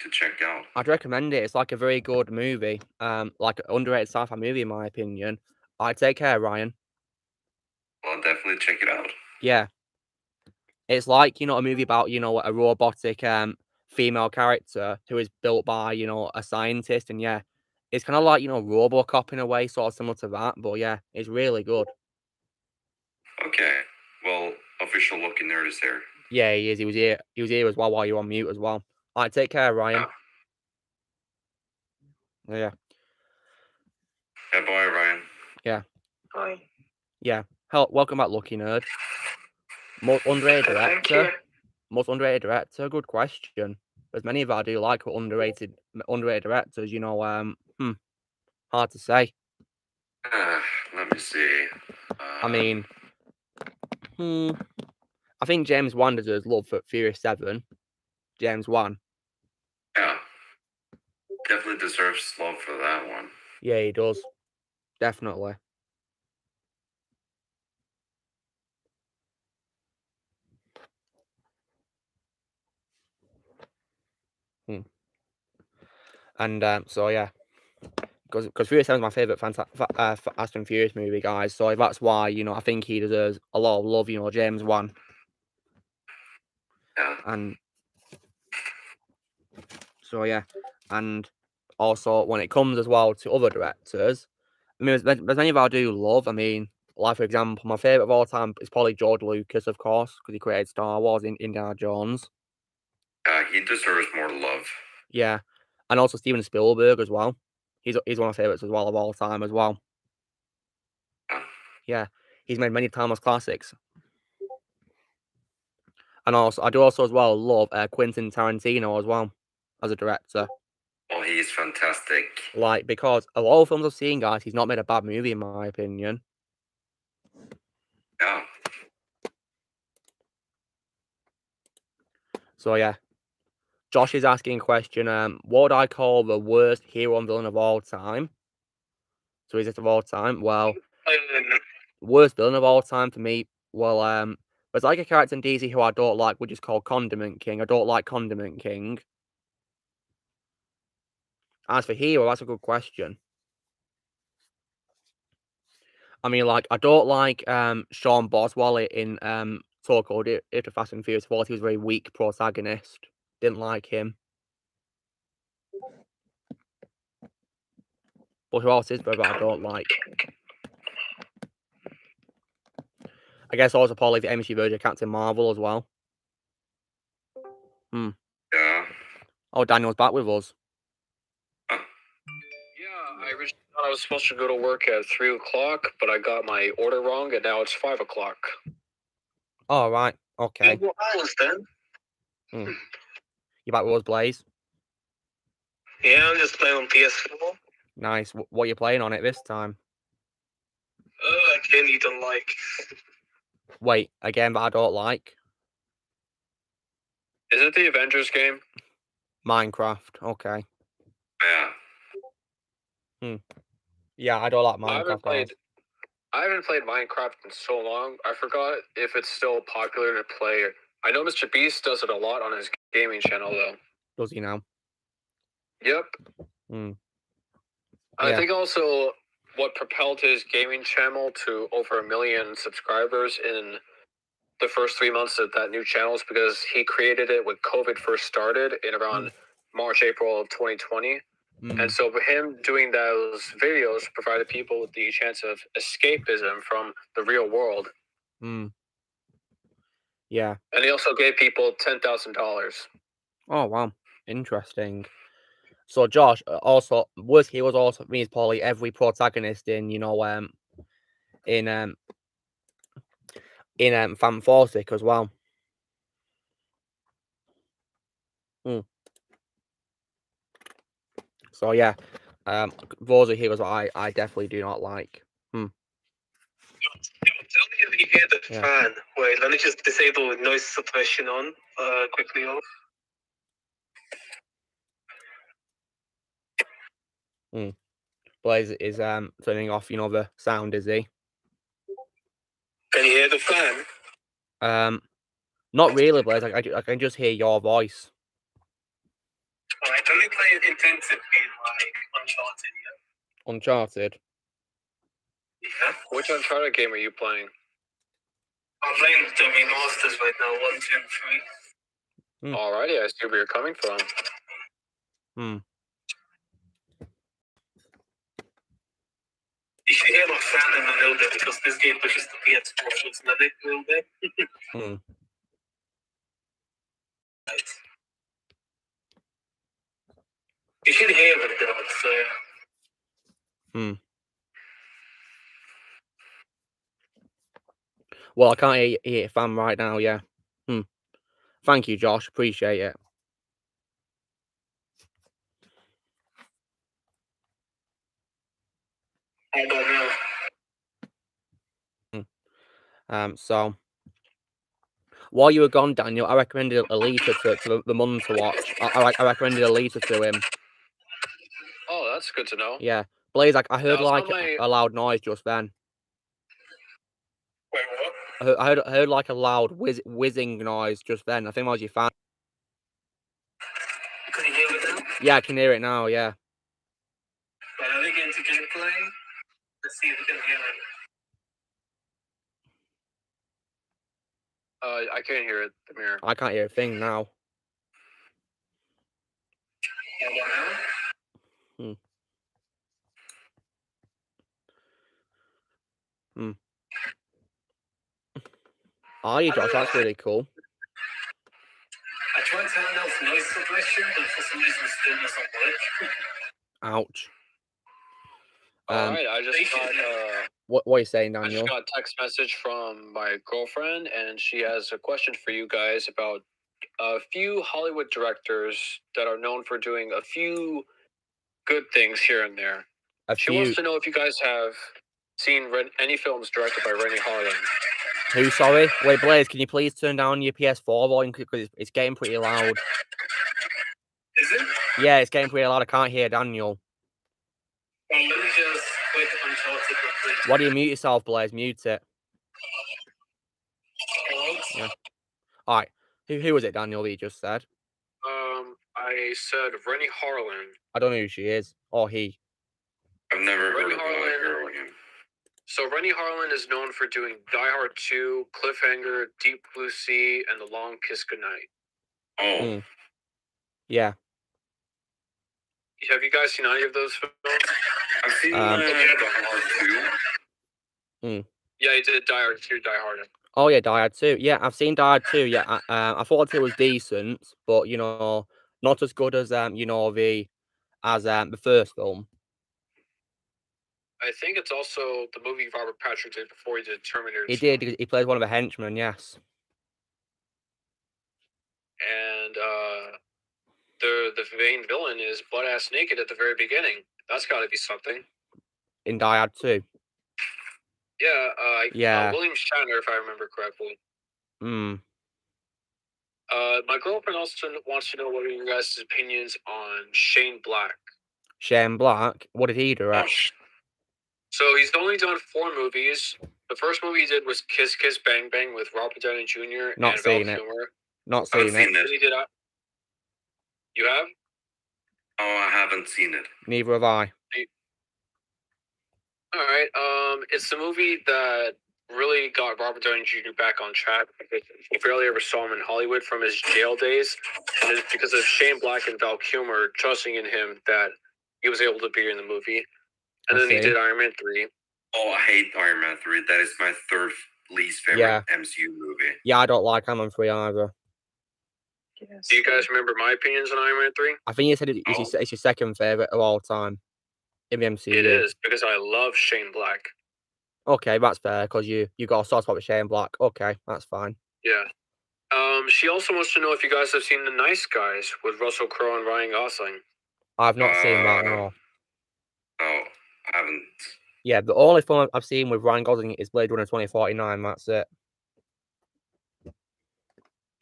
to check out. I'd recommend it. It's like a very good movie. Like an underrated sci-fi movie in my opinion. Alright, take care, Ryan. Well, I'll definitely check it out. Yeah. It's like, a movie about, a robotic female character who is built by, a scientist, and yeah, it's kind of like, RoboCop in a way, sort of similar to that, but yeah, it's really good. Okay. Well, official Lucky Nerd is here. Yeah, he is. He was here as well while you were on mute as well. Alright, take care, Ryan. Yeah. Yeah, bye, Ryan. Yeah. Bye. Yeah. Welcome back, Lucky Nerd. Most underrated director. Most underrated director. Good question. There's many of I do like underrated directors. Hard to say. Let me see. I mean, I think James Wan deserves love for Furious 7. James Wan. Yeah. Definitely deserves love for that one. Yeah, he does. Definitely. And so yeah, because Furious 7 is my favorite Fast and Furious movie, guys. So that's why I think he deserves a lot of love. James Wan. Yeah. And so yeah, and also when it comes as well to other directors, I mean, there's many that I do love. I mean, like for example, my favorite of all time is probably George Lucas, of course, because he created Star Wars in Indiana Jones. He deserves more love. Yeah, and also Steven Spielberg as well. He's one of my favorites as well of all time as well. Yeah, he's made many timeless classics. And also, I do also as well love Quentin Tarantino as well as a director. Oh, he's fantastic. Like, because of all the films I've seen, guys, he's not made a bad movie in my opinion. Yeah. So yeah, Josh is asking a question. What would I call the worst hero and villain of all time? So is it of all time? Well, worst villain of all time for me. Well, there's like a character in DC who I don't like, which is called Condiment King. I don't like Condiment King. As for hero, that's a good question. I mean, like, I don't like Sean Boswell in Tokyo Drift Fast and Furious 4. He was a very weak protagonist. Didn't like him. But who else is there that I don't like? I guess also probably the MC version of Captain Marvel as well. Yeah. Oh, Daniel's back with us. Yeah, I originally thought I was supposed to go to work at 3 o'clock, but I got my order wrong, and now it's 5 o'clock. Oh, right. Okay. What hours then? You back with us, Blaze? Yeah, I'm just playing on PS4. Nice. What are you playing on it this time? Again, you don't like. Wait, again, but I don't like? Is it the Avengers game? Minecraft. Okay. Yeah. Yeah, I don't like Minecraft. I haven't played Minecraft in so long. I forgot if it's still popular to play. I know Mr. Beast does it a lot on his gaming channel, though. Does he now? Yep. I think also what propelled his gaming channel to over 1 million subscribers in the first 3 months of that new channel is because he created it when COVID first started in around March, April of 2020. And so for him doing those videos provided people with the chance of escapism from the real world. Yeah. And he also gave people $10,000. Oh, wow. Interesting. So, Josh, also, worst heroes also means probably every protagonist in, in Phantasm as well. So, yeah, those are heroes I definitely do not like. Tell me if you hear the fan. Wait, let me just disable noise suppression on quickly off. Blaze is turning off, the sound, is he? Can you hear the fan? Not really, Blaze. I can just hear your voice. Alright, don't you play it intensively like Uncharted yet? Uncharted? Yeah. Which Uncharted game are you playing? I'm playing the remasters right now, 1, 2, 3. Alrighty, I see where you're coming from. You should hear my fan in a little bit because this game pushes the PS4 Medic a little bit. Right. You should hear it though, so. Well, I can't hear fan right now, yeah. Thank you, Josh. Appreciate it. I don't know. So while you were gone, Daniel, I recommended Alita to the mum to watch. I recommended Alita to him. Oh, that's good to know. Yeah. Blaze, I heard like my... a loud noise just then. Wait, what? I heard like a loud whizzing noise just then. I think that was your fan. Can you hear it now? Yeah, I can hear it now, yeah. Right, let me get into gameplay. Let's see if we can hear it. I can't hear it, Amir. I can't hear a thing now. How about now? Oh, you Josh, that's really cool. I tried to turn off noise suppression, but for some reason it still doesn't work. Ouch. Alright, I just got what are you saying, Daniel? I just got a text message from my girlfriend, and she has a question for you guys about a few Hollywood directors that are known for doing a few good things here and there. She wants to know if you guys have seen any films directed by Rennie Harlin. Who, sorry? Wait, Blaze, can you please turn down your PS4 volume because it's getting pretty loud. Is it? Yeah, it's getting pretty loud. I can't hear Daniel. Well, let me just click Uncharted. Why do you mute yourself, Blaze? Mute it. Yeah. Alright. Who was it, Daniel, that you just said? I said Rennie Harlin. I don't know who she is. Or he. I've never heard Rennie of Harlin. him. So Rennie Harlin is known for doing Die Hard 2, Cliffhanger, Deep Blue Sea, and The Long Kiss Goodnight. Oh. Yeah. Have you guys seen any of those films? I've seen Die Hard 2. Yeah, he did Die Hard 2, Die Hard. Oh yeah, Die Hard 2. Yeah, I've seen Die Hard 2. Yeah, I thought it was decent, but you know, not as good as you know the first film. I think it's also the movie Robert Patrick did before he did Terminator 2. He did. He played one of the henchmen. Yes. And the main villain is butt ass naked at the very beginning. That's got to be something. In Die Hard 2. Yeah. William Shatner, if I remember correctly. My girlfriend also wants to know what are your guys' opinions on Shane Black. Shane Black? What did he direct? So he's only done 4 movies. The first movie he did was Kiss Kiss Bang Bang with Robert Downey Jr. Not and seen Val it. Kilmer. Not seen it. He did. You have? Oh, I haven't seen it. Neither have I. All right. It's the movie that really got Robert Downey Jr. back on track. You barely ever saw him in Hollywood from his jail days, and it's because of Shane Black and Val Kilmer trusting in him that he was able to be in the movie. And then he did Iron Man 3. Oh, I hate Iron Man 3. That is my third least favorite MCU movie. Yeah, I don't like Iron Man 3 either. Yes. Do you guys remember my opinions on Iron Man 3? I think you said it's your second favorite of all time in the MCU. It is, because I love Shane Black. Okay, that's fair, because you got a soft spot with Shane Black. Okay, that's fine. Yeah. She also wants to know if you guys have seen The Nice Guys with Russell Crowe and Ryan Gosling. I've not seen that, no. Oh, I haven't. Yeah, the only film I've seen with Ryan Gosling is Blade Runner 2049, that's it.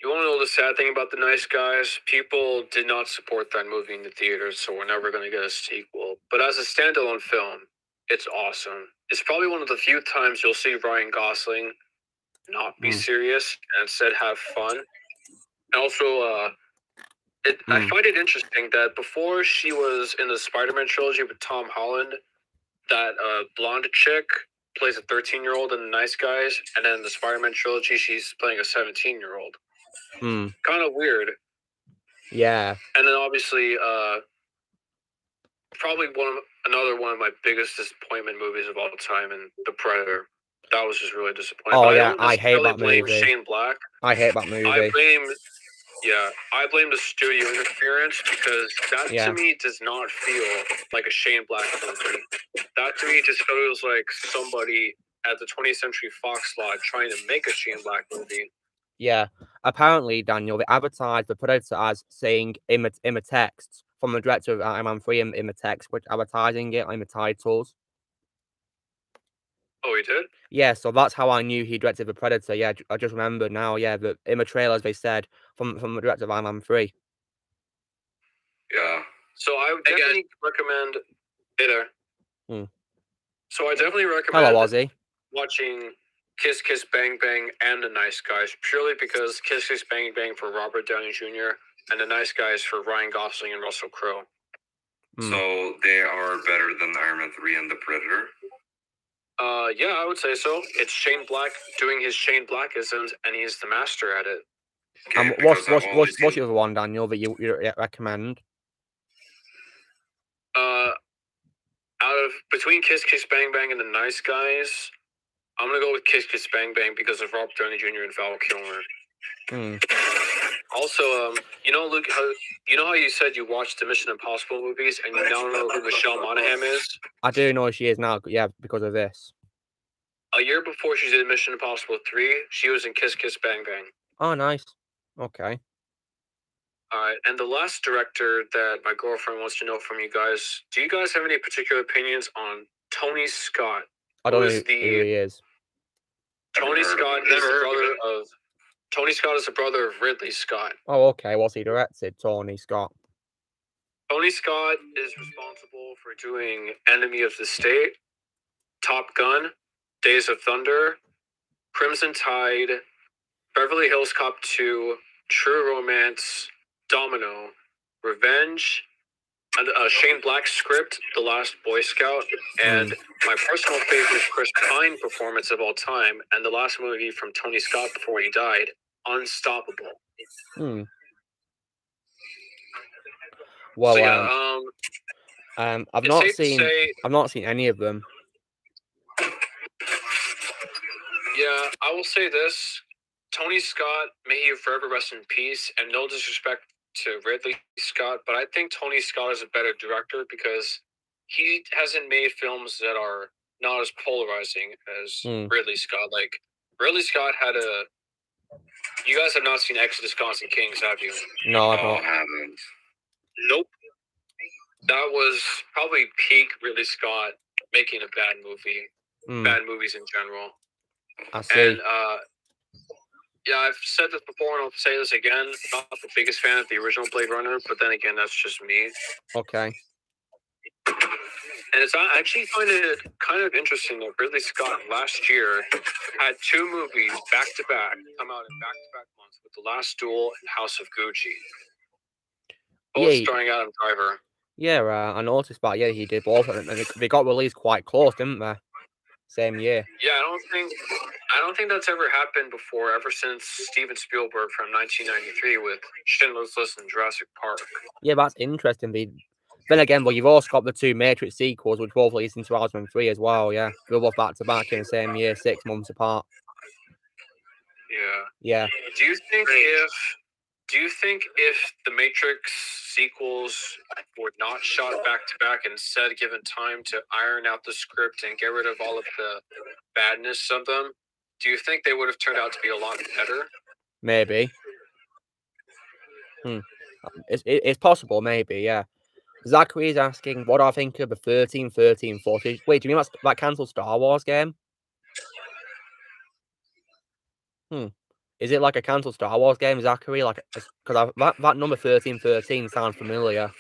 You want to know the sad thing about The Nice Guys? People did not support that movie in the theaters, so we're never going to get a sequel. But as a standalone film, it's awesome. It's probably one of the few times you'll see Ryan Gosling not be serious and instead have fun. And also, I find it interesting that before she was in the Spider-Man trilogy with Tom Holland, that blonde chick plays a 13-year-old in The Nice Guys, and then in the Spider-Man trilogy, she's playing a 17-year-old. Kind of weird. Yeah. And then obviously, probably another one of my biggest disappointment movies of all time, and The Predator. That was just really disappointing. Oh yeah, I hate that movie. Shane Black. I hate that movie. I blame the studio interference because that to me does not feel like a Shane Black movie. That to me just feels like somebody at the 20th Century Fox lot trying to make a Shane Black movie. Yeah, apparently, Daniel, they advertised the Predator as saying in the text from the director of Iron Man 3 in the text, which advertising it in the titles. Oh, he did? Yeah, so that's how I knew he directed the Predator. Yeah, I just remembered now. Yeah, that in the trailers they said from the director of Iron Man 3. Yeah. So I would definitely recommend. Hey there. So I definitely recommend. Hello, Ozzy. Watching Kiss Kiss Bang Bang and The Nice Guys purely because Kiss Kiss Bang Bang for Robert Downey Jr. and The Nice Guys for Ryan Gosling and Russell Crowe. So they are better than Iron Man 3 and The Predator? Yeah, I would say so. It's Shane Black doing his Shane Blackisms, and he's the master at it. Okay, what's your other one, Daniel, that you recommend? Between Kiss Kiss Bang Bang and The Nice Guys, I'm gonna go with Kiss Kiss Bang Bang because of Robert Downey Jr. and Val Kilmer. Also, Luke, how you said you watched the Mission Impossible movies and you now know who Michelle Monahan is? I do know who she is now, yeah, because of this. A year before she did Mission Impossible 3, she was in Kiss Kiss Bang Bang. Oh, nice. Okay. Alright, and the last director that my girlfriend wants to know from you guys, do you guys have any particular opinions on Tony Scott? I don't know who he is. Tony Scott is the brother of... Tony Scott is the brother of Ridley Scott. Oh, okay. What's he directed? Tony Scott. Tony Scott is responsible for doing Enemy of the State, Top Gun, Days of Thunder, Crimson Tide, Beverly Hills Cop 2, True Romance, Domino, Revenge, Shane Black's script, The Last Boy Scout, and my personal favorite Chris Pine performance of all time, and the last movie from Tony Scott before he died, Unstoppable. Well, so, I've not seen any of them. Yeah, I will say this: Tony Scott, may he forever rest in peace, and no disrespect to Ridley Scott, but I think Tony Scott is a better director because he hasn't made films that are not as polarizing as Ridley Scott. Like, Ridley Scott had a... You guys have not seen Exodus, Gods and Kings, have you? No, I haven't. Nope. That was probably peak Ridley Scott making a bad movie. Bad movies in general. I see. And, yeah, I've said this before and I'll say this again. I'm not the biggest fan of the original Blade Runner, but then again, that's just me. Okay. And I actually find it kind of interesting that Ridley Scott last year had 2 movies back-to-back come out in back-to-back months with The Last Duel and House of Gucci. Both starring Adam Driver. Yeah, I noticed that. Yeah, he did both, and they got released quite close, didn't they? Same year. Yeah, I don't think that's ever happened before, ever since Steven Spielberg from 1993 with Schindler's List and Jurassic Park. Yeah, that's interesting. Then again, you've also got the 2 Matrix sequels, which both released in 2003 as well. Yeah, they're both back to back in the same year, 6 months apart. Yeah. Do you think if the Matrix sequels were not shot back to back and instead given time to iron out the script and get rid of all of the badness of them, do you think they would have turned out to be a lot better? Maybe. It's possible, maybe, yeah. Zachary is asking, what do I think of the 1313 footage? Wait, do you mean that cancelled Star Wars game? Is it like a cancelled Star Wars game, Zachary? Like, because that number 1313 sounds familiar.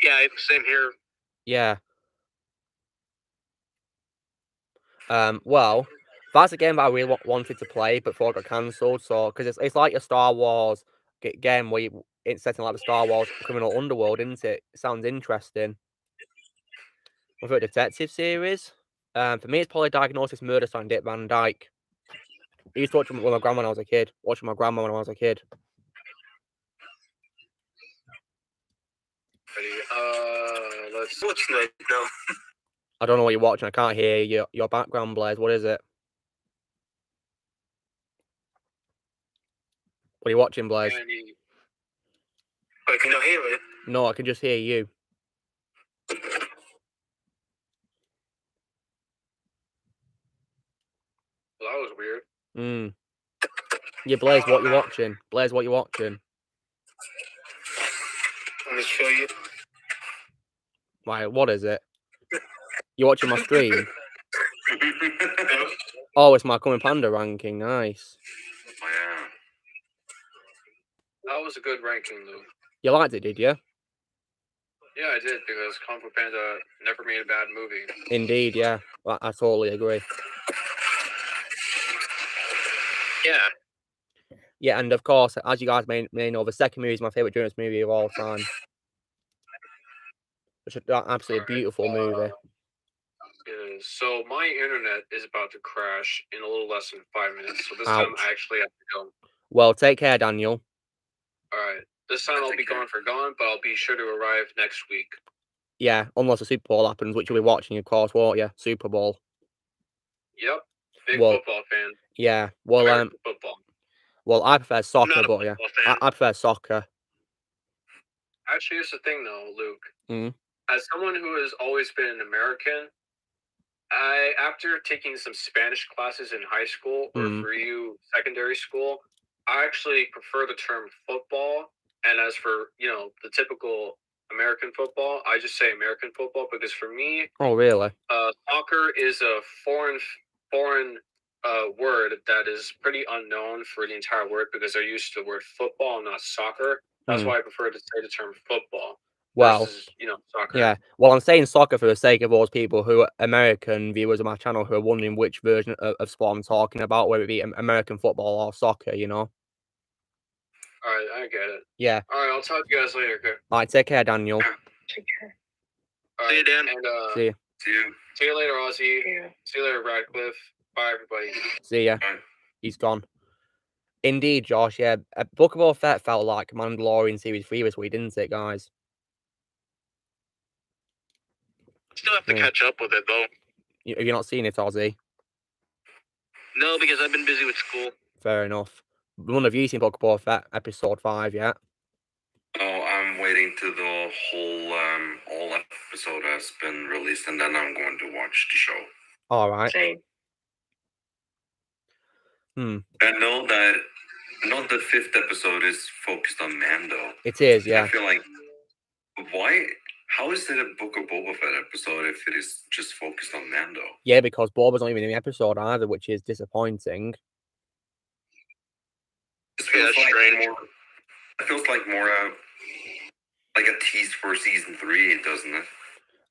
Yeah, same here. Yeah. Well, that's a game that I really wanted to play, but before it got cancelled. So, because it's like a Star Wars game where it's set in like the Star Wars criminal underworld, isn't it? It sounds interesting. My favorite detective series. For me, it's probably Diagnosis Murder starring Dick Van Dyke. I used to watch them with my grandma when I was a kid. Watching my grandma when I was a kid. Let's What's that now? I don't know what you're watching. I can't hear you. Your background, Blaze. What is it? What are you watching, Blaze? I can hear it. No, I can just hear you. Well, that was weird. Yeah, Blaze, what you watching? Blaze, what you watching? Let me show you. Right, what is it? You watching my stream? Oh, it's my Coming Panda ranking. Nice. Oh, yeah. That was a good ranking, Luke. You liked it, did you? Yeah, I did, because Kung Fu Panda never made a bad movie. Indeed, yeah. I totally agree. Yeah. Yeah, and of course, as you guys may know, the second movie is my favourite Jonas movie of all time. It's an absolutely beautiful movie. So my internet is about to crash in a little less than 5 minutes, so this Ouch. time I actually have to go. Well, take care, Daniel. Alright. This time I'll be gone, but I'll be sure to arrive next week. Yeah, unless the Super Bowl happens, which you'll be watching, of course, won't you? Super Bowl. Yep. Big Well, football fan. Yeah, well, American football. Well, I prefer soccer, Not a but yeah, football fan. I prefer soccer. Actually, here's the thing, though, Luke. Mm. As someone who has always been an American, after taking some Spanish classes in high school, or for you, secondary school, I actually prefer the term football. And as for, the typical American football, I just say American football because for me, Oh, really? Soccer is a foreign word that is pretty unknown for the entire word because they're used to the word football and not soccer. That's why I prefer to say the term football. Well, versus, soccer. Yeah. Well, I'm saying soccer for the sake of those people who are American viewers of my channel who are wondering which version of sport I'm talking about, whether it be American football or soccer, you know? All right, I get it. Yeah. All right, I'll talk to you guys later, okay? All right, take care, Daniel. Take care. All right, See you, Dan. And, See you. See you later, Ozzy. Yeah. See you later, Radcliffe. Bye, everybody. See ya. He's gone. Indeed, Josh, yeah. Book of Boba Fett felt like Mandalorian Series 3 this week, didn't it, guys? Still have to catch up with it, though. Have you not seen it, Ozzy? No, because I've been busy with school. Fair enough. None of you seen Book of Boba Fett episode 5 yet? Oh, I'm waiting till the whole all episode has been released, and then I'm going to watch the show. All right. Same. I know that not the 5th episode is focused on Mando. It is, yeah. I feel like, why? How is it a Book of Boba Fett episode if it is just focused on Mando? Yeah, because Boba's not even in the episode either, which is disappointing. It feels like more like a tease for season 3, doesn't it?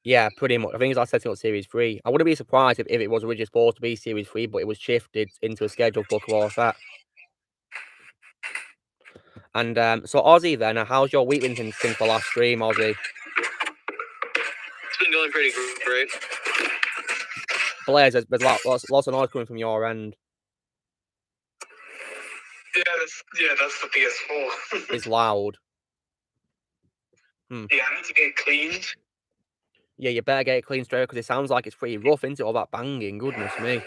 Yeah, pretty much. I think it's like setting up Series 3. I wouldn't be surprised if it was originally supposed to be Series 3, but it was shifted into a scheduled Book of Boba Fett. And so, Ozzy, then, how's your week been since the last stream, Ozzy? It's been going pretty great. Blaze, there's lots of noise coming from your end. Yeah, that's the PS4. It's loud. Yeah, I need to get it cleaned. Yeah, you better get it clean straight because it sounds like it's pretty rough, isn't it? All that banging. Goodness me.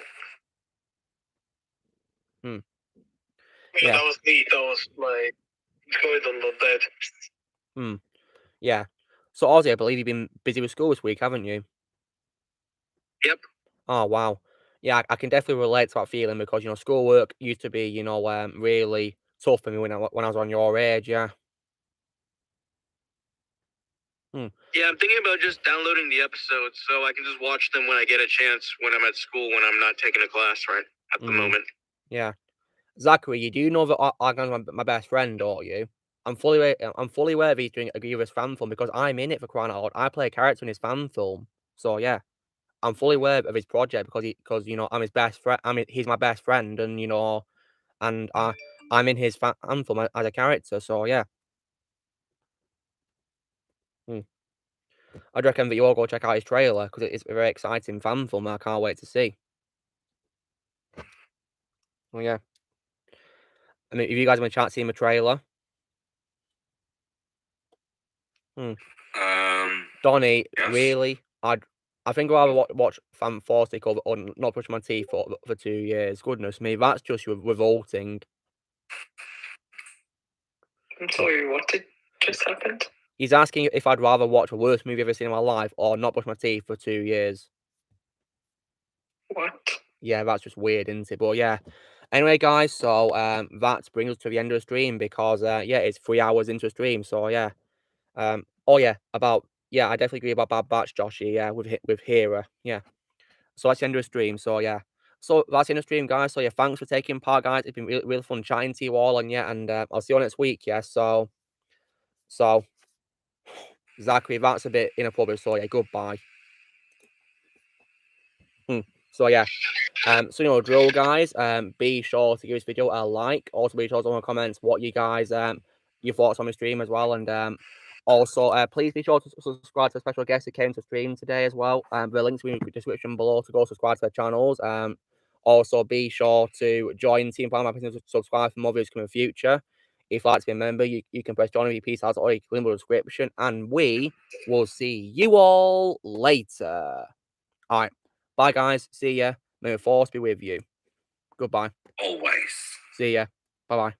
Yeah, that was neat. That was my good on the bed. Yeah. So, Ozzy, I believe you've been busy with school this week, haven't you? Yep. Oh, wow. Yeah, I can definitely relate to that feeling because, schoolwork used to be, really tough for me when I was on your age, yeah. Yeah, I'm thinking about just downloading the episodes so I can just watch them when I get a chance when I'm at school, when I'm not taking a class right at the moment. Yeah. Zachary, you do know that Argon's my best friend, don't you? I'm fully aware of he's doing a Grievous fan film because I'm in it for crying out loud. I play a character in his fan film. So, yeah. I'm fully aware of his project because you know I'm his best friend. He's my best friend, and you know, and I'm in his anthem as a character. So yeah. I'd recommend that you all go check out his trailer because it's a very exciting fan film. I can't wait to see. Well, yeah. I mean, if you guys want to chat, see him a trailer. Donnie, yes. really? I think I'd rather watch Fantastic or not brush my teeth for 2 years. Goodness me, that's just revolting. I'm sorry, what did just happen? He's asking if I'd rather watch a worst movie I've ever seen in my life or not brush my teeth for 2 years. What? Yeah, that's just weird, isn't it? But yeah. Anyway, guys, so that brings us to the end of the stream because yeah, it's 3 hours into the stream. So yeah. Oh yeah, I definitely agree about Bad Batch, Joshy. Yeah, with Hera. Yeah. So that's the end of the stream. So yeah. So that's the end of the stream, guys. So yeah, thanks for taking part, guys. It's been really, really fun chatting to you all, and yeah, and I'll see you all next week. Yeah. So Zachary, that's a bit inappropriate. So yeah, goodbye. So yeah. So you know, drill, guys. Be sure to give this video a like. Also, be sure to comment what you guys your thoughts on the stream as well, and also please be sure to subscribe to the special guest who came to stream today as well. The links will be in the description below to go subscribe to their channels. Also be sure to join Team Prime to subscribe for more videos coming in the future. If you'd like to be a member, you can press join me, peace out, or you can in the description, and we will see you all later. All right, bye guys. See ya. May the force be with you. Goodbye. Always. See ya. Bye-bye.